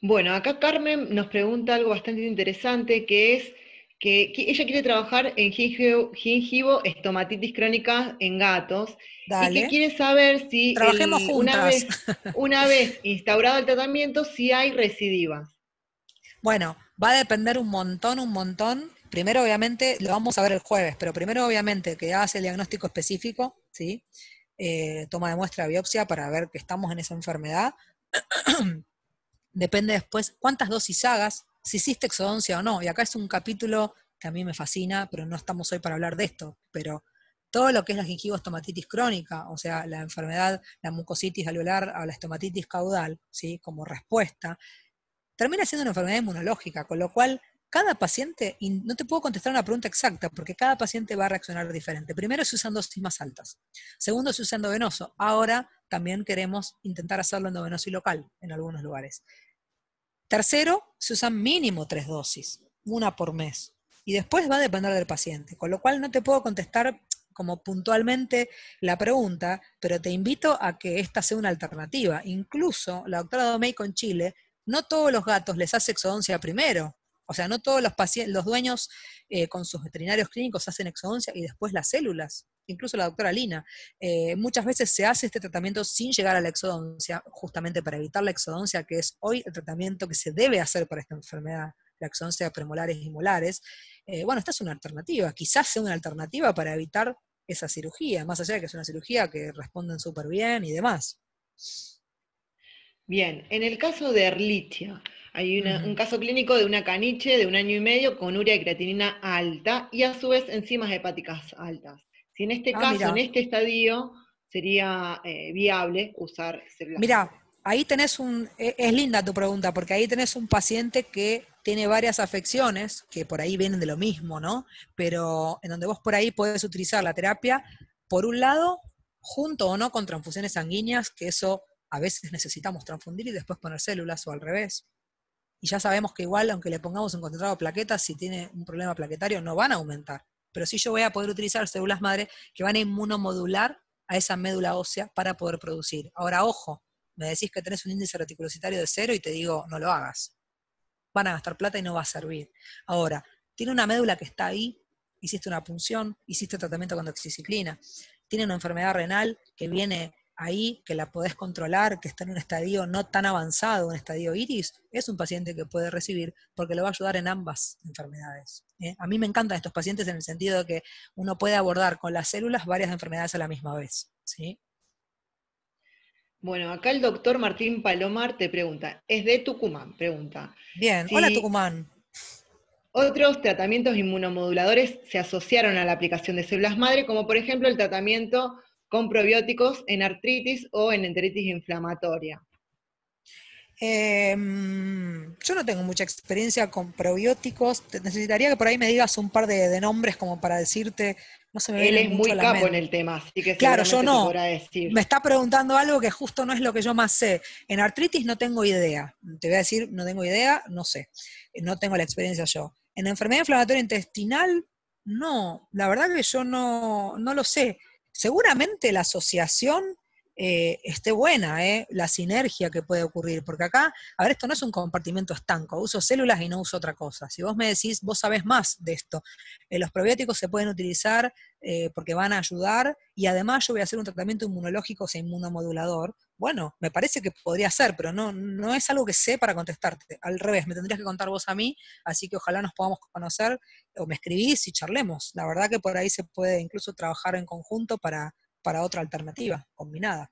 Bueno, acá Carmen nos pregunta algo bastante interesante, que es que ella quiere trabajar en gingivo estomatitis crónica en gatos. Y que Dale, quiere saber si trabajemos juntas. una vez instaurado el tratamiento, si hay recidivas. Bueno, va a depender un montón, primero obviamente, lo vamos a ver el jueves, pero primero obviamente que hagas el diagnóstico específico, ¿sí? Toma de muestra de biopsia para ver que estamos en esa enfermedad. Depende después cuántas dosis hagas, si hiciste exodoncia o no. Y acá es un capítulo que a mí me fascina, pero no estamos hoy para hablar de esto. Pero todo lo que es la gingivostomatitis crónica, o sea, la enfermedad, la mucositis alveolar o la estomatitis caudal, ¿sí? Como respuesta, termina siendo una enfermedad inmunológica, con lo cual cada paciente, y no te puedo contestar una pregunta exacta, porque cada paciente va a reaccionar diferente. Primero se usan dosis más altas. Segundo se usa endovenoso. Ahora también queremos intentar hacerlo endovenoso y local en algunos lugares. Tercero, se usan mínimo 3 dosis, una por mes. Y después va a depender del paciente, con lo cual no te puedo contestar como puntualmente la pregunta, pero te invito a que esta sea una alternativa. Incluso la doctora Domeyko en Chile, no todos los gatos les hace exodoncia primero. O sea, no todos los pacientes, los dueños con sus veterinarios clínicos hacen exodoncia y después las células. Incluso la doctora Lina. Muchas veces se hace este tratamiento sin llegar a la exodoncia, justamente para evitar la exodoncia, que es hoy el tratamiento que se debe hacer para esta enfermedad, la exodoncia de premolares y molares. Bueno, esta es una alternativa, quizás sea una alternativa para evitar esa cirugía, más allá de que es una cirugía que responden súper bien y demás. Bien, en el caso de Ehrlichia, hay un caso clínico de una caniche de 1 año y medio con urea y creatinina alta y a su vez enzimas hepáticas altas. Si en este caso, Mira. en este estadio, sería viable usar células. Mira, ahí tenés es linda tu pregunta, porque ahí tenés un paciente que tiene varias afecciones, que por ahí vienen de lo mismo, ¿no? Pero en donde vos por ahí podés utilizar la terapia, por un lado, junto o no con transfusiones sanguíneas, que eso a veces necesitamos transfundir y después poner células o al revés. Y ya sabemos que igual, aunque le pongamos un concentrado de plaquetas, si tiene un problema plaquetario, no van a aumentar. Pero sí yo voy a poder utilizar células madre que van a inmunomodular a esa médula ósea para poder producir. Ahora, ojo, me decís que tenés un índice reticulocitario de 0 y te digo, no lo hagas. Van a gastar plata y no va a servir. Ahora, tiene una médula que está ahí, hiciste una punción, hiciste tratamiento con doxiciclina, tiene una enfermedad renal que viene ahí, que la podés controlar, que está en un estadio no tan avanzado, un estadio iris, es un paciente que puede recibir porque lo va a ayudar en ambas enfermedades. A mí me encantan estos pacientes en el sentido de que uno puede abordar con las células varias enfermedades a la misma vez, ¿sí? Bueno, acá el doctor Martín Palomar te pregunta, es de Tucumán, pregunta. Bien, hola Si Tucumán. otros tratamientos inmunomoduladores se asociaron a la aplicación de células madre, como por ejemplo el tratamiento con probióticos en artritis o en enteritis inflamatoria. Yo no tengo mucha experiencia con probióticos. Necesitaría que por ahí me digas un par de nombres como para decirte, no se me Él vienen es mucho a muy la capo en mente. el tema, así que Claro, yo seguramente te no. podrá decir. Me está preguntando algo que justo no es lo que yo más sé. En artritis no tengo idea. Te voy a decir, no tengo idea, no sé. No tengo la experiencia yo. En enfermedad inflamatoria intestinal, no. La verdad que yo no lo sé. Seguramente la asociación esté buena, la sinergia que puede ocurrir, porque acá, a ver, esto no es un compartimento estanco, uso células y no uso otra cosa. Si vos me decís, vos sabés más de esto, los probióticos se pueden utilizar porque van a ayudar, y además yo voy a hacer un tratamiento inmunológico, o sea, inmunomodulador. Bueno, me parece que podría ser, pero no es algo que sé para contestarte. Al revés, me tendrías que contar vos a mí, así que ojalá nos podamos conocer, o me escribís y charlemos. La verdad que por ahí se puede incluso trabajar en conjunto para otra alternativa combinada.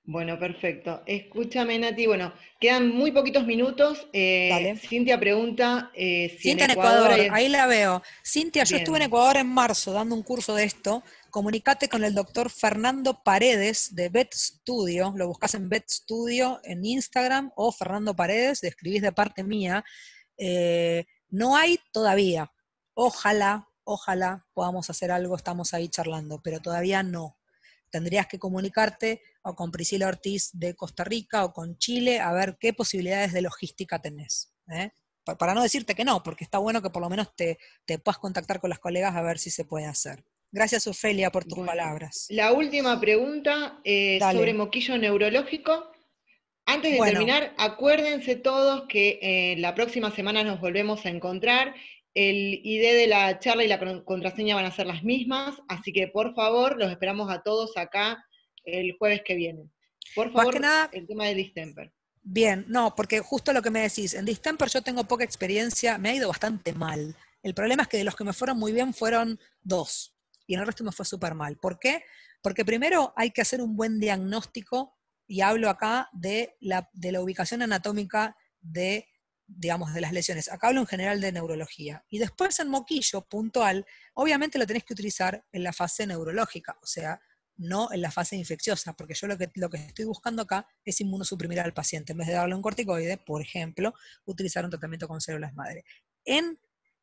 Bueno, perfecto. Escúchame, Nati, bueno, quedan muy poquitos minutos. Dale. Cintia pregunta si en Cintia en Ecuador Ecuador, hay... ahí la veo. Cintia, yo estuve en Bien, Ecuador en marzo dando un curso de esto. Comunicate con el doctor Fernando Paredes de Vet Studio. Lo buscas en Vet Studio en Instagram o Fernando Paredes, le escribís de parte mía. No hay todavía. Ojalá podamos hacer algo, estamos ahí charlando, pero todavía no. Tendrías que comunicarte o con Priscila Ortiz de Costa Rica o con Chile a ver qué posibilidades de logística tenés. Para no decirte que no, porque está bueno que por lo menos te puedas contactar con las colegas a ver si se puede hacer. Gracias, Ofelia, por tus bueno. palabras. La última pregunta sobre Dale. moquillo neurológico. Antes de Bueno, terminar, acuérdense todos que la próxima semana nos volvemos a encontrar. El ID de la charla y la contraseña van a ser las mismas, así que por favor, los esperamos a todos acá el jueves que viene. Por más que favor, nada, el tema del distemper. bien, no, porque justo lo que me decís, en distemper yo tengo poca experiencia, me ha ido bastante mal. El problema es que de los que me fueron muy bien fueron 2, y en el resto me fue súper mal. ¿Por qué? Porque primero hay que hacer un buen diagnóstico, y hablo acá de la ubicación anatómica de, digamos, de las lesiones. Acá hablo en general de neurología. Y después en moquillo, puntual, obviamente lo tenés que utilizar en la fase neurológica, o sea, no en la fase infecciosa, porque yo lo que estoy buscando acá es inmunosuprimir al paciente. En vez de darle un corticoide, por ejemplo, utilizar un tratamiento con células madre.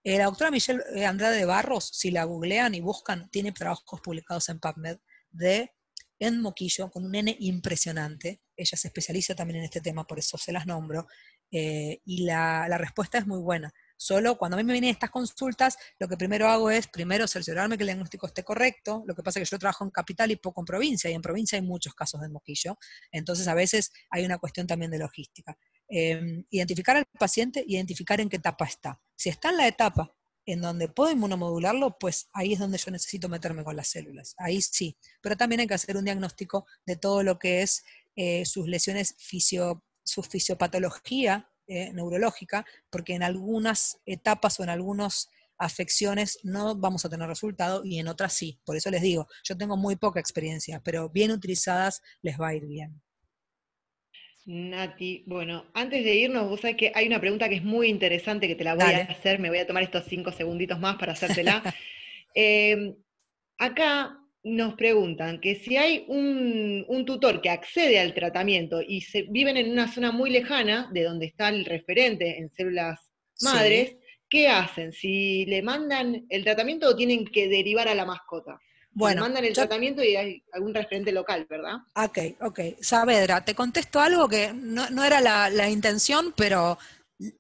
La doctora Michelle Andrade de Barros, si la googlean y buscan, tiene trabajos publicados en PubMed en moquillo, con un N impresionante. Ella se especializa también en este tema, por eso se las nombro. Y la respuesta es muy buena. Solo cuando a mí me vienen estas consultas, lo que primero hago es, primero, cerciorarme que el diagnóstico esté correcto. Lo que pasa es que yo trabajo en capital y poco en provincia, y en provincia hay muchos casos de moquillo. Entonces, a veces hay una cuestión también de logística. Identificar al paciente, identificar en qué etapa está. Si está en la etapa en donde puedo inmunomodularlo, pues ahí es donde yo necesito meterme con las células. Ahí sí. Pero también hay que hacer un diagnóstico de todo lo que es sus lesiones, su fisiopatología neurológica, porque en algunas etapas o en algunas afecciones no vamos a tener resultado y en otras sí. Por eso les digo, yo tengo muy poca experiencia, pero bien utilizadas les va a ir bien. Nati, bueno, antes de irnos, vos sabés que hay una pregunta que es muy interesante que te la voy Dale. a hacer, me voy a tomar estos 5 segunditos más para hacértela. Acá nos preguntan que si hay un tutor que accede al tratamiento y viven en una zona muy lejana de donde está el referente en células madres, Sí. ¿qué hacen? ¿Si le mandan el tratamiento o tienen que derivar a la mascota? Le Bueno, mandan el tratamiento y hay algún referente local, ¿verdad? Ok. Saavedra, te contesto algo que no era la intención, pero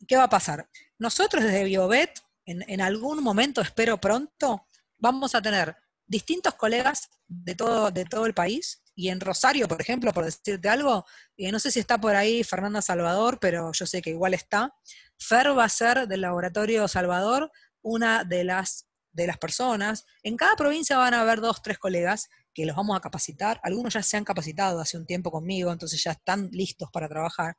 ¿qué va a pasar? Nosotros desde Biovet, en algún momento, espero pronto, vamos a tener distintos colegas de todo el país, y en Rosario, por ejemplo, por decirte algo, no sé si está por ahí Fernanda Salvador, pero yo sé que igual está. Fer va a ser del Laboratorio Salvador una de las personas. En cada provincia van a haber 2, 3 colegas que los vamos a capacitar. Algunos ya se han capacitado hace un tiempo conmigo, entonces ya están listos para trabajar,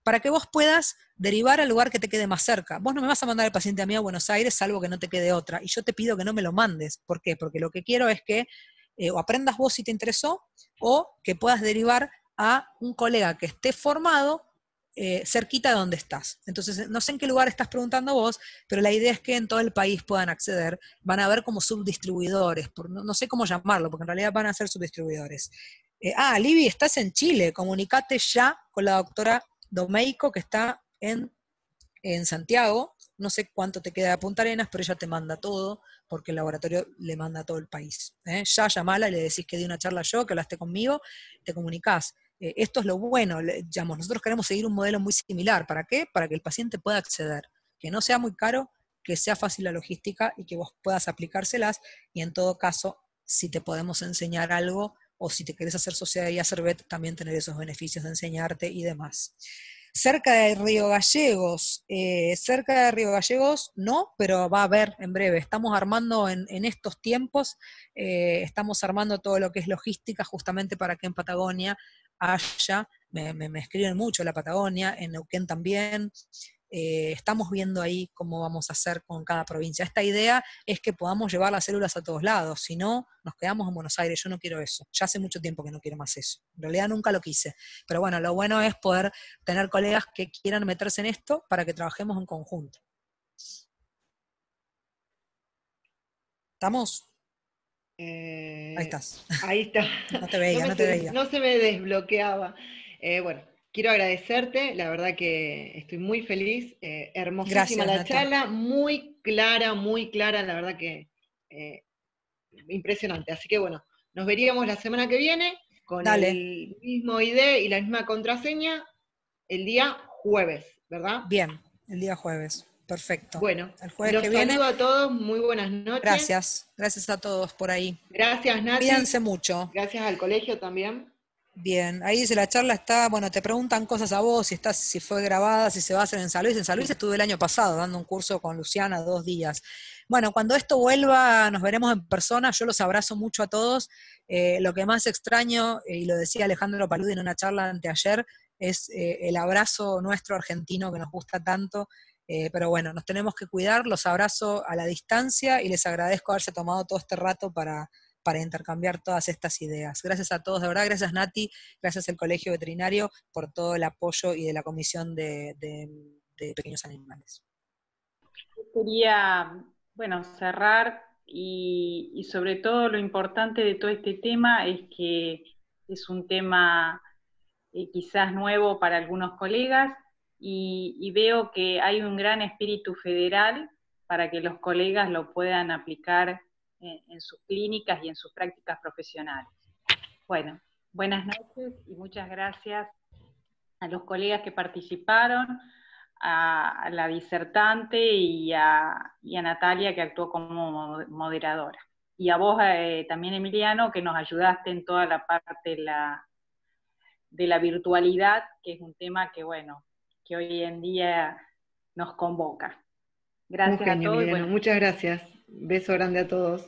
para que vos puedas derivar al lugar que te quede más cerca. Vos no me vas a mandar el paciente a mí a Buenos Aires, salvo que no te quede otra, y yo te pido que no me lo mandes. ¿Por qué? Porque lo que quiero es que o aprendas vos si te interesó, o que puedas derivar a un colega que esté formado cerquita de donde estás. Entonces, no sé en qué lugar estás preguntando vos, pero la idea es que en todo el país puedan acceder. Van a haber como subdistribuidores, no sé cómo llamarlo, porque en realidad van a ser subdistribuidores. Libby, estás en Chile, comunicate ya con la doctora Domeico, que está en Santiago. No sé cuánto te queda de Punta Arenas, pero ella te manda todo, porque el laboratorio le manda a todo el país. Ya llamala y le decís que di una charla yo, que hablaste conmigo, te comunicás. Esto es lo bueno, digamos, nosotros queremos seguir un modelo muy similar. ¿Para qué? Para que el paciente pueda acceder, que no sea muy caro, que sea fácil la logística y que vos puedas aplicárselas, y en todo caso, si te podemos enseñar algo, o si te querés hacer sociedad y hacer BET, también tener esos beneficios de enseñarte y demás. Cerca de Río Gallegos, no, pero va a haber en breve. Estamos armando en estos tiempos, estamos armando todo lo que es logística justamente para que en Patagonia haya, me escriben mucho la Patagonia, en Neuquén también. Estamos viendo ahí cómo vamos a hacer con cada provincia. Esta idea es que podamos llevar las células a todos lados, si no, nos quedamos en Buenos Aires. Yo no quiero eso, ya hace mucho tiempo que no quiero más eso, en realidad nunca lo quise, pero bueno, lo bueno es poder tener colegas que quieran meterse en esto para que trabajemos en conjunto. ¿Estamos? Ahí estás. Ahí está. No te veía, no te veía. No se me desbloqueaba. Bueno, quiero agradecerte, la verdad que estoy muy feliz. Hermosísima Gracias, la Nati. charla, muy clara, la verdad que impresionante. Así que bueno, nos veríamos la semana que viene con Dale. el mismo ID y la misma contraseña el día jueves, ¿verdad? Bien, el día jueves. Perfecto. Bueno, el jueves los que viene. saludo a todos, muy buenas noches. Gracias a todos por ahí. Gracias, Nati. Cuídense mucho. Gracias al colegio también. Bien, ahí dice la charla está, bueno, te preguntan cosas a vos, si fue grabada, si se va a hacer en San Luis. En San Luis estuve el año pasado dando un curso con Luciana 2 días. Bueno, cuando esto vuelva, nos veremos en persona. Yo los abrazo mucho a todos. Lo que más extraño, y lo decía Alejandro Paludi en una charla anteayer, es el abrazo nuestro argentino que nos gusta tanto. Pero bueno, nos tenemos que cuidar, los abrazo a la distancia y les agradezco haberse tomado todo este rato para intercambiar todas estas ideas. Gracias a todos, de verdad, gracias Nati, gracias al Colegio Veterinario por todo el apoyo y de la Comisión de Pequeños Animales. Quería, bueno, cerrar y sobre todo lo importante de todo este tema es que es un tema quizás nuevo para algunos colegas y veo que hay un gran espíritu federal para que los colegas lo puedan aplicar en sus clínicas y en sus prácticas profesionales. Bueno, buenas noches y muchas gracias a los colegas que participaron, a la disertante y a Natalia, que actuó como moderadora. Y a vos también, Emiliano, que nos ayudaste en toda la parte de la virtualidad, que es un tema que, bueno, que hoy en día nos convoca. Gracias Un genio, a todos. Emiliano. Bueno, muchas gracias. Beso grande a todos.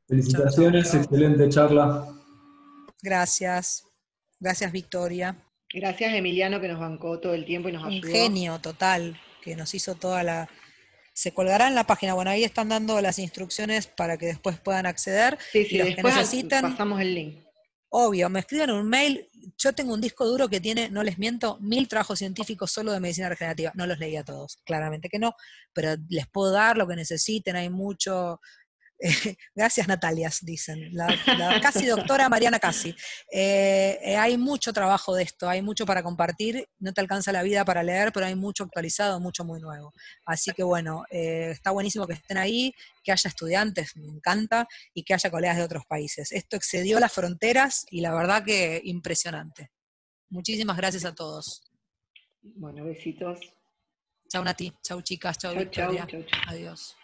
Felicitaciones, Chau, chau. excelente charla. Gracias. Gracias, Victoria. Gracias, Emiliano, que nos bancó todo el tiempo y nos Un ayudó. genio total, que nos hizo toda la... Se colgará en la página, bueno, ahí están dando las instrucciones para que después puedan acceder. Sí, y los que después necesitan, pasamos el link. obvio, me escriben un mail. Yo tengo un disco duro que tiene, no les miento, 1000 trabajos científicos solo de medicina regenerativa. No los leí a todos, claramente que no, pero les puedo dar lo que necesiten, hay mucho... gracias, Natalias, dicen. La casi doctora Mariana Casi. Hay mucho trabajo de esto, hay mucho para compartir. No te alcanza la vida para leer, pero hay mucho actualizado, mucho muy nuevo. Así que bueno, está buenísimo que estén ahí, que haya estudiantes, me encanta, y que haya colegas de otros países. Esto excedió las fronteras y la verdad que impresionante. Muchísimas gracias a todos. Bueno, besitos. Chau, Nati. Chau, chicas. Chau, Chau, Victoria. chau, chau, chau. Adiós.